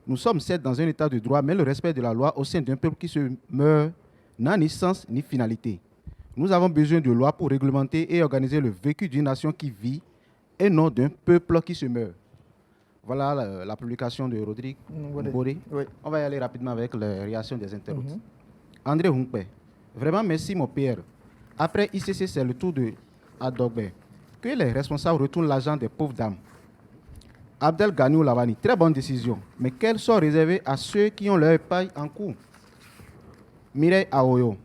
P: Nous sommes certes dans un état de droit, mais le respect de la loi au sein d'un peuple qui se meurt n'a ni sens ni finalité. Nous avons besoin de lois pour réglementer et organiser le vécu d'une nation qui vit et non d'un peuple qui se meurt. Voilà la publication de Rodrigue Mbodé. Oui. On va y aller rapidement avec les réactions des internautes. André Hunkpe, vraiment merci mon père. Après ICC, c'est le tour de à Dogbe que les responsables retournent l'argent des pauvres dames. Abdel Ganiou Lavani, très bonne décision. Mais quels sont réservés à ceux qui ont leur paille en cours? Mireille Aoyo,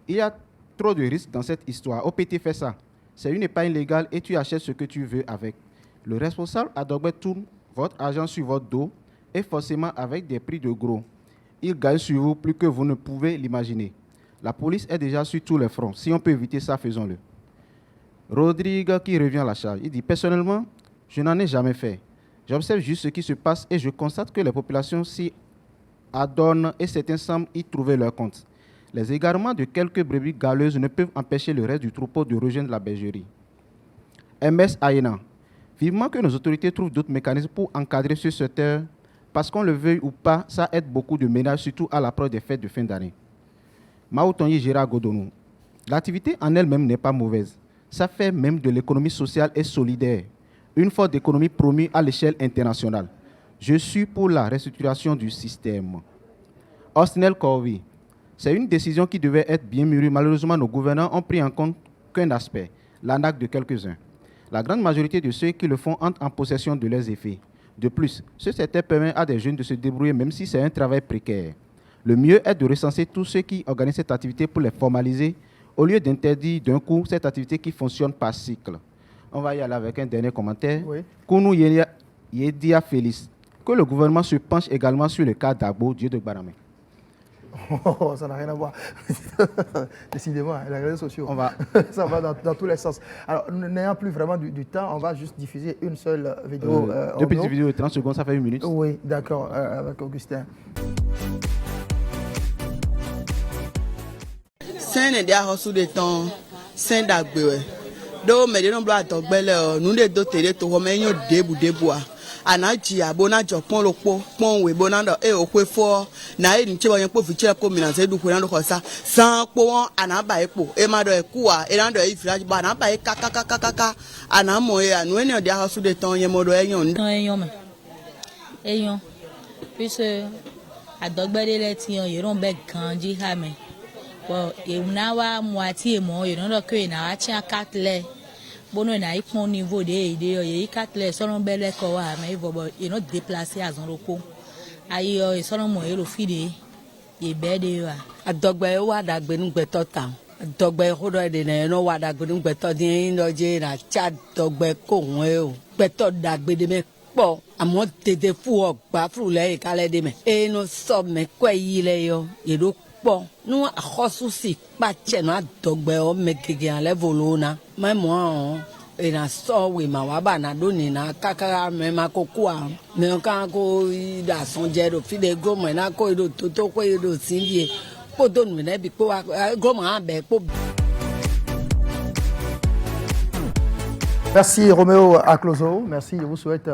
P: il y a trop de risques dans cette histoire. OPT fait ça. C'est une épargne légale et tu achètes ce que tu veux avec. Le responsable à Dogbe tourne votre argent sur votre dos et forcément avec des prix de gros. Il gagne sur vous plus que vous ne pouvez l'imaginer. La police est déjà sur tous les fronts. Si on peut éviter ça, faisons-le. Rodrigue qui revient à la charge. Il dit, personnellement, je n'en ai jamais fait. J'observe juste ce qui se passe et je constate que les populations s'y adonnent et certains semblent y trouver leur compte. Les égarements de quelques brebis galeuses ne peuvent empêcher le reste du troupeau de rejoindre la bergerie. MS Aïna. Vivement que nos autorités trouvent d'autres mécanismes pour encadrer ce secteur, parce qu'on le veuille ou pas, ça aide beaucoup de ménages, surtout à l'approche des fêtes de fin d'année. Maoutonyi Gérard Godonou. L'activité en elle-même n'est pas mauvaise. Ça fait même de l'économie sociale et solidaire. Une forme d'économie promue à l'échelle internationale. Je suis pour la restructuration du système. Osnel Corvi. C'est une décision qui devait être bien mûrie. Malheureusement, nos gouvernants ont pris en compte qu'un aspect, l'arnaque de quelques-uns. La grande majorité de ceux qui le font entrent en possession de leurs effets. De plus, ce secteur permet à des jeunes de se débrouiller même si c'est un travail précaire. Le mieux est de recenser tous ceux qui organisent cette activité pour les formaliser au lieu d'interdire d'un coup cette activité qui fonctionne par cycle. On va y aller avec un dernier commentaire. Oui. Kounou Yedia Félix. Que le gouvernement se penche également sur le cas d'Abo, Dieu de Baramé.
A: Oh, ça n'a rien à voir. Décidément, les réseaux sociaux, ça va dans tous les sens. Alors, n'ayant plus vraiment du temps, on va juste diffuser une seule vidéo.
P: Deux petites vidéos de 30 secondes, ça fait 1 minute.
A: Oui, d'accord, avec Augustin.
Q: C'est un dia hosu de temps, c'est d'agbewe. Do me de non bla dogbele, nous de dotere to ho menyo debu. Anaji abona jopon lopo pon we bonando e okwe fo na e nche boyen po fiche ko mina se du ko nando ko sa san po won anaba epo e ma do e kuwa e nando e village ba na ba e kaka anamo e anu eni odi house de ton yen modo eyan me eyan puisque adogbede le ti yan yeron be kan ji ha me bo e unawa mo ati e mo yeron do ko na wa chi akatle bono na ipon niveau de ye katle solon bele ko wa me vobo you know déplacer azon roko ayi o solon mo ero fide ye bede wa adogbe wa dagbe nu gbeto tan adogbe hodo de na no wa dagbe nu gbeto din no je na cha dogbe ko won e o gbeto dagbe de me po amo tete fu ogba fu le kale de me e no so me ko yi le yo ye do bon nous ressources pas tient à dogbe o mekege en level na même moi et na so we ma wa ba na do ni na kaka me ma ko kwa me kan ko da son je do fi de go mo na ko do to ko do sinbie ko do nu na bi ko go ma be ko.
A: Merci Roméo Aklozo, merci, je vous souhaite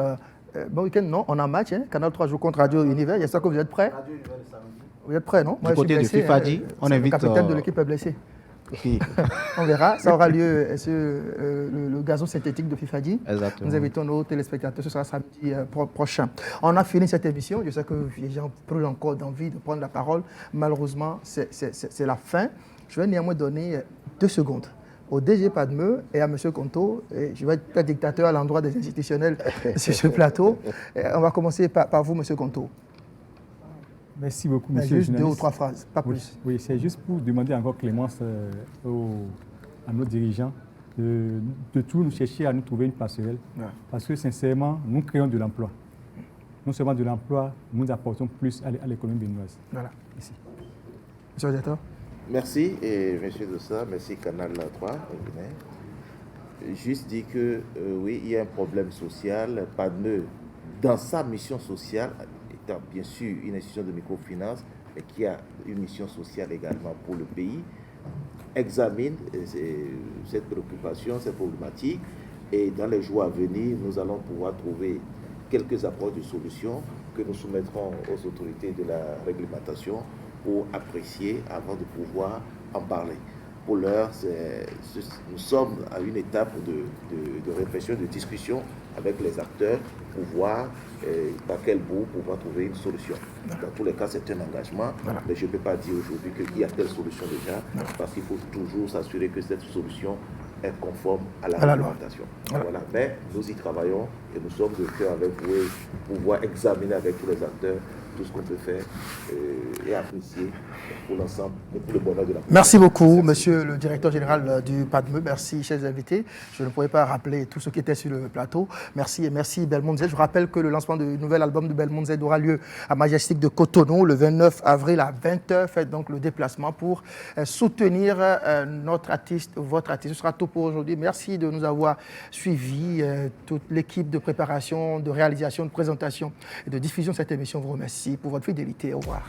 A: bon week-end. Non, on a un match, hein? Canal 3 joue contre Radio Univers, j'espère que vous êtes prêts. Vous êtes prêts, non?
P: Du côté de FIFADI, on invite...
A: Le capitaine de l'équipe est blessé.
P: Okay.
A: On verra, ça aura lieu sur le gazon synthétique de FIFADI.
P: Exactement.
A: Nous invitons nos téléspectateurs, ce sera samedi prochain. On a fini cette émission, je sais que les gens ont encore envie de prendre la parole. Malheureusement, c'est la fin. Je vais néanmoins donner 2 secondes au DG Padmeux et à M. Konto. Et je vais être un dictateur à l'endroit des institutionnels sur ce plateau. Et on va commencer par vous, M. Konto.
B: Merci beaucoup, monsieur.
A: Juste 2 ou 3 phrases, pas plus.
B: Oui, c'est juste pour demander encore clémence à nos dirigeants de tout nous chercher à nous trouver une passerelle. Ouais. Parce que sincèrement, nous créons de l'emploi. Non seulement de l'emploi, nous apportons plus à l'économie béninoise.
A: Voilà. Merci. Monsieur le directeur.
F: Merci, et monsieur Dossa, merci Canal 3. Juste dit que oui, il y a un problème social. Padmeux, dans sa mission sociale, étant bien sûr une institution de microfinance, mais qui a une mission sociale également pour le pays, examine cette préoccupation, cette problématique, et dans les jours à venir, nous allons pouvoir trouver quelques approches de solutions que nous soumettrons aux autorités de la réglementation pour apprécier avant de pouvoir en parler. Pour l'heure, nous sommes à une étape de réflexion, de discussion avec les acteurs pour voir par quel bout pouvoir trouver une solution. Dans tous les cas, c'est un engagement, mais je ne peux pas dire aujourd'hui qu'il y a telle solution déjà, parce qu'il faut toujours s'assurer que cette solution est conforme à la réglementation. Voilà. Mais nous y travaillons et nous sommes de cœur avec vous pour pouvoir examiner avec tous les acteurs tout ce qu'on peut faire et apprécier pour l'ensemble et pour le bonheur de la communauté.
A: Merci beaucoup, monsieur le directeur général du PADME. Merci, chers invités. Je ne pourrais pas rappeler tous ceux qui étaient sur le plateau. Merci et merci Belmond Z. Je rappelle que le lancement du nouvel album de Belmond Z aura lieu à Majestic de Cotonou le 29 avril à 20h. Faites donc le déplacement pour soutenir notre artiste, votre artiste. Ce sera tout pour aujourd'hui. Merci de nous avoir suivis. Toute l'équipe de préparation, de réalisation, de présentation et de diffusion de cette émission vous remercie pour votre fidélité. Au revoir.